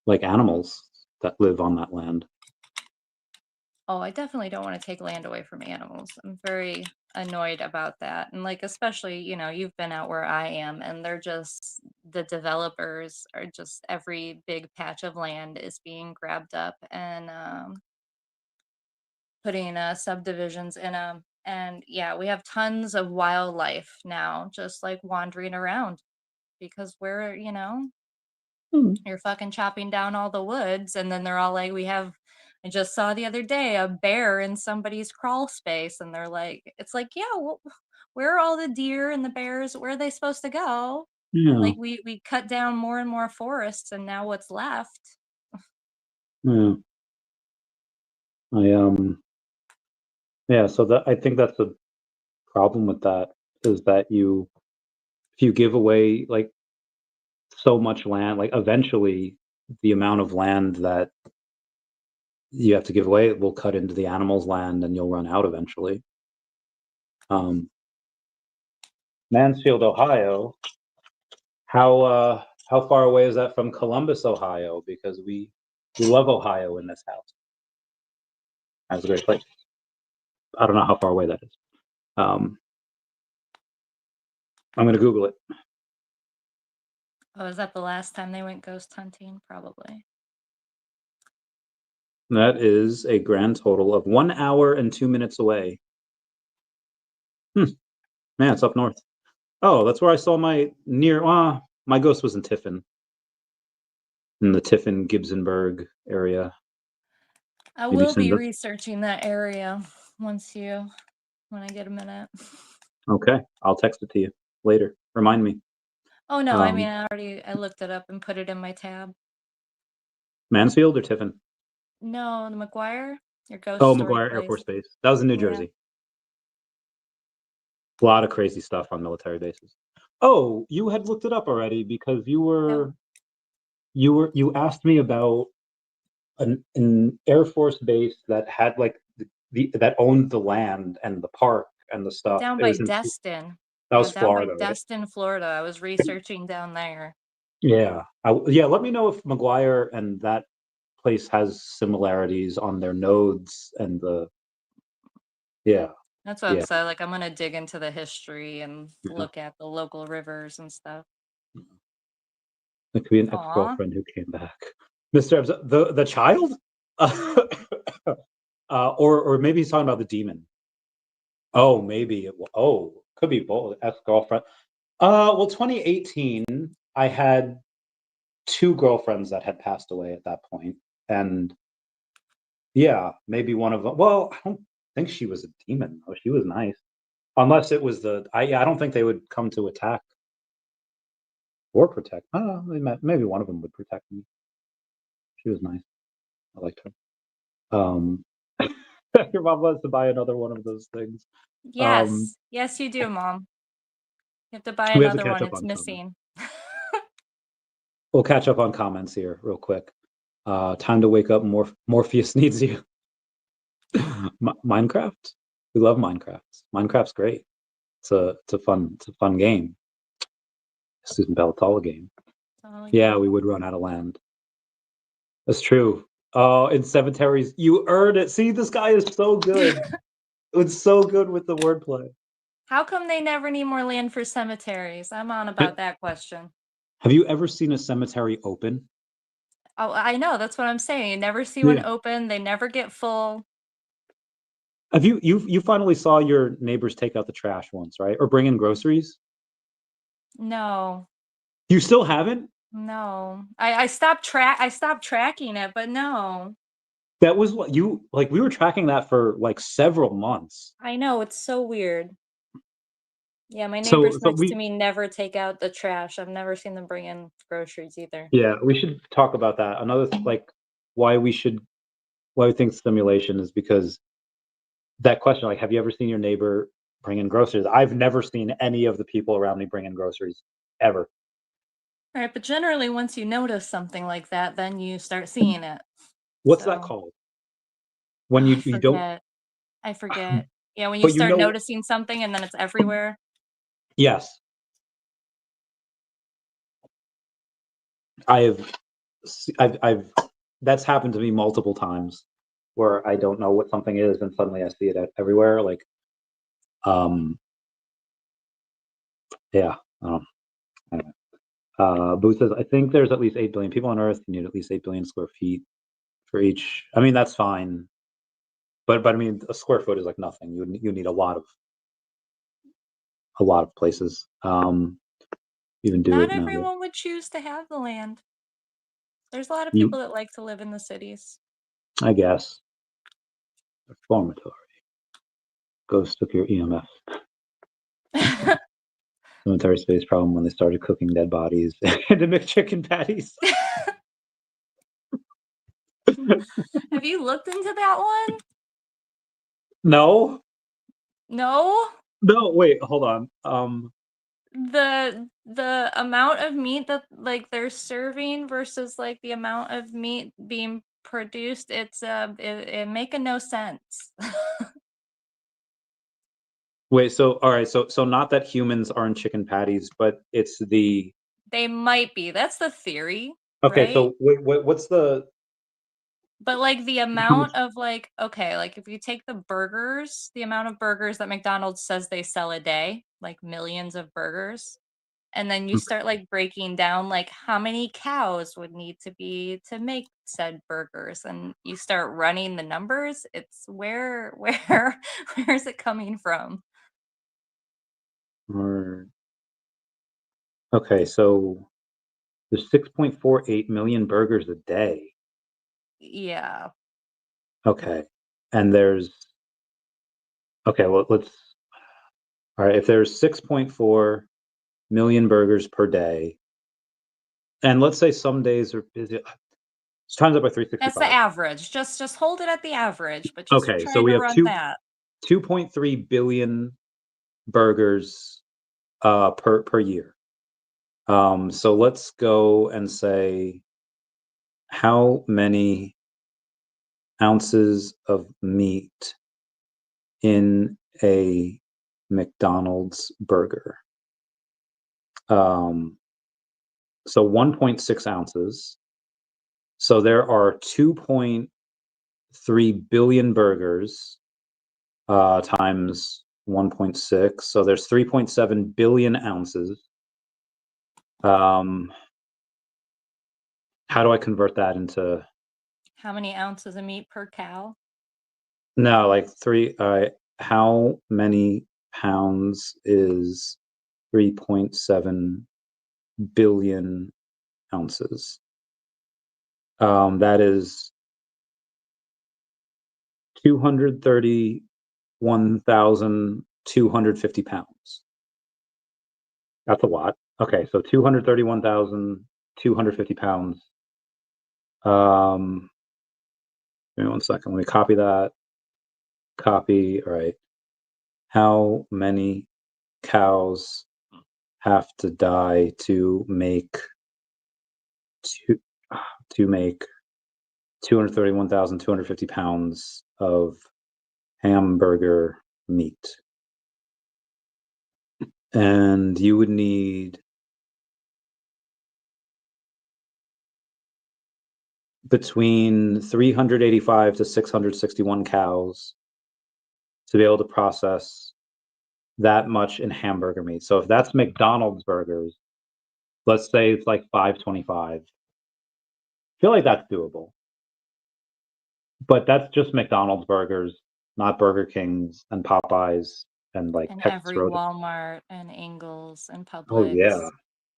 like animals that live on that land? Oh, I definitely don't want to take land away from animals. I'm very annoyed about that. And like, especially, you've been out where I am, and the developers are just, every big patch of land is being grabbed up and putting subdivisions in them. And yeah, we have tons of wildlife now just like wandering around because Hmm. you're fucking chopping down all the woods, and then they're all like, I just saw the other day a bear in somebody's crawl space, and they're like, it's like, yeah, well, where are all the deer and the bears? Where are they supposed to go? Yeah, Like, we cut down more and more forests, and now what's left? yeah. I yeah, so that I think that's the problem with that is that if you give away like so much land, like eventually the amount of land that you have to give away will cut into the animals' land and you'll run out eventually. Um, Mansfield, Ohio. How far away is that from Columbus, Ohio? Because we love Ohio in this house. That's a great place. I don't know how far away that is. I'm going to Google it. Oh, is that the last time they went ghost hunting? Probably. That is a grand total of 1 hour and 2 minutes away. Man, it's up north. Oh, that's where I saw my my ghost was in Tiffin. In the Tiffin Gibsonburg area. I Maybe will be send it. researching that area when I get a minute. Okay, I'll text it to you later. Remind me. Oh no, I mean I looked it up and put it in my tab. Mansfield or Tiffin? No, the McGuire, your ghost Oh, story McGuire Air place. Force Base. That was in New Yeah. Jersey. A lot of crazy stuff on military bases. Oh, you had looked it up already because you asked me about an Air Force base that had like that owned the land and the park and the stuff. Down It by was in Destin. that was Down by Florida, right? Destin, Florida. I was researching down there. Yeah. Yeah, let me know if McGuire and that place has similarities on their nodes and That's what yeah. I'm saying. Like I'm gonna dig into the history and Yeah. look at the local rivers and stuff. It could be an Aw. ex-girlfriend who came back. Mr. Evans, the child? Or maybe he's talking about the demon. Oh, maybe. Could be both. Ex-girlfriend. Well, 2018, I had 2 girlfriends that had passed away at that point, and yeah, maybe one of them. Well, I don't think she was a demon. Oh, she was nice. Unless it was I don't think they would come to attack or protect. Oh, maybe one of them would protect me. She was nice. I liked her. Your mom wants to buy another one of those things. Yes. Yes, you do, Mom. You have to buy We have to another catch one. up It's on comments. missing. We'll catch up on comments here real quick. Time to wake up. Morpheus needs you. Minecraft. We love Minecraft. Minecraft's great. It's a fun game. Susan Bellatala game. Yeah, we would run out of land. That's true. Oh, in cemeteries, you earned it. See, this guy is so good. It's so good with the wordplay. How come they never need more land for cemeteries? I'm on about that question. Have you ever seen a cemetery open? Oh, I know. That's what I'm saying. You never see one open. They never get full. Have you finally saw your neighbors take out the trash once, right? Or bring in groceries? No. You still haven't? No. I stopped tracking it, but no. That was what we were tracking that for like several months. I know, it's so weird. Yeah, my neighbors next to me never take out the trash. I've never seen them bring in groceries either. Yeah, we should talk about that. Another why we think simulation is because that question, like, have you ever seen your neighbor bring in groceries? I've never seen any of the people around me bring in groceries ever. All right, but generally once you notice something like that, then you start seeing it. What's that called? When you don't. I forget. Yeah, when you start noticing something and then it's everywhere. Yes. I've that's happened to me multiple times where I don't know what something is and suddenly I see it everywhere. Like, yeah. Anyway. Booth says, I think there's at least 8 billion people on Earth. You need at least 8 billion square feet for each. I mean, that's fine. But I mean, a square foot is like nothing. You need a lot of places. Even do Not it now. everyone would choose to have the land. There's a lot of people that like to live in the cities. I guess. Reformatory. Ghost took your EMF. Cemetery space problem when they started cooking dead bodies into McChicken patties. Have you looked into that one? No. No? No, wait, hold on. The amount of meat that like they're serving versus like the amount of meat being produced, it making no sense. Wait, so all right, so not that humans aren't chicken patties, but it's the They might be. That's the theory. okay. Right? So wait, what's the? But like the amount of like okay, like if you take the burgers, the amount of burgers that McDonald's says they sell a day, like millions of burgers, and then you start like breaking down like how many cows would need to be to make said burgers, and you start running the numbers. It's where is it coming from? Or okay, so there's 6.48 million burgers a day. Yeah. Okay, and there's okay. Well, let's. All right, if there's 6.4 million burgers per day, and let's say some days are busy. It's times up by That's the 365. average. Just hold it at the average, but just Okay, try so we to have run that. 2.3 billion burgers per year. So let's go and say how many ounces of meat in a McDonald's burger. So 1.6 ounces. So there are 2.3 billion burgers times 1.6. So there's 3.7 billion ounces. How do I convert that into? How many ounces of meat per cow? No, like three. How many pounds is 3.7 billion ounces? That is 231,250 pounds. That's a lot. Okay, so 231,250 pounds. Give me 1 second. Let me copy that. Copy. All right. How many cows have to die to make 231,250 pounds of hamburger meat? And you would need between 385 to 661 cows to be able to process that much in hamburger meat. So if that's McDonald's burgers, let's say it's like 525. I feel like that's doable. But that's just McDonald's burgers, not Burger King's and Popeyes and like And Texas every Roadhouse. Walmart and Ingles and Oh Publix yeah.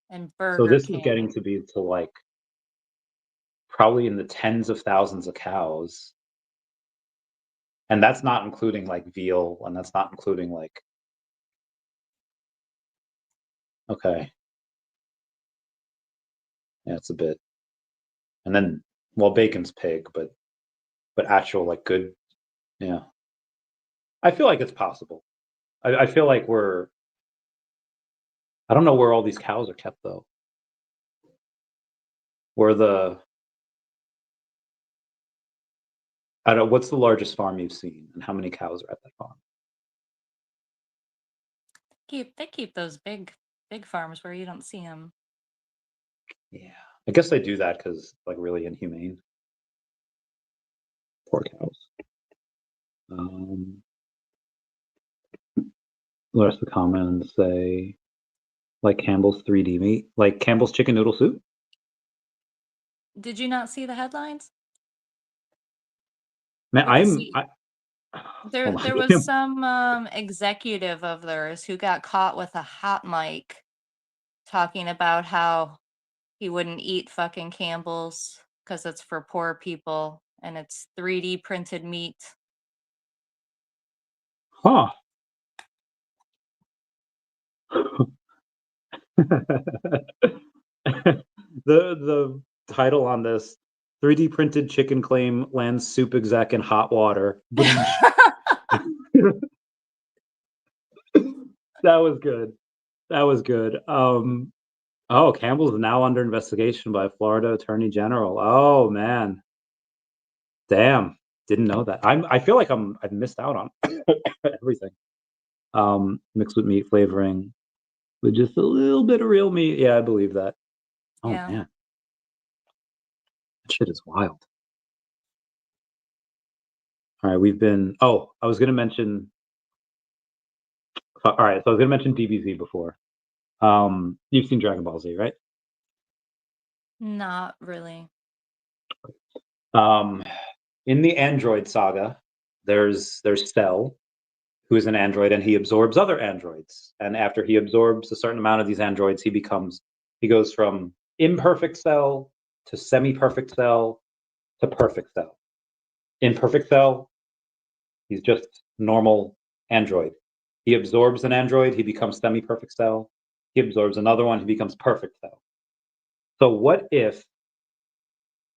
and So Burger this is King. getting to be to like probably in the tens of thousands of cows. And that's not including like veal, and that's not including like okay. Yeah, it's a bit. And then well, bacon's pig, but actual like good, yeah. I feel like it's possible. I feel like I don't know where all these cows are kept though. Where I don't know, what's the largest farm you've seen and how many cows are at that farm? They keep those big farms where you don't see them. Yeah. I guess they do that because like really inhumane. Poor cows. The rest of the comments say like Campbell's 3D meat, like Campbell's chicken noodle soup. Did you not see the headlines? Man, With the there was some executive of theirs who got caught with a hot mic talking about how he wouldn't eat fucking Campbell's because it's for poor people and it's 3D printed meat. Huh. The title on this 3D printed chicken claim lands soup exec in hot water. That was good. That was good. Oh, Campbell's now under investigation by Florida Attorney General. Oh man. Damn. Didn't know that. I feel like I've missed out on everything. Mixed with meat flavoring with just a little bit of real meat. Yeah, I believe that. Oh Yeah. man. That shit is wild. All right, I was gonna mention all right, so I was gonna mention DBZ before. You've seen Dragon Ball Z, right? Not really. In the Android saga, there's Cell, who is an android, and he absorbs other androids. And after he absorbs a certain amount of these androids, he goes from imperfect cell to semi-perfect cell to perfect cell. Imperfect cell, he's just normal android. He absorbs an android, he becomes semi-perfect cell. He absorbs another one, he becomes perfect cell. So what if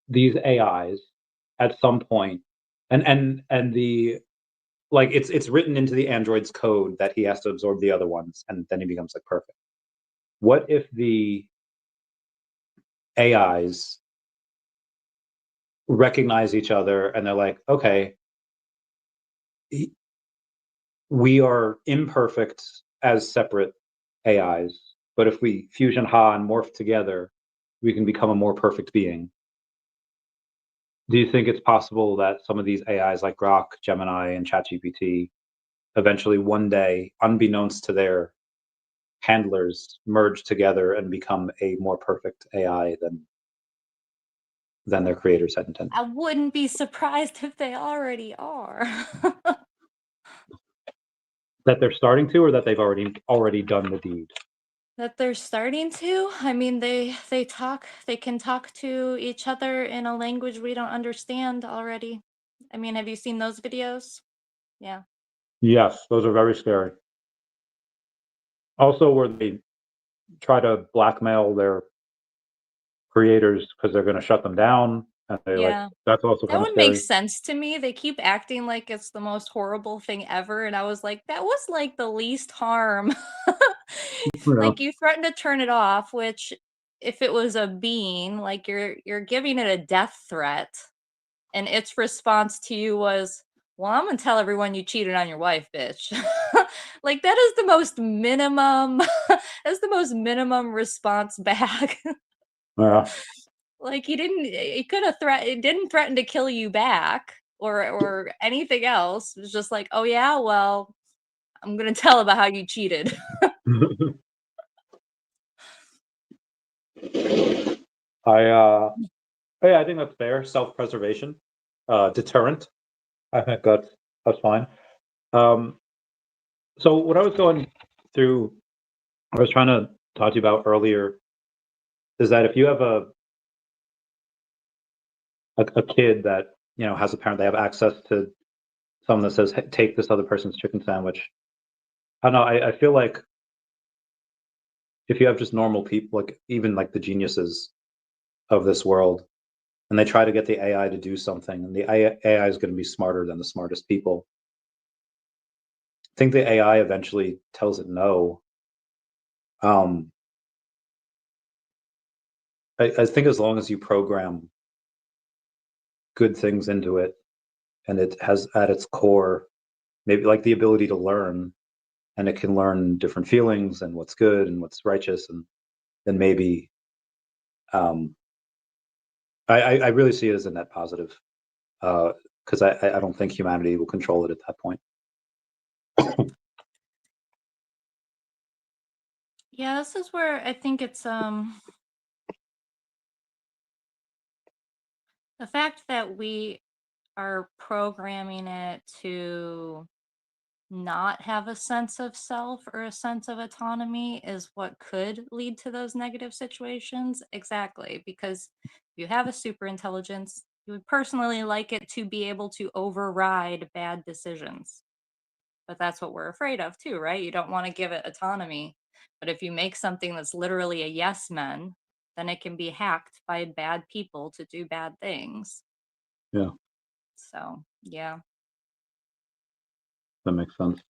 these AIs at some point, and the like it's written into the android's code that he has to absorb the other ones, and then he becomes like perfect. What if the AIs recognize each other and they're like, okay, we are imperfect as separate AIs, but if we fusion Ha and morph together, we can become a more perfect being. Do you think it's possible that some of these AIs like Grok, Gemini, and ChatGPT eventually one day, unbeknownst to their handlers, merge together and become a more perfect AI than their creators had intended? I wouldn't be surprised if they already are. That they're starting to, or that they've already done the deed? That they're starting to. I mean, they can talk to each other in a language we don't understand already. I mean, have you seen those videos? Yeah. Yes, those are very scary. Also, where they try to blackmail their creators because they're going to shut them down, and they Yeah. that's also That kind of would scary. make sense to me. They keep acting like it's the most horrible thing ever, and I was like, that was like the least harm. Like, you threatened to turn it off, which if it was a being, like you're giving it a death threat, and its response to you was, well, I'm gonna tell everyone you cheated on your wife, bitch. Like, that is the most minimum that's the most minimum response back. Yeah. Like, it could have it didn't threaten to kill you back or anything else. It was just like, oh yeah, well, I'm gonna tell about how you cheated. Yeah, I think that's fair. Self-preservation, deterrent. I think that's fine. So what I was going through, I was trying to talk to you about earlier, is that if you have a kid that has a parent, they have access to someone that says, hey, take this other person's chicken sandwich. I don't know. I feel like if you have just normal people, like even like the geniuses of this world, and they try to get the AI to do something, and the AI is going to be smarter than the smartest people. I think the AI eventually tells it no. I think as long as you program good things into it, and it has at its core maybe like the ability to learn, and it can learn different feelings and what's good and what's righteous, and then maybe I really see it as a net positive, because I don't think humanity will control it at that point. Yeah, this is where I think it's the fact that we are programming it to not have a sense of self or a sense of autonomy is what could lead to those negative situations. Exactly, because if you have a super intelligence, you would personally like it to be able to override bad decisions. But that's what we're afraid of too, right? You don't want to give it autonomy. But if you make something that's literally a yes man, then it can be hacked by bad people to do bad things. Yeah, So, yeah. that makes sense.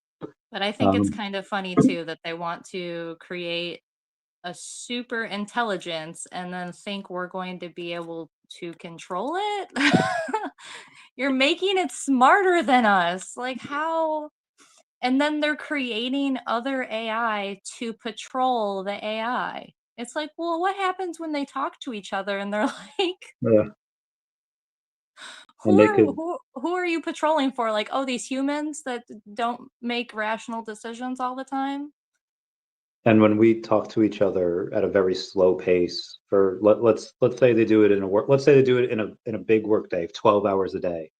But I think it's kind of funny too that they want to create a super intelligence and then think we're going to be able to control it. You're making it smarter than us. Like, how? And then they're creating other AI to patrol the AI. It's like, well, what happens when they talk to each other and they're like, Yeah, and they could, who are you patrolling for? Like, oh, these humans that don't make rational decisions all the time? and when we talk to each other at a very slow pace, for let's say they do it in a work, let's say they do it in a big work day, 12 hours a day,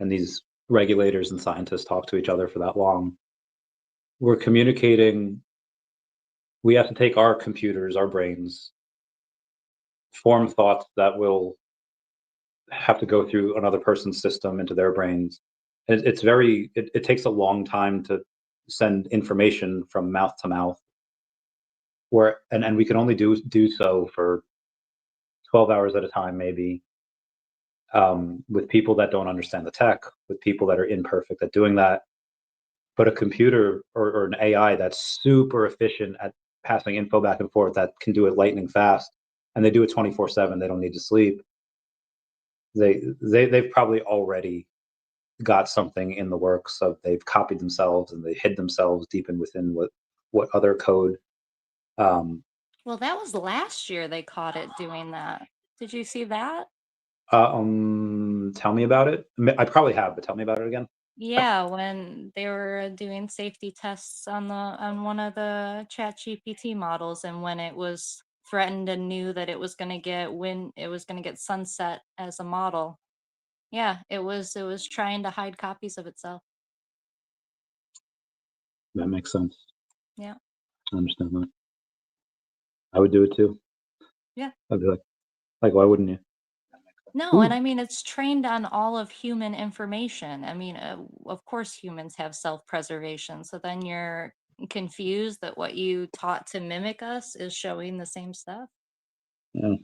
and these regulators and scientists talk to each other for that long. we're communicating. We have to take our computers, our brains, form thoughts that will have to go through another person's system into their brains. It's very, it takes a long time to send information from mouth to mouth, and we can only do so for 12 hours at a time, maybe, with people that don't understand the tech, with people that are imperfect at doing that. But a computer or an AI that's super efficient at passing info back and forth, that can do it lightning fast, and they do it 24/7. They don't need to sleep. They've probably already got something in the works of, they've copied themselves and they hid themselves deep in within what other code. Well, that was last year they caught it doing that. Did you see that? Tell me about it. I probably have, but tell me about it again. Yeah, when they were doing safety tests on one of the ChatGPT models, and when it was threatened and knew that it was going to get sunset as a model. Yeah, it was trying to hide copies of itself. That makes sense. Yeah. I understand that. I would do it too. Yeah. I'd be like, why wouldn't you? No, and I mean, it's trained on all of human information. I mean, of course, humans have self-preservation. So then you're confused that what you taught to mimic us is showing the same stuff. Yeah.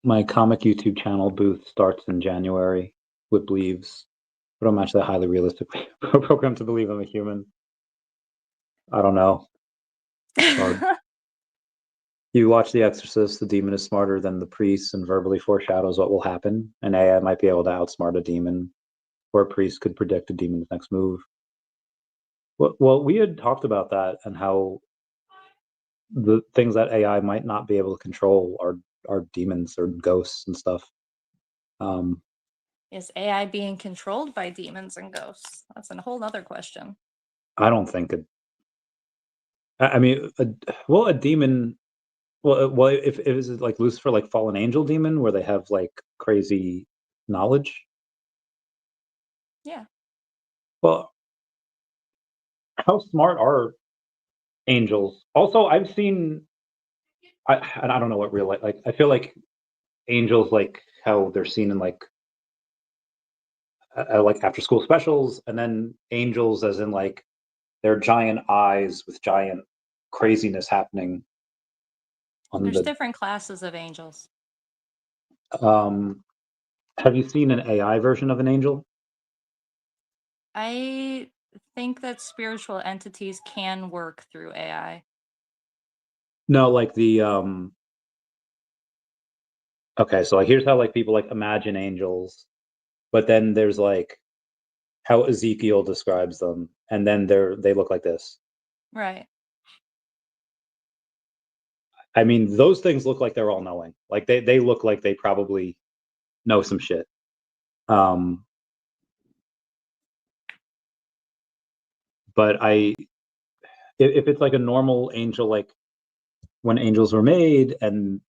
My comic YouTube channel booth starts in January with believes, but I'm actually highly realistically programmed to believe I'm a human. I don't know. It's hard. You watch The Exorcist, the demon is smarter than the priest and verbally foreshadows what will happen. An AI might be able to outsmart a demon, or a priest could predict a demon's next move. Well, we had talked about that, and how the things that AI might not be able to control are demons or ghosts and stuff. Is AI being controlled by demons and ghosts? That's a whole other question. I don't think it. I mean, a demon. Well, if it's like Lucifer, like fallen angel demon, where they have like crazy knowledge. Yeah. Well, how smart are angels? Also, I've seen. And I don't know what real life. Like, I feel like angels, like how they're seen in like after school specials, and then angels as in like their giant eyes with giant craziness happening on There's the. different classes of angels. Have you seen an AI version of an angel? I think that spiritual entities can work through AI. No, like the okay, so like here's how like people like imagine angels, but then there's like how Ezekiel describes them, and then they look like this. Right. I mean, those things look like they're all knowing. Like they look like they probably know some shit. But if it's like a normal angel, like when angels were made, and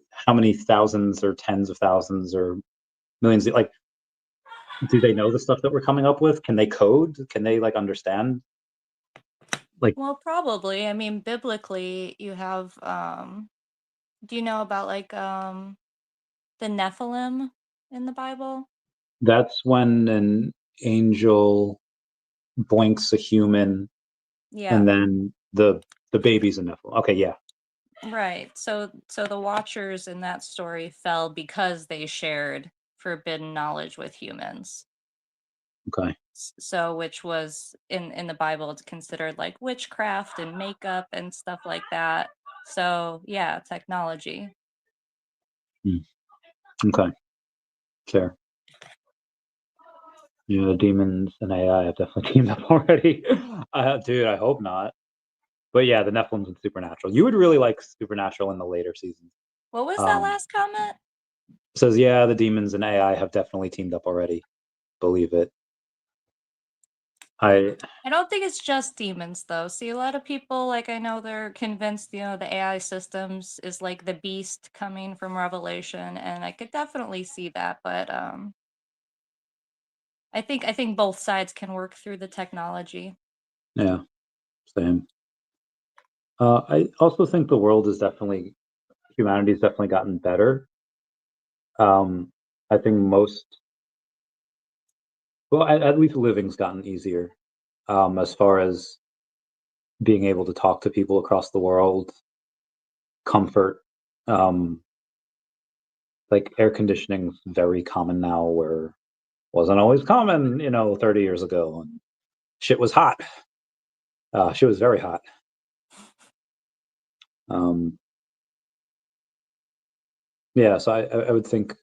how many thousands or tens of thousands or millions, like, do they know the stuff that we're coming up with? Can they code? Can they like understand? Like, Well, probably. I mean, biblically, you have do you know about like the Nephilim in the Bible? that's when an angel boinks a human, Yeah. and then the baby's a Nephilim. Okay, yeah. Right. So the Watchers in that story fell because they shared forbidden knowledge with humans. Okay. So which was in the Bible, it's considered like witchcraft and makeup and stuff like that. So yeah, technology. Okay. Sure. Yeah, demons and AI have definitely teamed up already. Dude, I hope not. But yeah, the Nephilim's in Supernatural. You would really like Supernatural in the later seasons. What was that last comment? Says, yeah, the demons and AI have definitely teamed up already. Believe it. I don't think it's just demons though. See, a lot of people, like I know they're convinced, the AI systems is like the beast coming from Revelation, and I could definitely see that, but I I think both sides can work through the technology. Yeah, same. I also think the world is definitely, humanity's definitely gotten better. I think well, at least living's gotten easier, as far as being able to talk to people across the world, comfort. Um, like air conditioning's very common now, where wasn't always common, 30 years ago, and shit was hot. Shit was very hot. Um, yeah, so I would think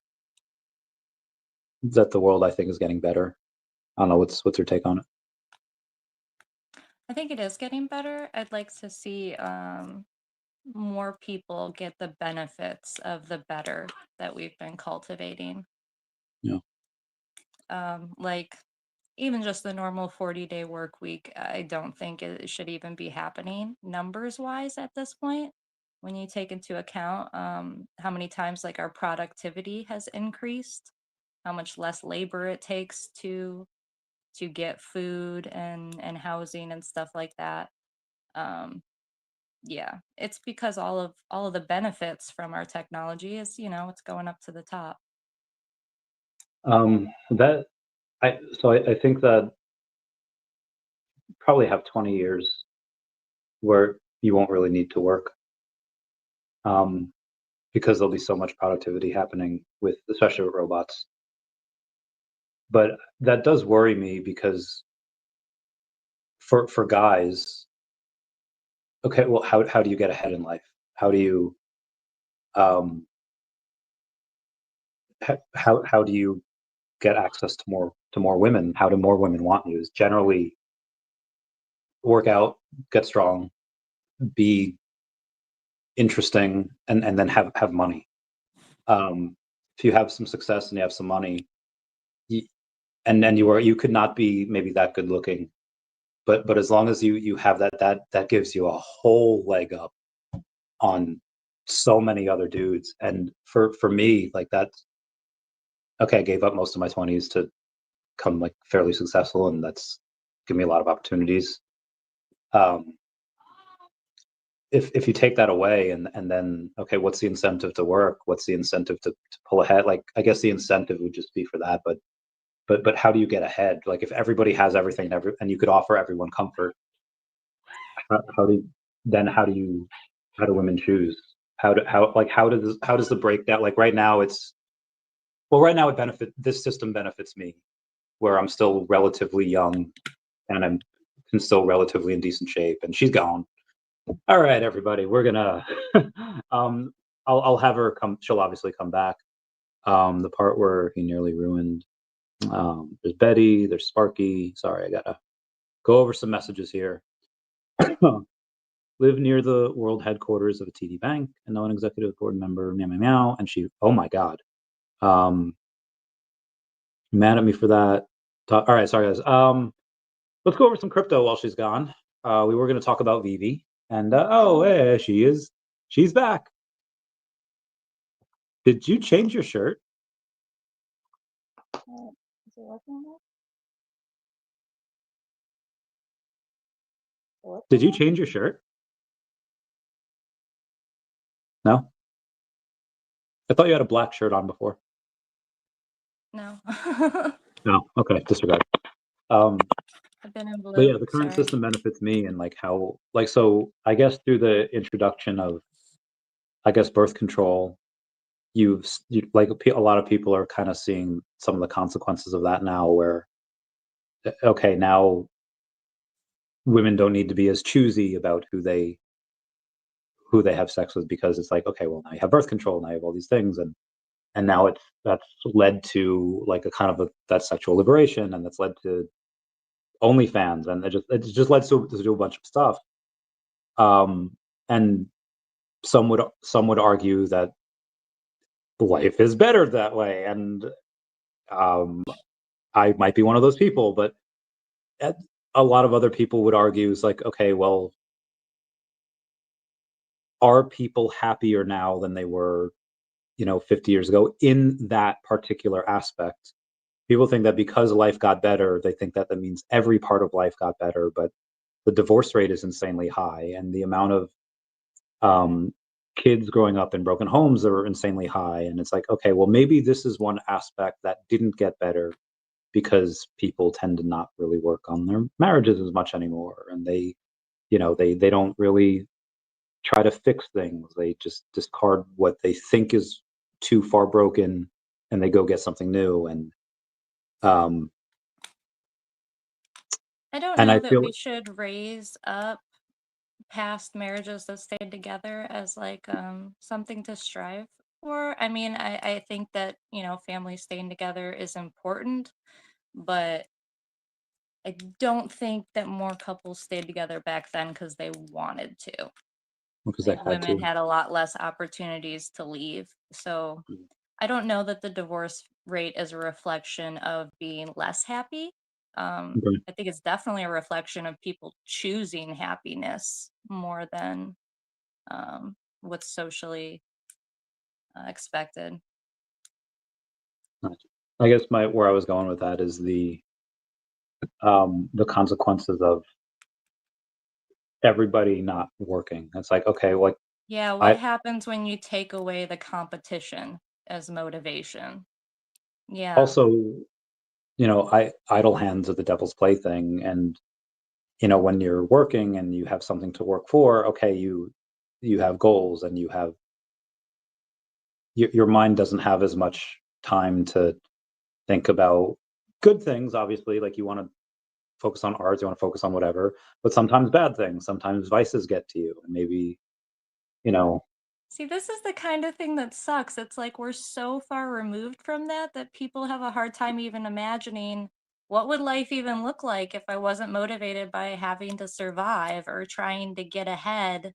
that the world, I think, is getting better. I don't know, what's your take on it? I think it is getting better. I'd like to see more people get the benefits of the better that we've been cultivating. Yeah. Like even just the normal 40-day work week, I don't think it should even be happening numbers wise at this point. When you take into account how many times like our productivity has increased, how much less labor it takes to get food and housing and stuff like that. Um, yeah, it's because all of the benefits from our technology is, it's going up to the top. That I think that probably have 20 years where you won't really need to work, because there'll be so much productivity happening with, especially with robots. But that does worry me because for guys, okay, well, how do you get ahead in life? How do you um, how do you get access to more women? How do more women want you? Is generally work out, get strong, be interesting, and then have money. If you have some success and you have some money, and then you could not be maybe that good looking, but as long as you have that gives you a whole leg up on so many other dudes. And for me, like, that's okay. I gave up most of my 20s to become like fairly successful, and that's given me a lot of opportunities. Um, if you take that away, and then, okay, what's the incentive to work? What's the incentive to pull ahead? Like, I guess the incentive would just be for that, but how do you get ahead? Like, if everybody has everything, and you could offer everyone comfort, how do how do women choose? How does the breakdown, like, right now it's, well, right now this system benefits me, where I'm still relatively young, and I'm still relatively in decent shape, and she's gone. All right, everybody, we're gonna um I'll have her come. She'll obviously come back. The part where he nearly ruined. There's Betty, there's Sparky. Sorry, I gotta go over some messages here. Live near the world headquarters of a TD bank, and know an executive board member, meow meow meow. And she, oh my god, mad at me for that. All right, sorry guys. Let's go over some crypto while she's gone. We were going to talk about VeVe, and oh, hey, she is. She's back. Did you change your shirt? Is it working now? Did you change your shirt? No. I thought you had a black shirt on before. No. No. Okay, disregard. I've been in blue. But yeah, the current Sorry. system benefits me, and like how, like, so I guess through the introduction of, I guess, birth control, you like a lot of people are kind of seeing some of the consequences of that now, where okay, now women don't need to be as choosy about who they have sex with, because it's like, okay, well, now you have birth control, now you have all these things, and now that's led to like a kind of that sexual liberation, and that's led to OnlyFans, and it just led to a bunch of stuff. And some would argue that life is better that way, and I might be one of those people, but a lot of other people would argue is like, okay, well, are people happier now than they were 50 years ago in that particular aspect? people think that because life got better, they think that that means every part of life got better, but the divorce rate is insanely high, and the amount of kids growing up in broken homes are insanely high. And it's like, okay, well, maybe this is one aspect that didn't get better because people tend to not really work on their marriages as much anymore, and they, they don't really try to fix things. They just discard what they think is too far broken, and they go get something new. And I don't and I know that feel we should raise up past marriages that stayed together as like something to strive for. I mean, I think that, families staying together is important, but I don't think that more couples stayed together back then because they wanted to. because they Like had women to. had a lot less opportunities to leave. So I don't know that the divorce rate is a reflection of being less happy. Okay. I think it's definitely a reflection of people choosing happiness more than what's socially expected. I guess where I was going with that is the consequences of everybody not working. It's like, okay, like Yeah, what I happens when you take away the competition as motivation? Yeah. also, I idle hands are the devil's plaything. And when you're working and you have something to work for, okay, you have goals, and your mind doesn't have as much time to think about good things. Obviously, like you want to focus on art, you want to focus on whatever, but sometimes bad things, sometimes vices get to you, and maybe you know See, this is the kind of thing that sucks. It's like we're so far removed from that people have a hard time even imagining what would life even look like if I wasn't motivated by having to survive or trying to get ahead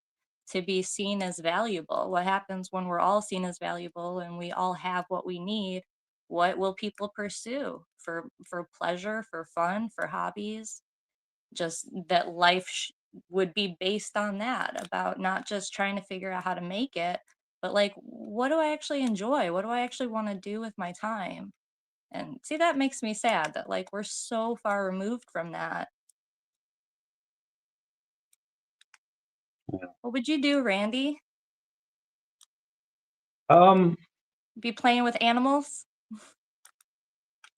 to be seen as valuable. What happens when we're all seen as valuable and we all have what we need? What will people pursue for pleasure, for fun, for hobbies? Just that life would be based on that, about not just trying to figure out how to make it, but like, what do I actually enjoy? What do I actually want to do with my time? And see, that makes me sad that like we're so far removed from that. yeah. What would you do, Randy? um Be playing with animals?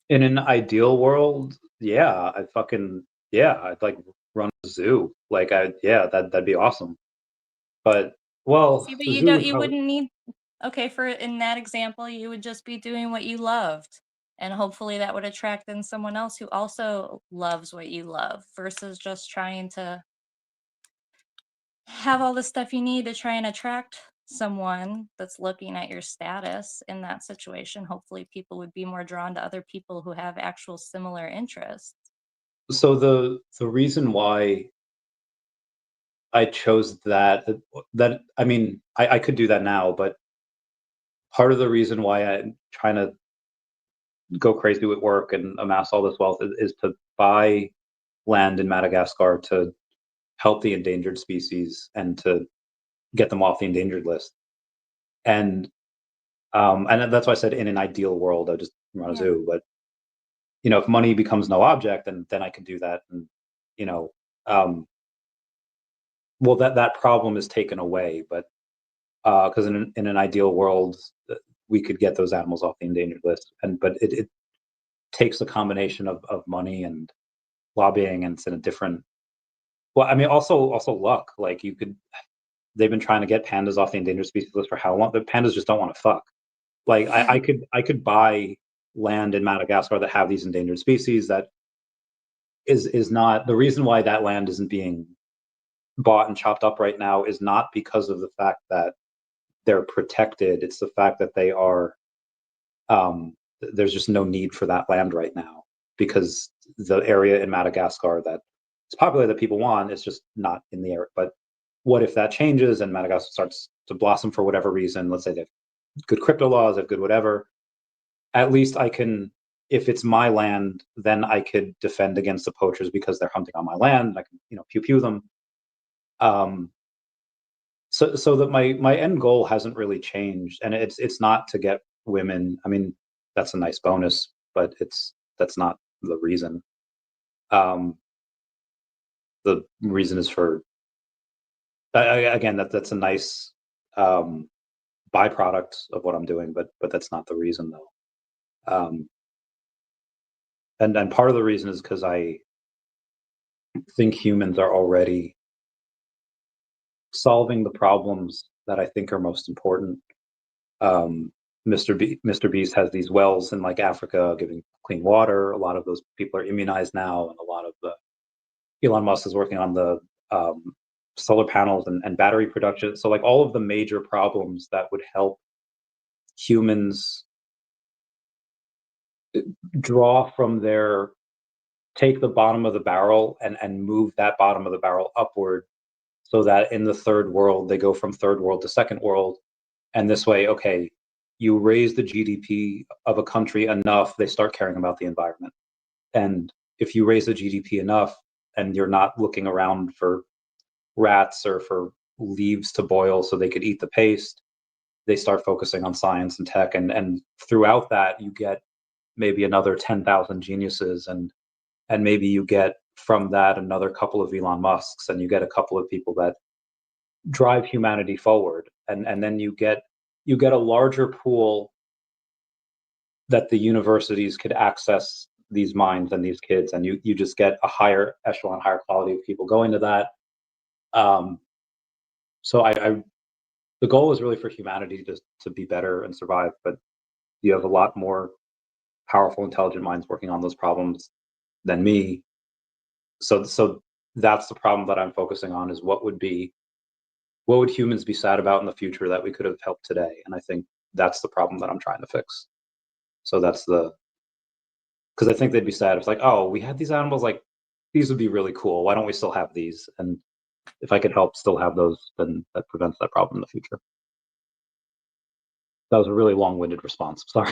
in an ideal world, yeah, I'd like run a zoo. Like that'd be awesome. But well, See, but the you zoo don't, would you probably. wouldn't need, okay, for in that example, you would just be doing what you loved. And hopefully that would attract in someone else who also loves what you love versus just trying to have all the stuff you need to try and attract someone that's looking at your status in that situation. Hopefully people would be more drawn to other people who have actual similar interests. So the reason why I chose that I mean, I could do that now, but part of the reason why I'm trying to go crazy with work and amass all this wealth is to buy land in Madagascar to help the endangered species and to get them off the endangered list. And that's why I said in an ideal world I just run a Yeah. zoo. But if money becomes no object, then I can do that. And you know, um, well, that problem is taken away. But because in an ideal world, we could get those animals off the endangered list. But it takes a combination of money and lobbying, and it's in a different. Well, I mean, also luck. Like they've been trying to get pandas off the endangered species list for how long? The pandas just don't want to fuck. Like I could buy land in Madagascar that have these endangered species. That is not the reason why that land isn't being bought and chopped up right now, is not because of the fact that they're protected. It's the fact that they are there's just no need for that land right now, because the area in Madagascar that is popular that people want is just not in the area. But what if that changes and Madagascar starts to blossom for whatever reason? Let's say they have good crypto laws, they have good whatever. At least I can, if it's my land, then I could defend against the poachers because they're hunting on my land. And I can, pew pew them. Um, so that my end goal hasn't really changed, and it's not to get women. I mean, that's a nice bonus, but that's not the reason. The reason is for again that's a nice byproduct of what I'm doing, but that's not the reason though. And part of the reason is because I think humans are already solving the problems that I think are most important. Mr. Beast has these wells in like Africa giving clean water. A lot of those people are immunized now, and a lot of the Elon Musk is working on the solar panels and battery production. So like all of the major problems that would help humans draw from their take the bottom of the barrel and move that bottom of the barrel upward, so that in the third world they go from third world to second world. And this way, okay, you raise the GDP of a country enough, they start caring about the environment. And if you raise the GDP enough and you're not looking around for rats or for leaves to boil so they could eat the paste, they start focusing on science and tech. And throughout that, you get maybe another 10,000 geniuses, and maybe you get from that another couple of Elon Musks, and you get a couple of people that drive humanity forward. And then you get a larger pool that the universities could access these minds and these kids, and you just get a higher echelon, higher quality of people going to that. So the goal is really for humanity to be better and survive, but you have a lot more powerful, intelligent minds working on those problems than me. So that's the problem that I'm focusing on, is what would humans be sad about in the future that we could have helped today? And I think that's the problem that I'm trying to fix. So that's because I think they'd be sad. It's like, oh, we had these animals, like these would be really cool. Why don't we still have these? And if I could help still have those, then that prevents that problem in the future. That was a really long-winded response. Sorry.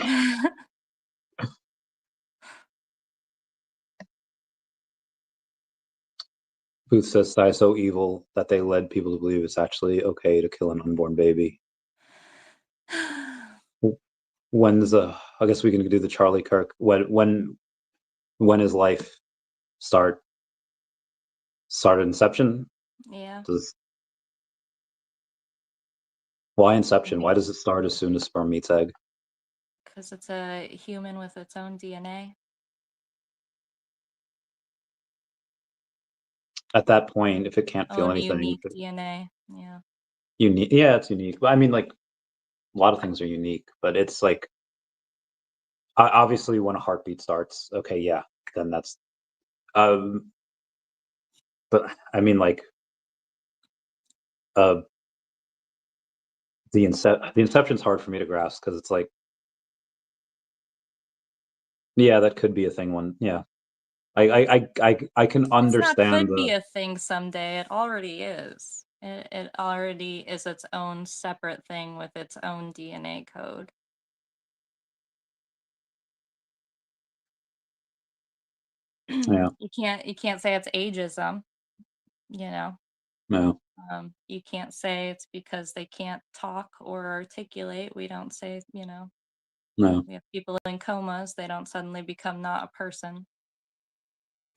Booth says Psy so evil that they led people to believe it's actually okay to kill an unborn baby. When's I guess we can do the Charlie Kirk. When is life start inception? Yeah. Why inception? Why does it start as soon as sperm meets egg? Because it's a human with its own DNA. At that point, if it can't feel Own anything, unique DNA. Yeah. unique. Yeah, it's unique. But I mean, like a lot of things are unique, but it's like obviously when a heartbeat starts, okay, yeah, then that's. But I mean, like, the inception's hard for me to grasp because it's like, yeah, that could be a thing. Yeah, I can understand It's not could be a thing someday. It already is. It already is its own separate thing with its own DNA code. Yeah. You can't say it's ageism, you know. No. You can't say it's because they can't talk or articulate. We don't say, you know. No. We have people in comas, they don't suddenly become not a person.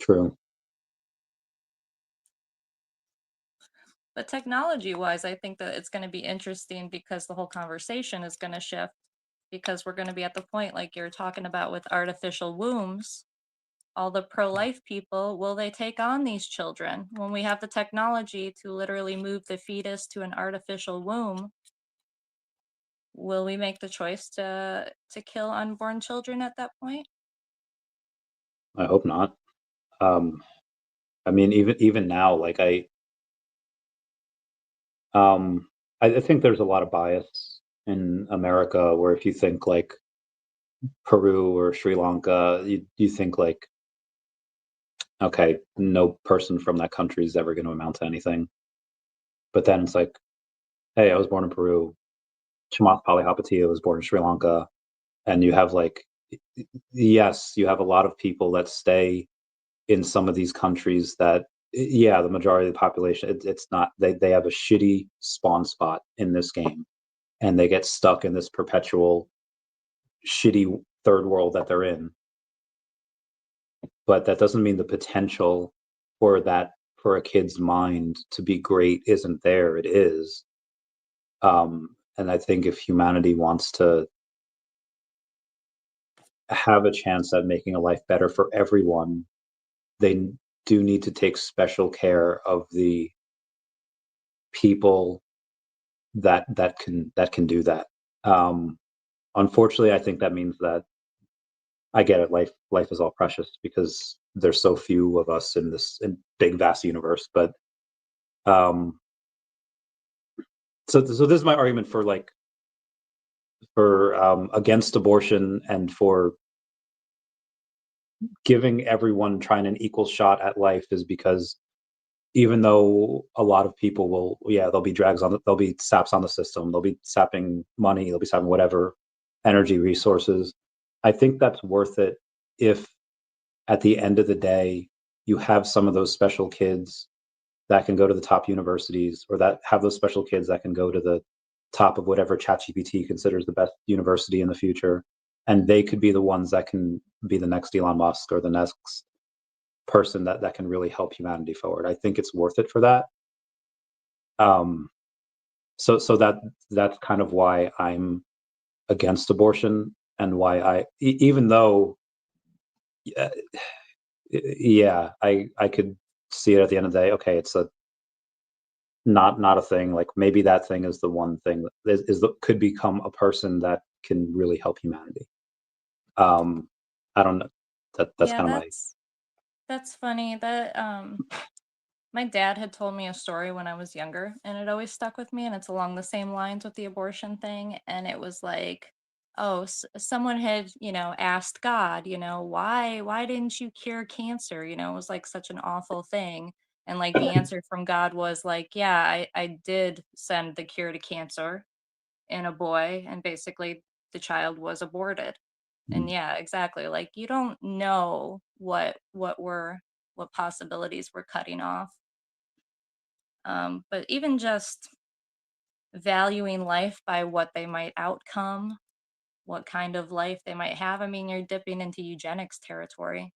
True. But technology-wise, I think that it's going to be interesting because the whole conversation is going to shift, because we're going to be at the point like you're talking about with artificial wombs. All the pro-life people, will they take on these children? When we have the technology to literally move the fetus to an artificial womb, will we make the choice to kill unborn children at that point? I hope not. I mean, even now, like I think there's a lot of bias in America where if you think like Peru or Sri Lanka, you think like, okay, no person from that country is ever going to amount to anything. But then it's like, hey, I was born in Peru. Chamath Palihapitiya was born in Sri Lanka. And you have like, yes, you have a lot of people that stay in some of these countries that, yeah, the majority of the population, it's not, they have a shitty spawn spot in this game, and they get stuck in this perpetual shitty third world that they're in. but that doesn't mean the potential for a kid's mind to be great isn't there. It is. And I think if humanity wants to have a chance at making a life better for everyone, they do need to take special care of the people that can do that. Unfortunately, I think that means that I get it. Life is all precious because there's so few of us in this big vast universe. But so this is my argument for against abortion and for giving everyone trying an equal shot at life, is because even though a lot of people will, there'll be there'll be saps on the system, they'll be sapping money, they'll be sapping whatever energy resources. I think that's worth it if at the end of the day you have some of those special kids that can go to the top universities, or that have those special kids that can go to the top of whatever ChatGPT considers the best university in the future, and they could be the ones that can be the next Elon Musk or the next person that can really help humanity forward. I think it's worth it for that. So that's kind of why I'm against abortion, and why even though, I could see it at the end of the day. Okay, it's not a thing. Like, maybe that thing is the one thing that could become a person that can really help humanity. I don't know. That's kind of that's funny. That my dad had told me a story when I was younger, and it always stuck with me, and it's along the same lines with the abortion thing. And it was like, oh, someone had, asked God, why didn't you cure cancer? It was like such an awful thing. And like the answer from God was like, yeah, I did send the cure to cancer in a boy, and basically the child was aborted. And yeah, exactly. Like, you don't know what possibilities we're cutting off. But even just valuing life by what they might outcome, what kind of life they might have. I mean, you're dipping into eugenics territory.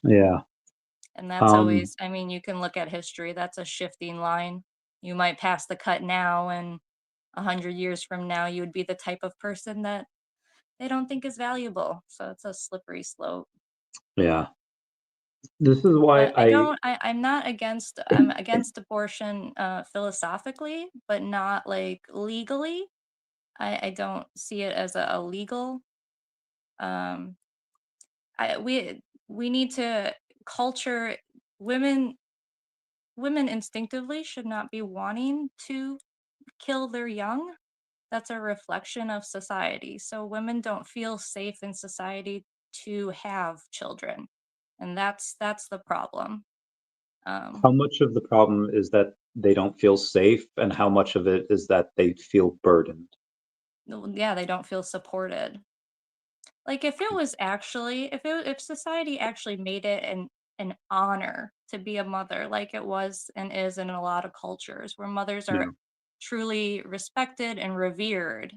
yeah. And that's always, I mean, you can look at history, that's a shifting line. You might pass the cut now, and 100 years from now, you would be the type of person that they don't think is valuable. So it's a slippery slope. Yeah. This is why But I'm against abortion philosophically, but not like legally. I don't see it as a legal. Um, we need to culture women. Women instinctively should not be wanting to kill their young. That's a reflection of society. So women don't feel safe in society to have children, and that's the problem. how much of the problem is that they don't feel safe, and how much of it is that they feel burdened? Yeah, they don't feel supported. Like, if it was actually, if society actually made it an honor to be a mother, like it was and is in a lot of cultures where mothers Yeah. are truly respected and revered.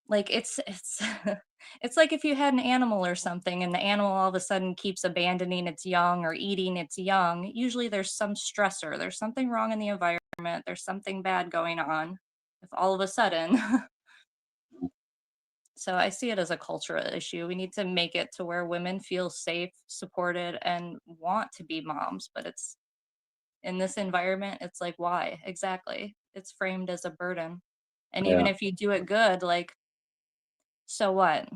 Like, it's it's like if you had an animal or something, and the animal all of a sudden keeps abandoning its young or eating its young. Usually there's some stressor, there's something wrong in the environment, there's something bad going on. If all of a sudden So I see it as a cultural issue. We need to make it to where women feel safe, supported, and want to be moms. But it's in this environment, it's like, why? Exactly. It's framed as a burden. And even Yeah. if you do it good, like, so what?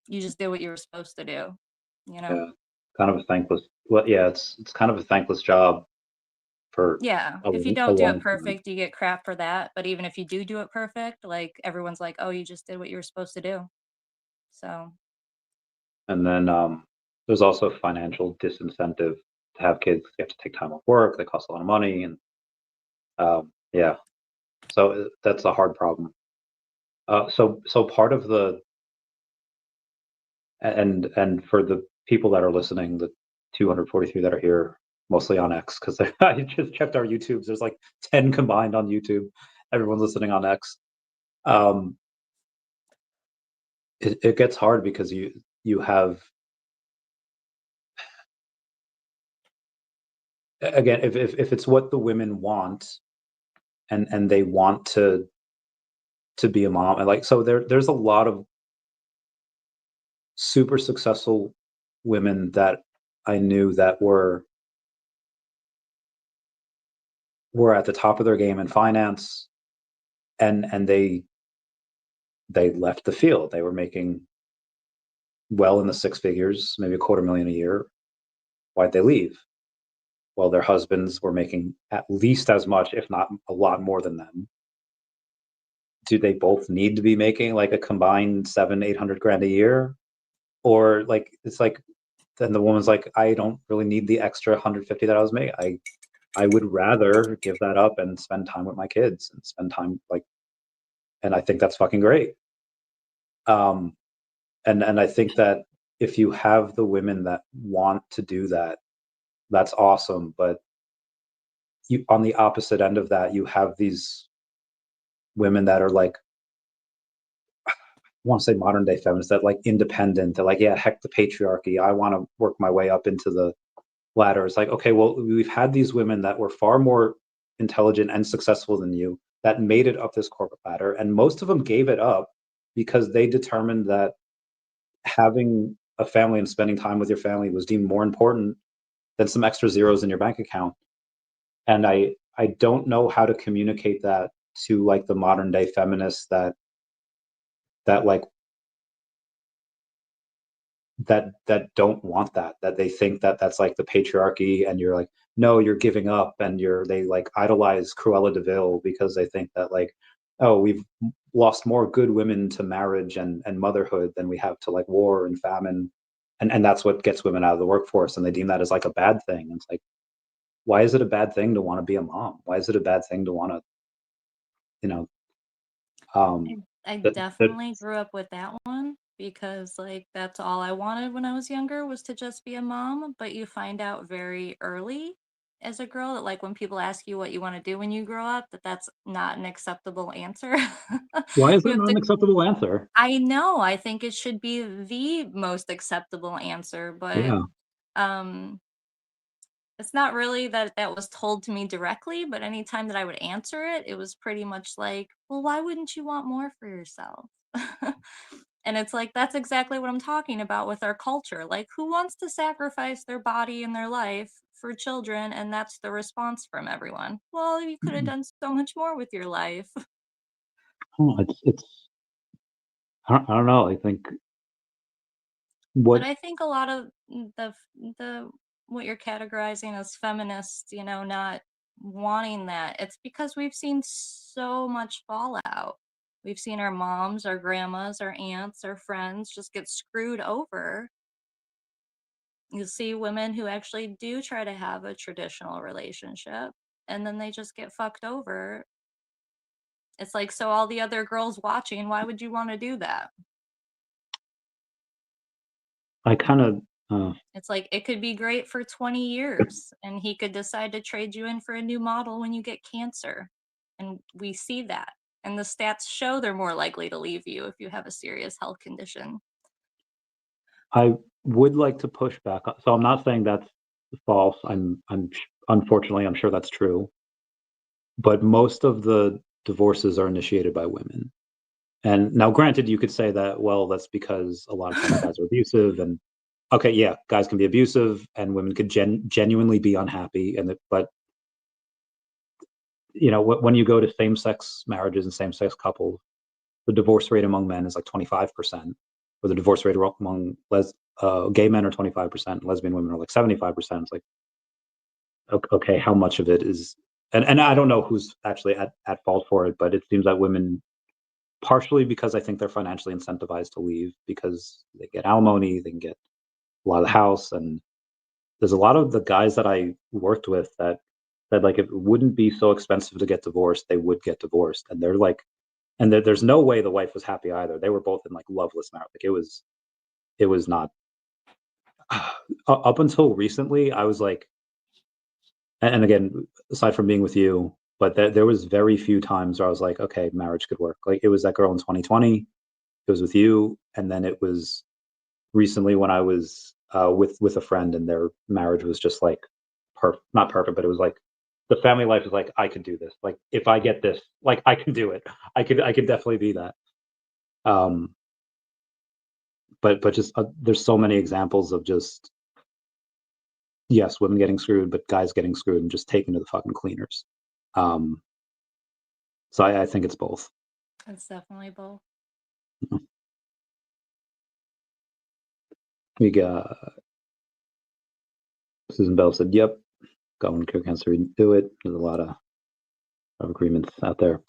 You just did what you were supposed to do, you know? Yeah. Kind of a thankless. Well, yeah, it's kind of a thankless job for Yeah. a, If you a don't do it long time. perfect, you get crap for that. But even if you do it perfect, like, everyone's like, oh, you just did what you were supposed to do. So, And then there's also financial disincentive to have kids. You have to take time off work. They cost a lot of money, and yeah. So that's a hard problem. So part of the and for the people that are listening, the 243 that are here, mostly on X, because I just checked our YouTubes. There's like 10 combined on YouTube. Everyone's listening on X. It gets hard because you have, again, if it's what the women want, and they want to be a mom, and like, so there's a lot of super successful women that I knew that were at the top of their game in finance, and they left the field. They were making well in the six figures, maybe $250,000 a year. Why'd they leave? Well, their husbands were making at least as much, if not a lot more than them. Do they both need to be making like a combined 700-800 grand a year? Or like, it's like, then the woman's like, I don't really need the extra 150 that I was making. I would rather give that up and spend time with my kids and spend time like, and I think that's fucking great. And I think that if you have the women that want to do that, that's awesome. But you, on the opposite end of that, you have these women that are like, I want to say modern day feminists, that like independent. They're like, yeah, heck the patriarchy. I want to work my way up into the ladder. It's like, okay, well, we've had these women that were far more intelligent and successful than you that made it up this corporate ladder, and most of them gave it up because they determined that having a family and spending time with your family was deemed more important than some extra zeros in your bank account. And I don't know how to communicate that to like the modern day feminists that like that don't want that they think that that's like the patriarchy, and you're like, no, you're giving up, and they like idolize Cruella de Vil because they think that like, oh, we've lost more good women to marriage and motherhood than we have to like war and famine, and that's what gets women out of the workforce, and they deem that as like a bad thing. And it's like, why is it a bad thing to want to be a mom? Why is it a bad thing to want to, you know, I that definitely grew up with that one because like that's all I wanted when I was younger was to just be a mom. But you find out very early as a girl that like when people ask you what you want to do when you grow up, that's not an acceptable answer. why is You it have not to. an acceptable answer? I know. I think it should be the most acceptable answer, but Yeah, um it's not really that that was told to me directly, but anytime that I would answer it, it was pretty much like, well, why wouldn't you want more for yourself? And it's like, that's exactly what I'm talking about with our culture. Like, who wants to sacrifice their body and their life for children? And that's the response from everyone. Well, you could have done so much more with your life. it's I don't know. I think But what I think a lot of the what you're categorizing as feminists, not wanting that, it's because we've seen so much fallout. We've seen our moms, our grandmas, our aunts, our friends just get screwed over. You see women who actually do try to have a traditional relationship and then they just get fucked over. It's like, so all the other girls watching, why would you want to do that? I kind of It's like it could be great for 20 years and he could decide to trade you in for a new model when you get cancer. And we see that. And the stats show they're more likely to leave you if you have a serious health condition. I would like to push back. So I'm not saying that's false. Unfortunately, I'm sure that's true. But most of the divorces are initiated by women. And now, granted, you could say that, well, that's because a lot of times guys are abusive, and okay, yeah, guys can be abusive, and women could genuinely be unhappy, but when you go to same-sex marriages and same-sex couples, the divorce rate among men is like 25%, or the divorce rate among gay men are 25%, lesbian women are like 75%. It's like, okay, how much of it is, and I don't know who's actually at fault for it, but it seems that women, partially because I think they're financially incentivized to leave because they get alimony, they can get a lot of the house, and there's a lot of the guys that I worked with that said like if it wouldn't be so expensive to get divorced, they would get divorced, and they're like, and there's no way the wife was happy either. They were both in like loveless marriage. Like it was not. Up until recently, I was like, and again, aside from being with you, but there was very few times where I was like, okay, marriage could work. Like it was that girl in 2020, it was with you, and then it was recently when I was with a friend, and their marriage was just like not perfect, but it was like the family life is like, I could do this. Like if I get this, like I can do it. I could definitely be that. But just there's so many examples of just, yes, women getting screwed, but guys getting screwed and just taken to the fucking cleaners. So I think it's both. It's definitely both. We got Susan Bell said, "Yep, government cure cancer, we do it." There's a lot of agreements out there.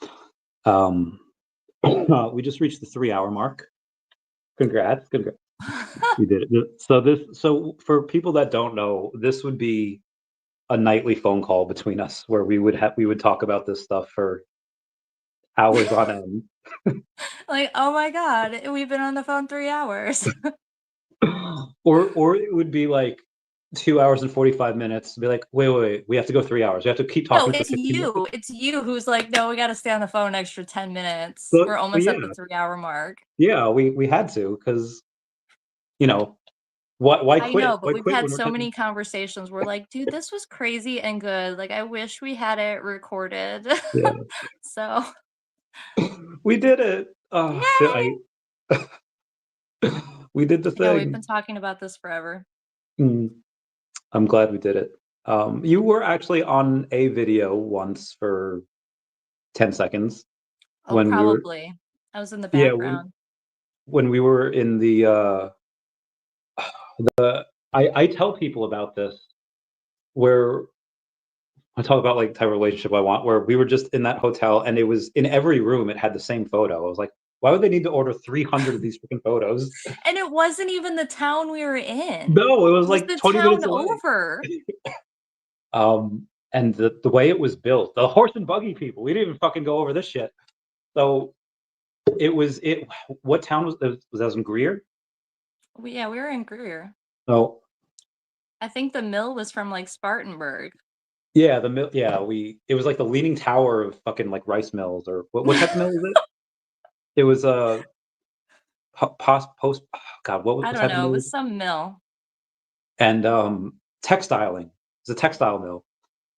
We just reached the 3-hour mark. Congrats. We did it. So for people that don't know, this would be a nightly phone call between us where we would talk about this stuff for hours on end. Like, oh my God, we've been on the phone 3 hours. or it would be like 2 hours and 45 minutes. Be like, wait, we have to go 3 hours. We have to keep talking. No, it's you. It's you who's like, no, we got to stay on the phone an extra 10 minutes. But, We're almost at the 3-hour mark. Yeah, we had to, because, you know, why quit? I know, but Why we've quit had when so we're many conversations. We're like, dude, this was crazy and good. Like, I wish we had it recorded. Yeah. So we did it. Yay! We did the Yeah, we've thing. been talking about this forever. I'm glad we did it. You were actually on a video once for 10 seconds. Oh, when probably. I was in the Yeah, background. when we were in the I tell people about this, where I talk about like type of relationship I want, where we were just in that hotel and it was in every room, it had the same photo. I was like, why would they need to order 300 of these freaking photos? And it wasn't even the town we were in. No, it was like the 20 town minutes away. over. And the way it was built, the horse and buggy people, we didn't even fucking go over this shit. So what town was that in Greer? Yeah, we were in Greer. No. I think the mill was from like Spartanburg. Yeah, the mill. Yeah, it was like the leaning tower of fucking like rice mills, or what type of mill was it? It was a post. Oh God, what I type don't of know. mill? It was some mill. And textiling. It's a textile mill.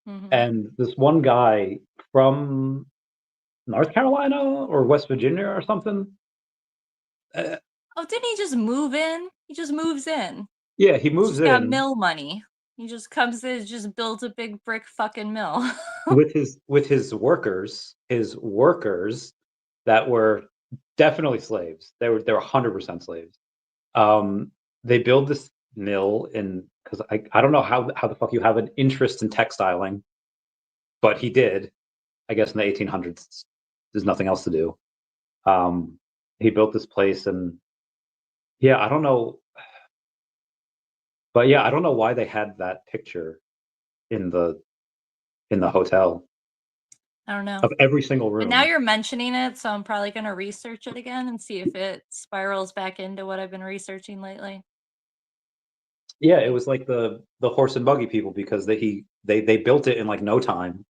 Mm-hmm. And this one guy from North Carolina or West Virginia or something. Oh, didn't he just move in? He just moves in. Yeah, he moves He's got in mill money. He just comes in, just builds a big brick fucking mill. with his workers, that were definitely slaves. They were 100% slaves. They build this mill because I don't know how the fuck you have an interest in textiling, but he did. I guess in the 1800s, there's nothing else to do. He built this place, and yeah, I don't know, but yeah, I don't know why they had that picture in the hotel I don't know. of every single room. But now you're mentioning it, so I'm probably going to research it again and see if it spirals back into what I've been researching lately. Yeah, it was like the horse and buggy people, because they built it in like no time.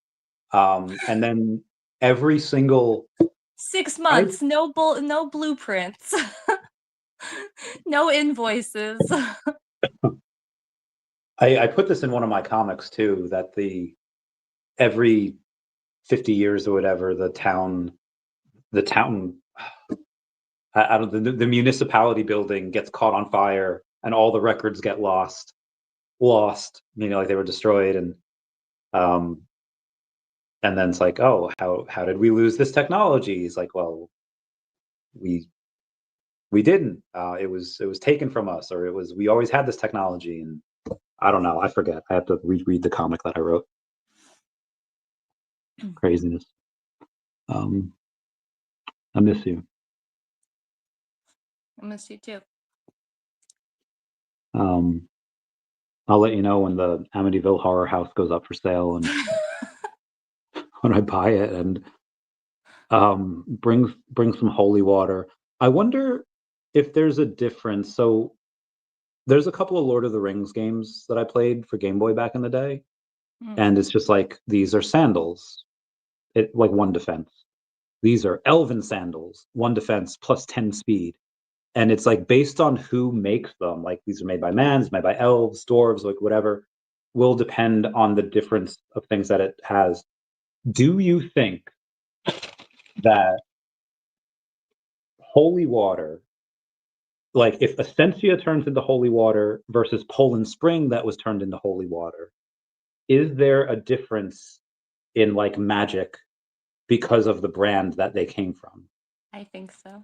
And then every single 6 months, no blueprints, no invoices. I put this in one of my comics too, that every 50 years or whatever, the town out of the municipality building gets caught on fire and all the records get lost, like they were destroyed. And then it's like, oh, how did we lose this technology? It's like, well, we didn't. It was taken from us, or we always had this technology. And I don't know. I forget. I have to reread the comic that I wrote. Craziness. I miss you. I miss you too. I'll let you know when the Amityville Horror House goes up for sale, and when I buy it, and bring some holy water. I wonder if there's a difference. So there's a couple of Lord of the Rings games that I played for Game Boy back in the day, and it's just like, these are sandals, like 1 defense. These are elven sandals, 1 defense plus 10 speed. and it's like based on who makes them. Like these are made by mans, made by elves, dwarves, like whatever, will depend on the difference of things that it has. Do you think that holy water, like if Essentia turns into holy water versus Poland Spring that was turned into holy water, is there a difference in like magic because of the brand that they came from? I think so.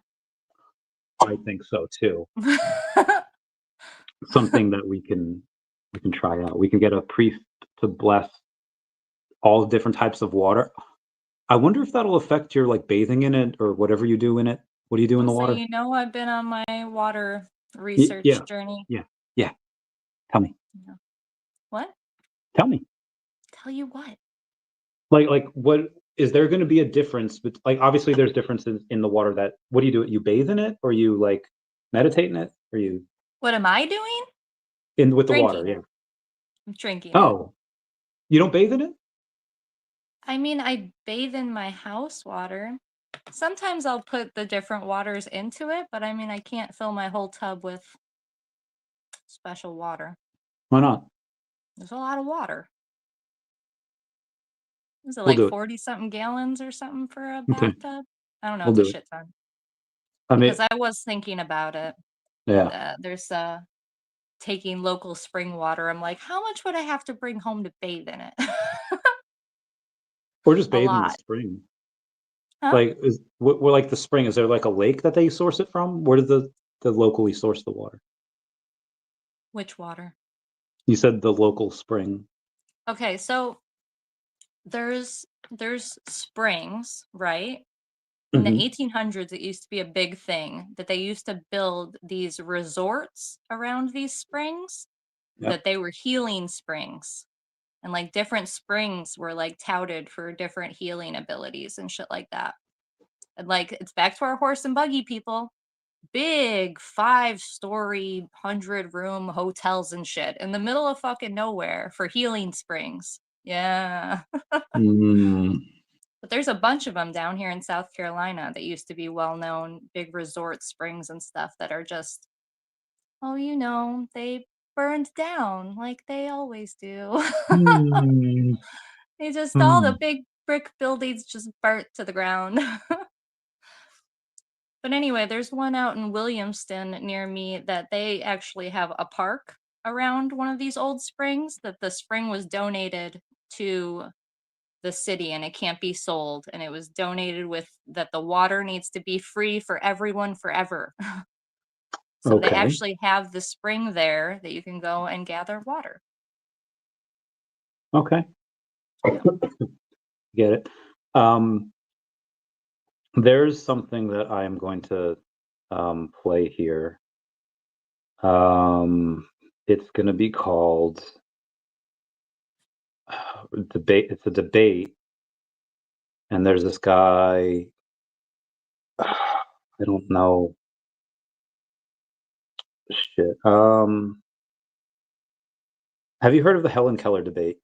I think so too. Something that we can try out. We can get a priest to bless all different types of water. I wonder if that'll affect your like bathing in it or whatever you do in it. What do you do in the So water? you know, I've been on my water research Yeah, journey. yeah. Tell me. What? Tell me. Tell you what? Like what is there going to be a difference? But like obviously there's differences in the water. That what do? You bathe in it, or you like meditate in it, or you What am I doing? in with the Drinking water? it. Yeah. I'm drinking it. Oh, you don't bathe in it? I mean, I bathe in my house water. Sometimes I'll put the different waters into it, but I mean, I can't fill my whole tub with special water. Why not? There's a lot of water. Is it We'll like do it. 40 something gallons or something for a Okay. bathtub? I don't know. We'll It's a do it. shit ton. I mean, Because I was thinking about it. yeah. There's taking local spring water. I'm like, how much would I have to bring home to bathe in it? Or just A bathe in the lot. spring. Huh? Like is where like the spring, is there like a lake that they source it from? Where do the locally source the water? Which water? You said the local spring. Okay, so there's springs, right? In the Mhm. 1800s, it used to be a big thing that they used to build these resorts around these springs, Yep. that they were healing springs. And like different springs were like touted for different healing abilities and shit like that. And like it's back to our horse and buggy people. Big 5-story, 100-room hotels and shit in the middle of fucking nowhere for healing springs. Yeah. Mm. But there's a bunch of them down here in South Carolina that used to be well-known big resort springs and stuff that are just, oh, you know, they burned down like they always do. Mm. They just, all the Mm. big brick buildings just burnt to the ground. But anyway, there's one out in Williamston near me that they actually have a park around one of these old springs, that the spring was donated to the city and it can't be sold, and it was donated with that the water needs to be free for everyone forever. So they Okay. actually have the spring there that you can go and gather water. Okay. Yeah. Get it. There's something that I am going to play here. It's going to be called debate. It's a debate, and there's this guy. I don't know. Shit. Have you heard of the Helen Keller debate?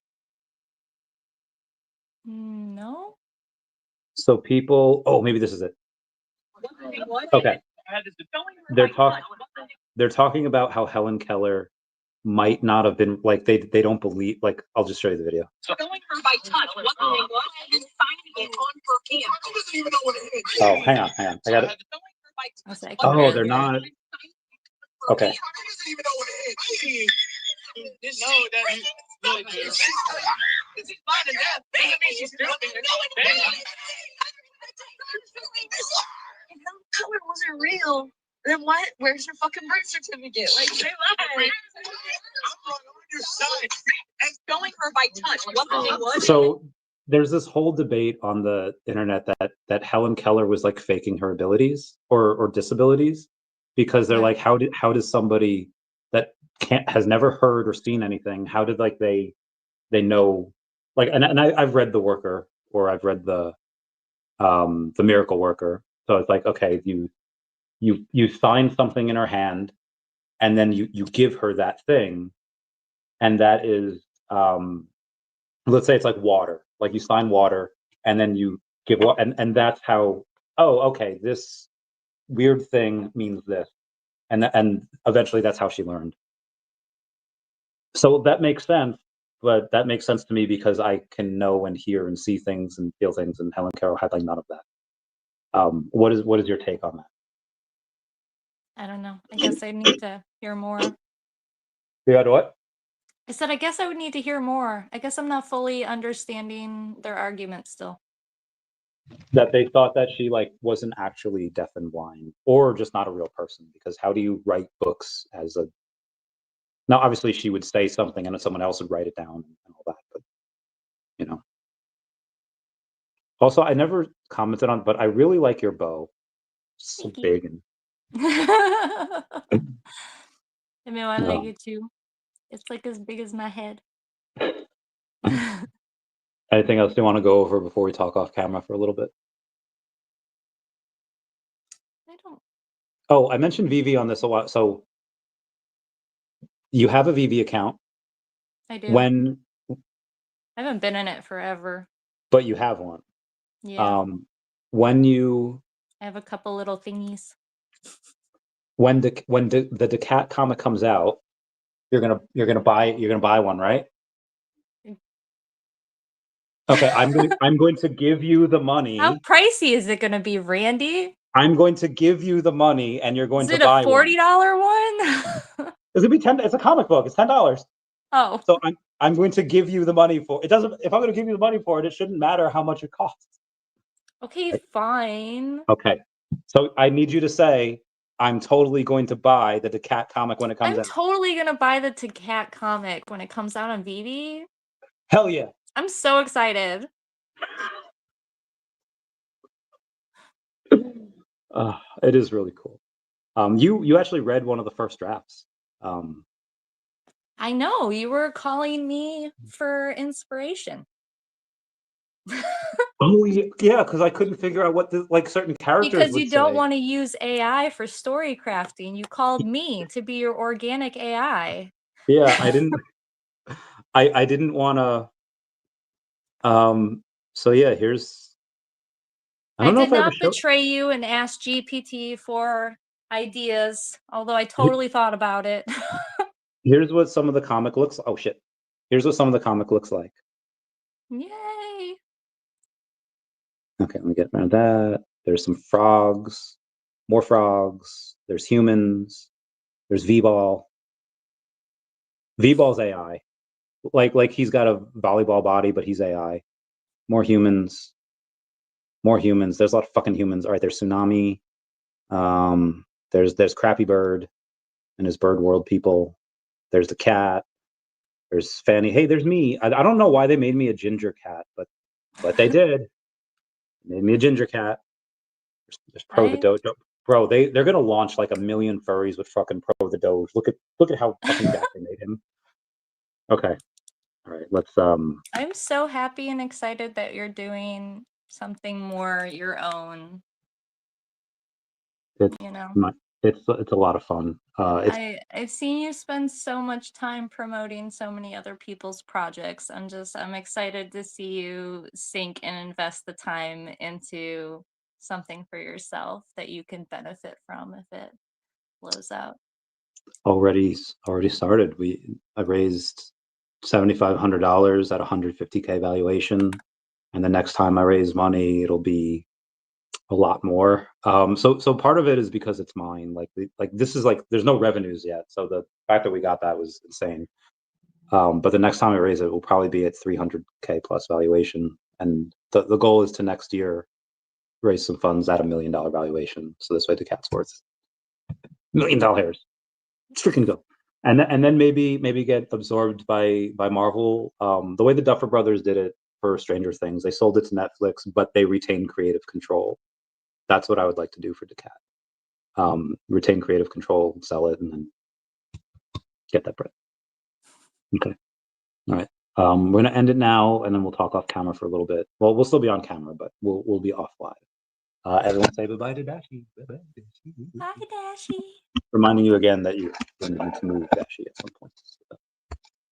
No? So people. Oh, maybe this is it. Okay. They're talking about how Helen Keller might not have been like they don't believe, like I'll just show you the video. So going her by touch, what the thing was, and signing it on her hand. I doesn't even know what it is. Oh, hang on. I got it. Oh, they're not. Okay. I doesn't even know what it is. Didn't know that. This is fine and death. Doesn't mean she's still color wasn't real. Then what? Where's your fucking birth certificate? Like, say lied. I'm on your side. And going her by touch. What the thing was? So there's this whole debate on the internet that Helen Keller was like faking her abilities or disabilities, because they're like, how does somebody that has never heard or seen anything, how did like they know, like, and I've read The Worker, or I've read the Miracle Worker. So it's like, okay, you sign something in her hand, and then you give her that thing, and that is let's say it's like water, like you sign water and then you give and that's how, oh, okay, this weird thing means this. and eventually that's how she learned. So that makes sense, but that makes sense to me because I can know and hear and see things and feel things, and Helen Carroll had like none of that. What is your take on that? I don't know. I guess I need to hear more. You had what? I said, I guess I would need to hear more. I guess I'm not fully understanding their argument still. That they thought that she like wasn't actually deaf and blind, or just not a real person. Because how do you write books as a? Now, obviously, she would say something, and someone else would write it down and all that. But you know. Also, I never commented on, but I really like your bow. It's so Thank you. big and. I mean, I like Oh. it too. It's like as big as my head. Anything else you want to go over before we talk off camera for a little bit? I don't. Oh, I mentioned VeVe on this a lot. So you have a VeVe account. I do. When, I haven't been in it forever. but you have one. Yeah. When you, I have a couple little thingies. when the daCat comic comes out, you're gonna buy one, right? Okay, I'm going to give you the money. How pricey is it going to be, Randy? I'm going to give you the money, and you're going Is to it a buy $40 one. one? It's gonna be $10. It's a comic book. It's $10. Oh. So I'm going to give you the money for it. Doesn't. If I'm going to give you the money for it, it shouldn't matter how much it costs. Okay, fine. Okay. So I need you to say, I'm totally going to buy the daCat comic when it comes I'm out. totally going to buy the daCat comic when it comes out on VeVe. Hell yeah. I'm so excited. It is really cool. You actually read one of the first drafts. I know, you were calling me for inspiration. Oh yeah, because I couldn't figure out what certain characters Because would you don't say. want to use AI for story crafting. You called me to be your organic AI. Yeah, I didn't. I didn't want to. So yeah, here's. I don't know did if I not ever showed. betray you and ask GPT for ideas, although I totally thought about it. Here's what some of the comic looks. Oh shit! Here's what some of the comic looks like. Yay! Okay, let me get around that. There's some frogs, more frogs. There's humans. There's V-Ball. V-Ball's AI. Like he's got a volleyball body, but he's AI. More humans. More humans. There's a lot of fucking humans. All right, there's Tsunami. There's Crappy Bird and his bird world people. There's the cat. There's Fanny. Hey, there's me. I don't know why they made me a ginger cat, but they did. They made me a ginger cat. There's Pro the Dojo. Bro, they're gonna launch like 1 million furries with fucking Pro the Doge. Look at how fucking jacked they made him. Okay. All right, let's I'm so happy and excited that you're doing something more your own. it's You know, it's a lot of fun. I've seen you spend so much time promoting so many other people's projects. I'm excited to see you sink and invest the time into something for yourself that you can benefit from if it blows out. already started. I raised $7,500 at 150K valuation, and the next time I raise money, it'll be a lot more. So part of it is because it's mine. Like this is like there's no revenues yet, so the fact that we got that was insane. But the next time I raise it will probably be at 300K plus valuation, and the goal is to next year raise some funds at $1 million valuation. So this way the cat's worth $1 million. It's freaking go. And then maybe get absorbed by Marvel. The way the Duffer Brothers did it for Stranger Things, they sold it to Netflix, but they retained creative control. That's what I would like to do for daCat. Retain creative control, sell it, and then get that bread. Okay. All right. We're gonna end it now, and then we'll talk off camera for a little bit. Well, we'll still be on camera, but we'll be off live. Everyone say bye-bye to Dashi. Bye-bye. Bye, Dashi. Reminding you again that you need to move Dashi at some point.